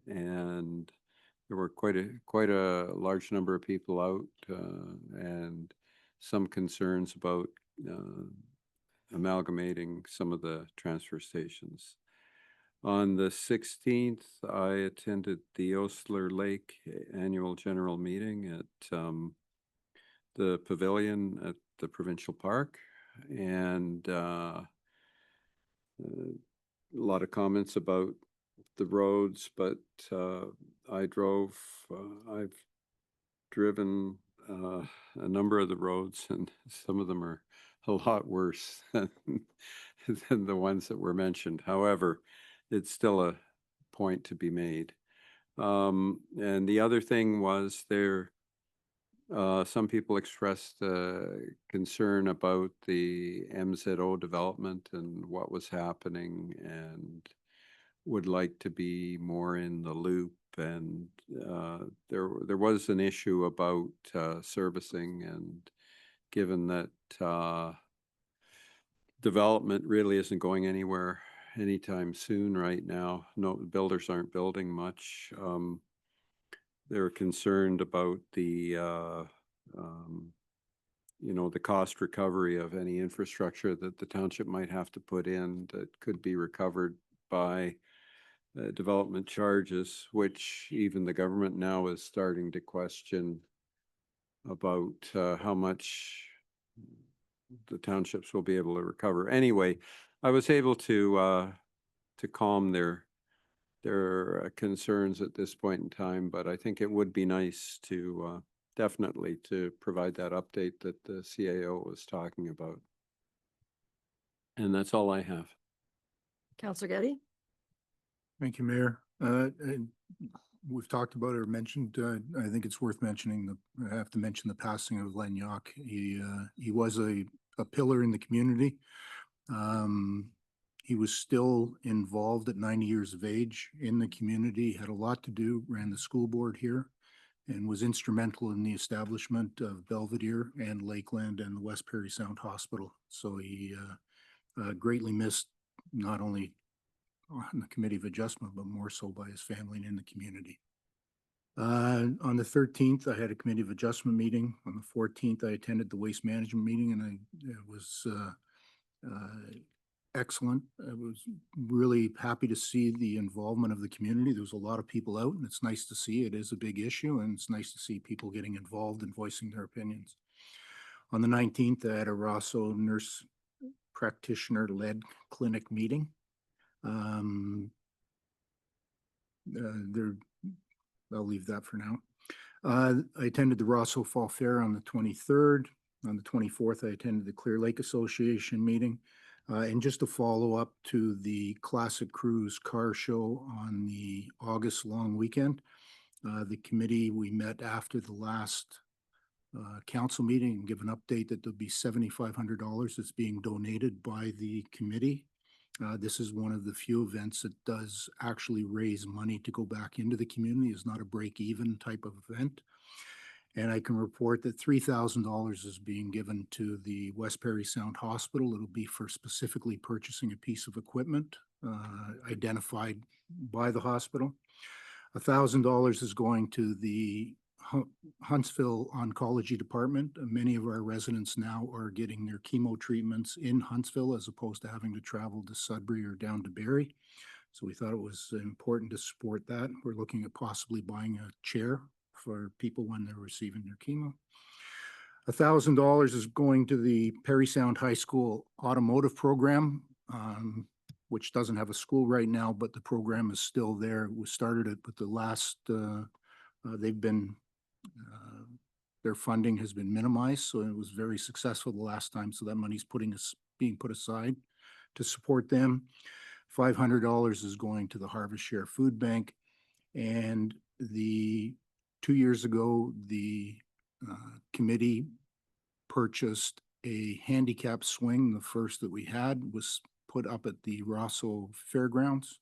and there were quite a large number of people out, and some concerns about amalgamating some of the transfer stations. On the 16th, I attended the Osler Lake Annual General Meeting at the pavilion at the provincial park, and a lot of comments about the roads, but I've driven a number of the roads, and some of them are a lot worse than the ones that were mentioned. However, it's still a point to be made. And the other thing was some people expressed concern about the MZO development and what was happening, and would like to be more in the loop. And there was an issue about servicing, and given that development really isn't going anywhere anytime soon right now, no builders aren't building much. They're concerned about the the cost recovery of any infrastructure that the township might have to put in that could be recovered by development charges, which even the government now is starting to question about how much the townships will be able to recover. Anyway, I was able to calm their concerns at this point in time, but I think it would be nice to definitely to provide that update that the CAO was talking about. And that's all I have. Councillor Getty? Thank you, Mayor. And we've talked about it or mentioned, I think it's worth mentioning, I have to mention the passing of Len Yock. He was a pillar in the community. He was still involved at 90 years of age in the community, had a lot to do, ran the school board here, and was instrumental in the establishment of Belvedere and Lakeland and the West Perry Sound Hospital. So he greatly missed, not only on the Committee of Adjustment, but more so by his family and in the community. On the 13th, I had a Committee of Adjustment meeting. On the 14th, I attended the Waste Management meeting, and it was excellent. I was really happy to see the involvement of the community. There was a lot of people out, and it's nice to see. It is a big issue, and it's nice to see people getting involved and voicing their opinions. On the 19th, I had a Rosso nurse practitioner-led clinic meeting. I'll leave that for now. I attended the Rosso Fall Fair on the 23rd. On the 24th, I attended the Clear Lake Association meeting. And just a follow up to the Classic Cruise car show on the August long weekend. The committee, we met after the last council meeting and give an update that there'll be $7,500 that's being donated by the committee. This is one of the few events that does actually raise money to go back into the community. It's not a break-even type of event. And I can report that $3,000 is being given to the West Perry Sound Hospital. It'll be for specifically purchasing a piece of equipment identified by the hospital. $1,000 is going to the Huntsville Oncology Department. Many of our residents now are getting their chemo treatments in Huntsville as opposed to having to travel to Sudbury or down to Barrie. So we thought it was important to support that. We're looking at possibly buying a chair for people when they're receiving their chemo. $1,000 is going to the Perry Sound High School automotive program, which doesn't have a school right now, but the program is still there. We started it, but the last, they've been, their funding has been minimized, so it was very successful the last time. So that money's being put aside to support them. $500 is going to the Harvest Share Food Bank, and 2 years ago, the committee purchased a handicap swing. The first that we had was put up at the Rosso Fairgrounds.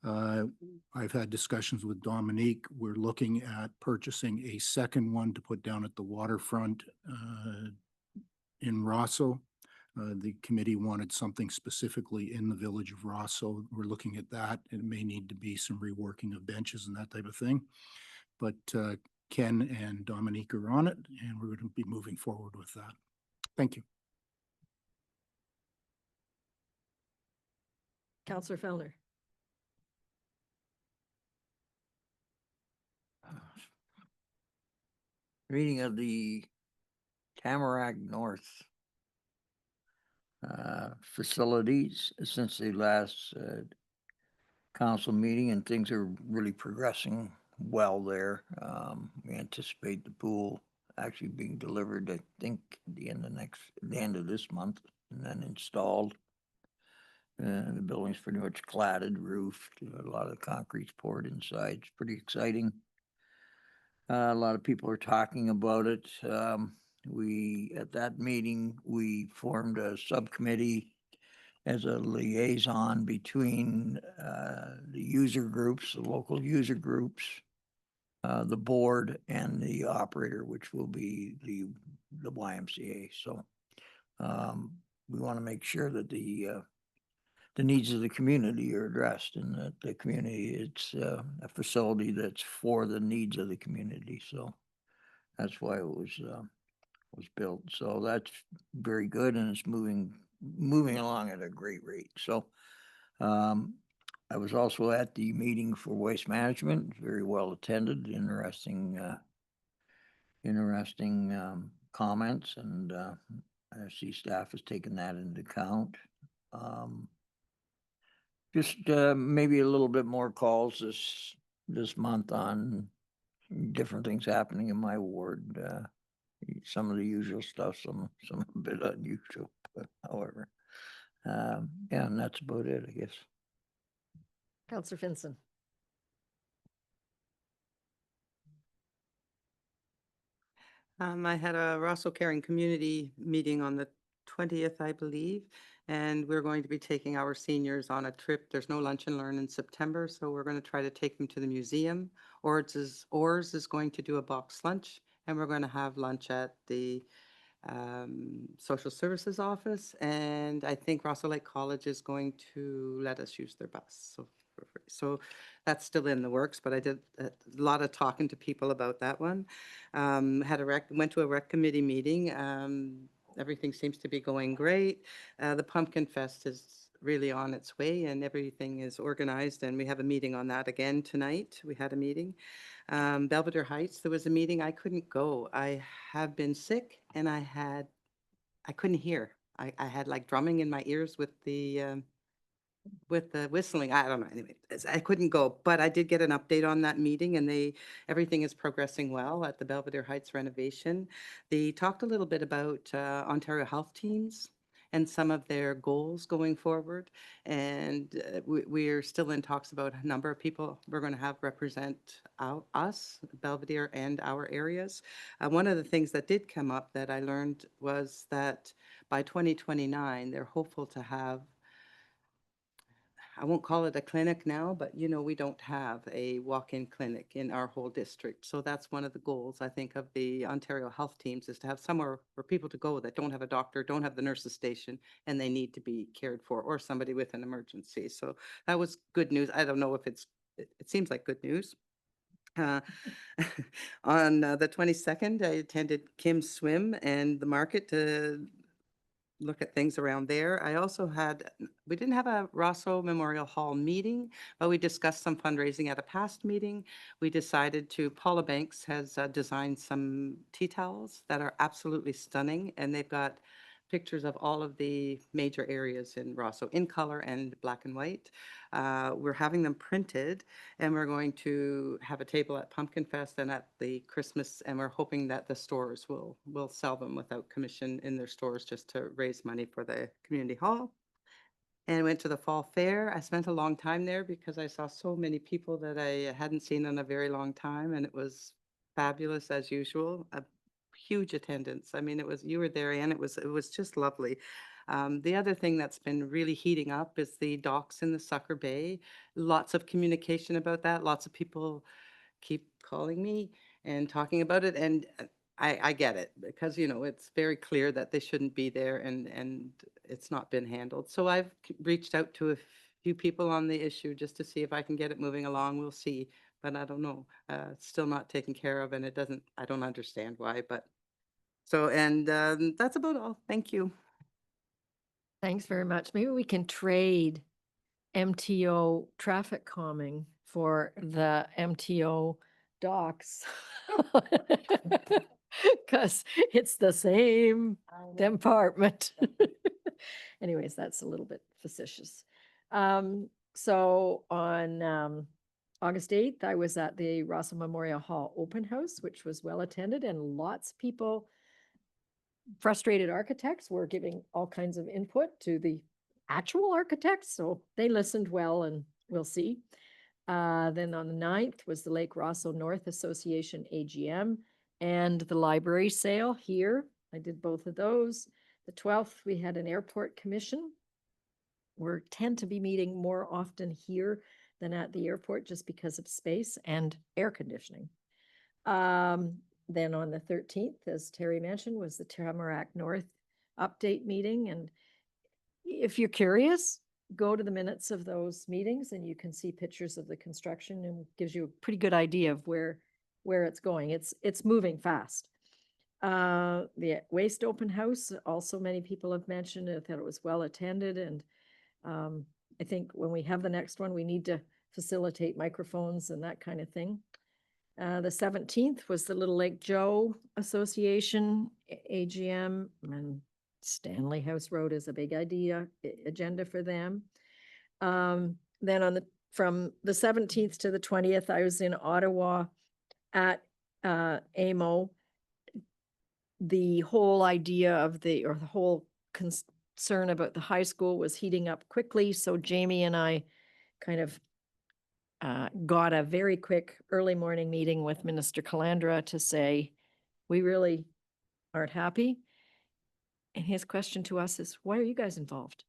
I've had discussions with Dominique. We're looking at purchasing a second one to put down at the waterfront in Rosso. The committee wanted something specifically in the village of Rosso. We're looking at that. It may need to be some reworking of benches and that type of thing. but Ken and Dominique are on it, and we're going to be moving forward with that. Thank you. Councillor Fellner. Reading of the Tamarack North facilities since the last council meeting, and things are really progressing well there. We anticipate the pool actually being delivered, I think, at the end of this month, and then installed. The building's pretty much cladded, roofed, a lot of concrete's poured inside. It's pretty exciting. A lot of people are talking about it. At that meeting, we formed a subcommittee as a liaison between the user groups, the local user groups, the board, and the operator, which will be the YMCA. So we want to make sure that the needs of the community are addressed, and that the community, it's a facility that's for the needs of the community. So that's why it was built. So that's very good, and it's moving along at a great rate. So I was also at the meeting for waste management, very well attended, interesting comments, and I see staff has taken that into account. Just maybe a little bit more calls this month on different things happening in my ward. Some of the usual stuff, some a bit unusual, but however, yeah, and that's about it, I guess. Councillor Finson. I had a Rosso Caring Community meeting on the 20th, I believe, and we're going to be taking our seniors on a trip. There's no lunch and learn in September, so we're going to try to take them to the museum. Ours is going to do a box lunch, and we're going to have lunch at the social services office, and I think Rosso Lake College is going to let us use their bus. So that's still in the works, but I did a lot of talking to people about that one. Went to a rec committee meeting. Everything seems to be going great. The Pumpkin Fest is really on its way, and everything is organized, and we have a meeting on that again tonight. We had a meeting. Belvedere Heights, there was a meeting. I couldn't go. I have been sick, and I couldn't hear. I had like drumming in my ears with the whistling. I don't know. Anyway, I couldn't go, but I did get an update on that meeting, and everything is progressing well at the Belvedere Heights renovation. They talked a little bit about Ontario Health Teams and some of their goals going forward. And we're still in talks about a number of people we're going to have represent us, Belvedere, and our areas. One of the things that did come up that I learned was that by 2029, they're hopeful to have, I won't call it a clinic now, but we don't have a walk-in clinic in our whole district. So that's one of the goals, I think, of the Ontario Health Teams, is to have somewhere for people to go that don't have a doctor, don't have the nurse's station, and they need to be cared for, or somebody with an emergency. So that was good news. I don't know if it seems like good news. On the 22nd, I attended Kim's Swim and the market to look at things around there. We didn't have a Rosso Memorial Hall meeting, but we discussed some fundraising at a past meeting. We decided Paula Banks has designed some tea towels that are absolutely stunning, and they've got pictures of all of the major areas in Rosso in color and black and white. We're having them printed, and we're going to have a table at Pumpkin Fest and at the Christmas, and we're hoping that the stores will sell them without commission in their stores, just to raise money for the community hall. And went to the fall fair. I spent a long time there because I saw so many people that I hadn't seen in a very long time, and it was fabulous as usual. A huge attendance. I mean, you were there, and it was just lovely. The other thing that's been really heating up is the docks in the Sucker Bay. Lots of communication about that. Lots of people keep calling me and talking about it, and I get it, because it's very clear that they shouldn't be there, and it's not been handled. So I've reached out to a few people on the issue just to see if I can get it moving along. We'll see. but I don't know, it's still not taken care of and it doesn't, I don't understand why, but so, and that's about all. Thank you. Thanks very much. Maybe we can trade MTO traffic calming for the MTO docks. Because it's the same department. Anyways, that's a little bit facetious. So on August 8th, I was at the Rosso Memorial Hall Open House, which was well attended, and lots of people, frustrated architects, were giving all kinds of input to the actual architects. So they listened well, and we'll see. Then on the 9th was the Lake Rosso North Association AGM and the library sale here. I did both of those. The 12th, we had an airport commission. We tend to be meeting more often here than at the airport just because of space and air conditioning. Then on the 13th, as Terry mentioned, was the Tamarack North update meeting. And if you're curious, go to the minutes of those meetings and you can see pictures of the construction, and gives you a pretty good idea of where it's going. It's moving fast. The Waste Open House, also many people have mentioned it, that it was well attended. And I think when we have the next one, we need to facilitate microphones and that kind of thing. The 17th was the Little Lake Joe Association AGM, and Stanley House Road is a big agenda for them. Then from the 17th to the 20th, I was in Ottawa at AMO. The whole idea of the whole concern about the high school was heating up quickly. So Jamie and I kind of got a very quick early morning meeting with Minister Calandra to say, we really aren't happy. And his question to us is, why are you guys involved?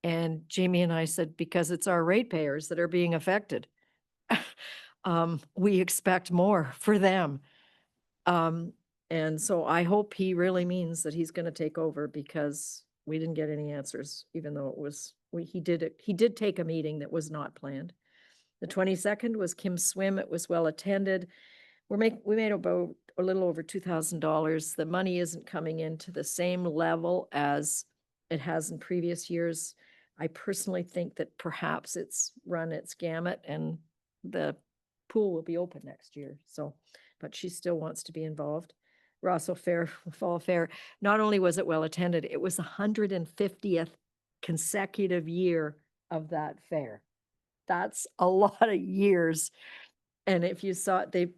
And Jamie and I said, because it's our ratepayers that are being affected. We expect more for them. And so I hope he really means that he's going to take over, because we didn't get any answers, even though he did take a meeting that was not planned. The 22nd was Kim's Swim. It was well attended. We made about a little over $2,000. The money isn't coming in to the same level as it has in previous years. I personally think that perhaps it's run its gamut and the pool will be open next year. So, but she still wants to be involved. Rosso Fair, Fall Fair, not only was it well attended, it was the 150th consecutive year of that fair. That's a lot of years. And if you saw it,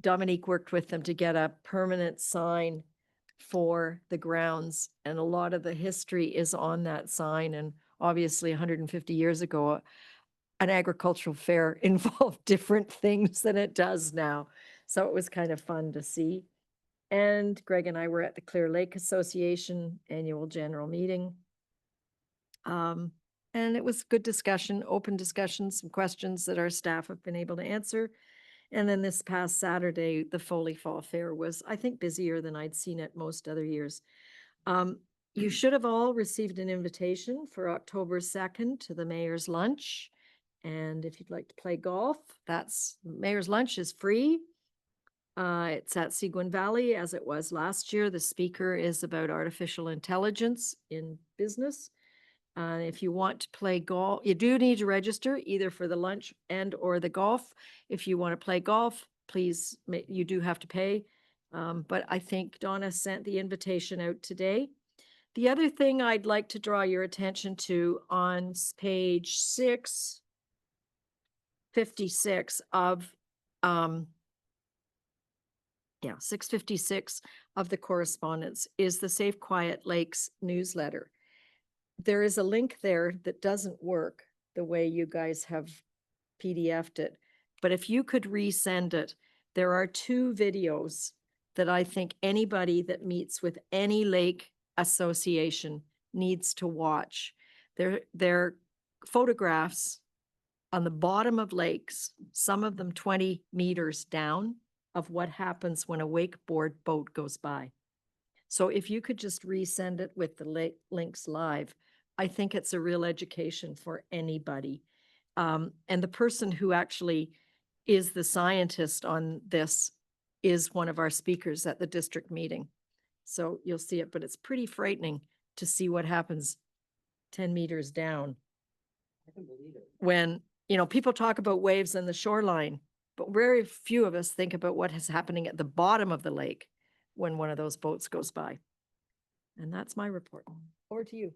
Dominique worked with them to get a permanent sign for the grounds, and a lot of the history is on that sign. And obviously 150 years ago, an agricultural fair involved different things than it does now. So it was kind of fun to see. And Greg and I were at the Clear Lake Association annual general meeting. And it was good discussion, open discussion, some questions that our staff have been able to answer. And then this past Saturday, the Foley Fall Fair was, I think, busier than I'd seen it most other years. You should have all received an invitation for October 2nd to the Mayor's Lunch. And if you'd like to play golf, Mayor's Lunch is free. It's at Seguin Valley, as it was last year. The speaker is about artificial intelligence in business. If you want to play golf, you do need to register either for the lunch and or the golf. If you want to play golf, please, you do have to pay. But I think Donna sent the invitation out today. The other thing I'd like to draw your attention to on page 656 of 656 of the correspondence is the Safe Quiet Lakes newsletter. There is a link there that doesn't work the way you guys have PDF'd it. But if you could resend it, there are 2 videos that I think anybody that meets with any lake association needs to watch. They're photographs on the bottom of lakes, some of them 20 meters down, of what happens when a wakeboard boat goes by. So if you could just resend it with the links live, I think it's a real education for anybody. And the person who actually is the scientist on this, is one of our speakers at the district meeting. So you'll see it, but it's pretty frightening to see what happens 10 meters down. I can believe it. When, people talk about waves on the shoreline, but very few of us think about what is happening at the bottom of the lake when one of those boats goes by. And that's my report. Over to you.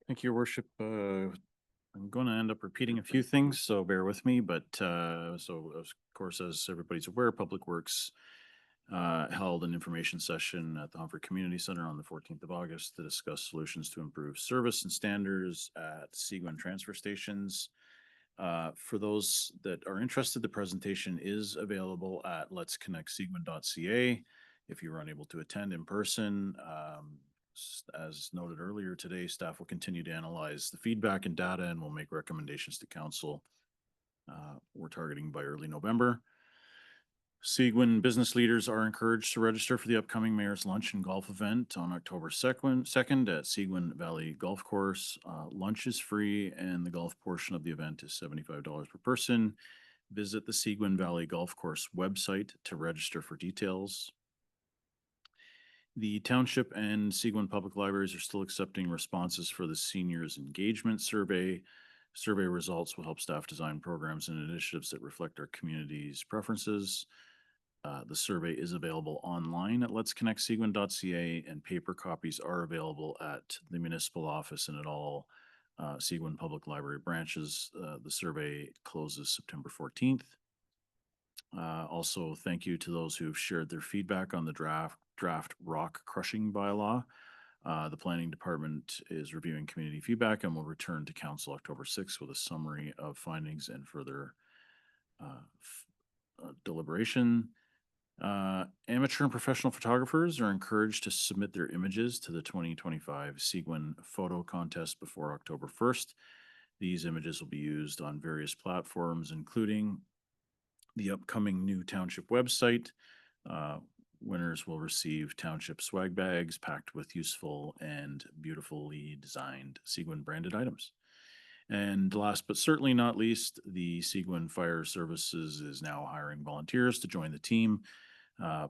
Thank you, Your Worship. I'm going to end up repeating a few things, so bear with me. But so, of course, as everybody's aware, Public Works held an information session at the Humphrey Community Center on the 14th of August to discuss solutions to improve service and standards at Seguin transfer stations. For those that are interested, the presentation is available at letsconnectseguin.ca. If you were unable to attend in person, as noted earlier today, staff will continue to analyze the feedback and data and will make recommendations to council. We're targeting by early November. Seguin business leaders are encouraged to register for the upcoming Mayor's Lunch and Golf event on October 2nd at Seguin Valley Golf Course. Lunch is free and the golf portion of the event is $75 per person. Visit the Seguin Valley Golf Course website to register for details. The Township and Seguin Public Libraries are still accepting responses for the Seniors Engagement Survey. Survey results will help staff design programs and initiatives that reflect our community's preferences. The survey is available online at letsconnectseguin.ca, and paper copies are available at the municipal office and at all Seguin Public Library branches. The survey closes September 14th. Also, thank you to those who have shared their feedback on the draft rock crushing bylaw. The planning department is reviewing community feedback and will return to council October 6th with a summary of findings and further deliberation. Amateur and professional photographers are encouraged to submit their images to the 2025 Seguin Photo Contest before October 1st. These images will be used on various platforms, including the upcoming new township website. Winners will receive township swag bags packed with useful and beautifully designed Seguin branded items. And last but certainly not least, the Seguin Fire Services is now hiring volunteers to join the team.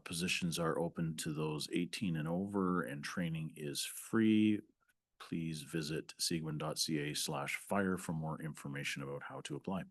Positions are open to those 18 and over, and training is free. Please visit seguin.ca/fire for more information about how to apply.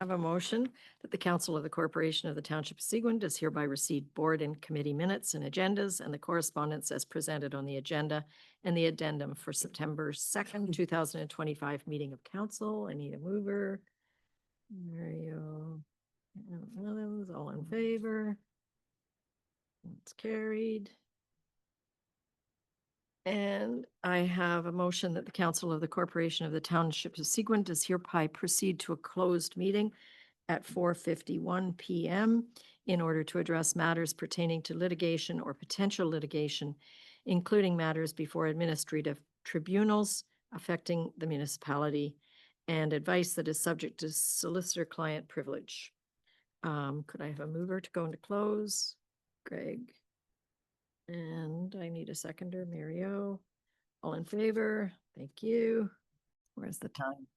I have a motion that the Council of the Corporation of the Township of Seguin does hereby receive board and committee minutes and agendas and the correspondence as presented on the agenda and the addendum for September 2nd, 2025 meeting of council. I need a mover. Mario Adams, all in favor. It's carried. And I have a motion that the Council of the Corporation of the Township of Seguin does hereby proceed to a closed meeting at 4:51 p.m. in order to address matters pertaining to litigation or potential litigation, including matters before administrative tribunals affecting the municipality and advice that is subject to solicitor-client privilege. Could I have a mover to go into close? Greg. And I need a seconder, Mario. All in favor? Thank you. Where's the time?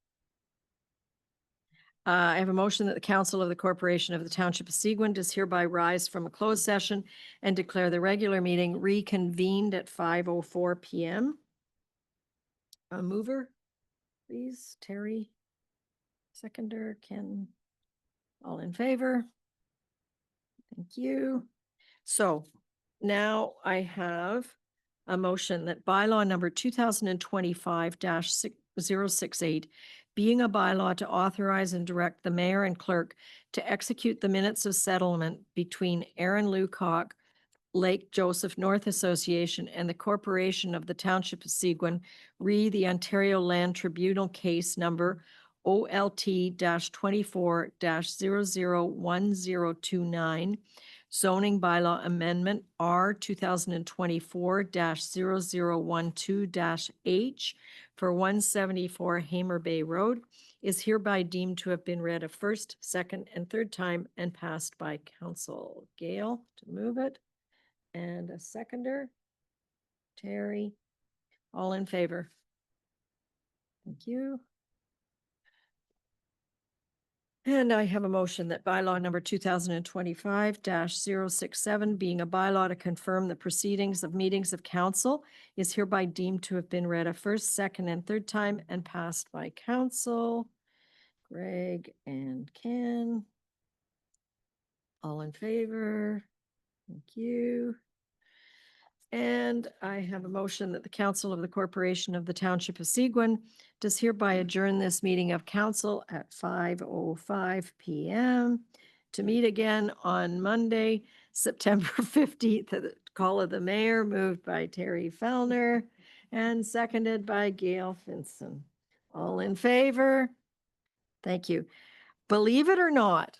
I have a motion that the Council of the Corporation of the Township of Seguin does hereby rise from a closed session and declare the regular meeting reconvened at 5:04 p.m. A mover, please, Terry. Seconder, Ken. All in favor? Thank you. So now I have a motion that bylaw number 2025-068, being a bylaw to authorize and direct the mayor and clerk to execute the minutes of settlement between Aaron Lucock, Lake Joseph North Association, and the Corporation of the Township of Seguin, re the Ontario Land Tribunal case number OLT-24-001029, zoning bylaw amendment R 2024-0012-H for 174 Hamer Bay Road is hereby deemed to have been read a first, second, and third time and passed by council. Gail to move it, and a seconder. Terry, all in favor? Thank you. And I have a motion that bylaw number 2025-067, being a bylaw to confirm the proceedings of meetings of council, is hereby deemed to have been read a first, second, and third time and passed by council. Greg and Ken. All in favor? Thank you. And I have a motion that the Council of the Corporation of the Township of Seguin does hereby adjourn this meeting of council at 5:05 PM to meet again on Monday, September 15th, at the call of the mayor, moved by Terry Fellner and seconded by Gail Finson. All in favor? Thank you. Believe it or not,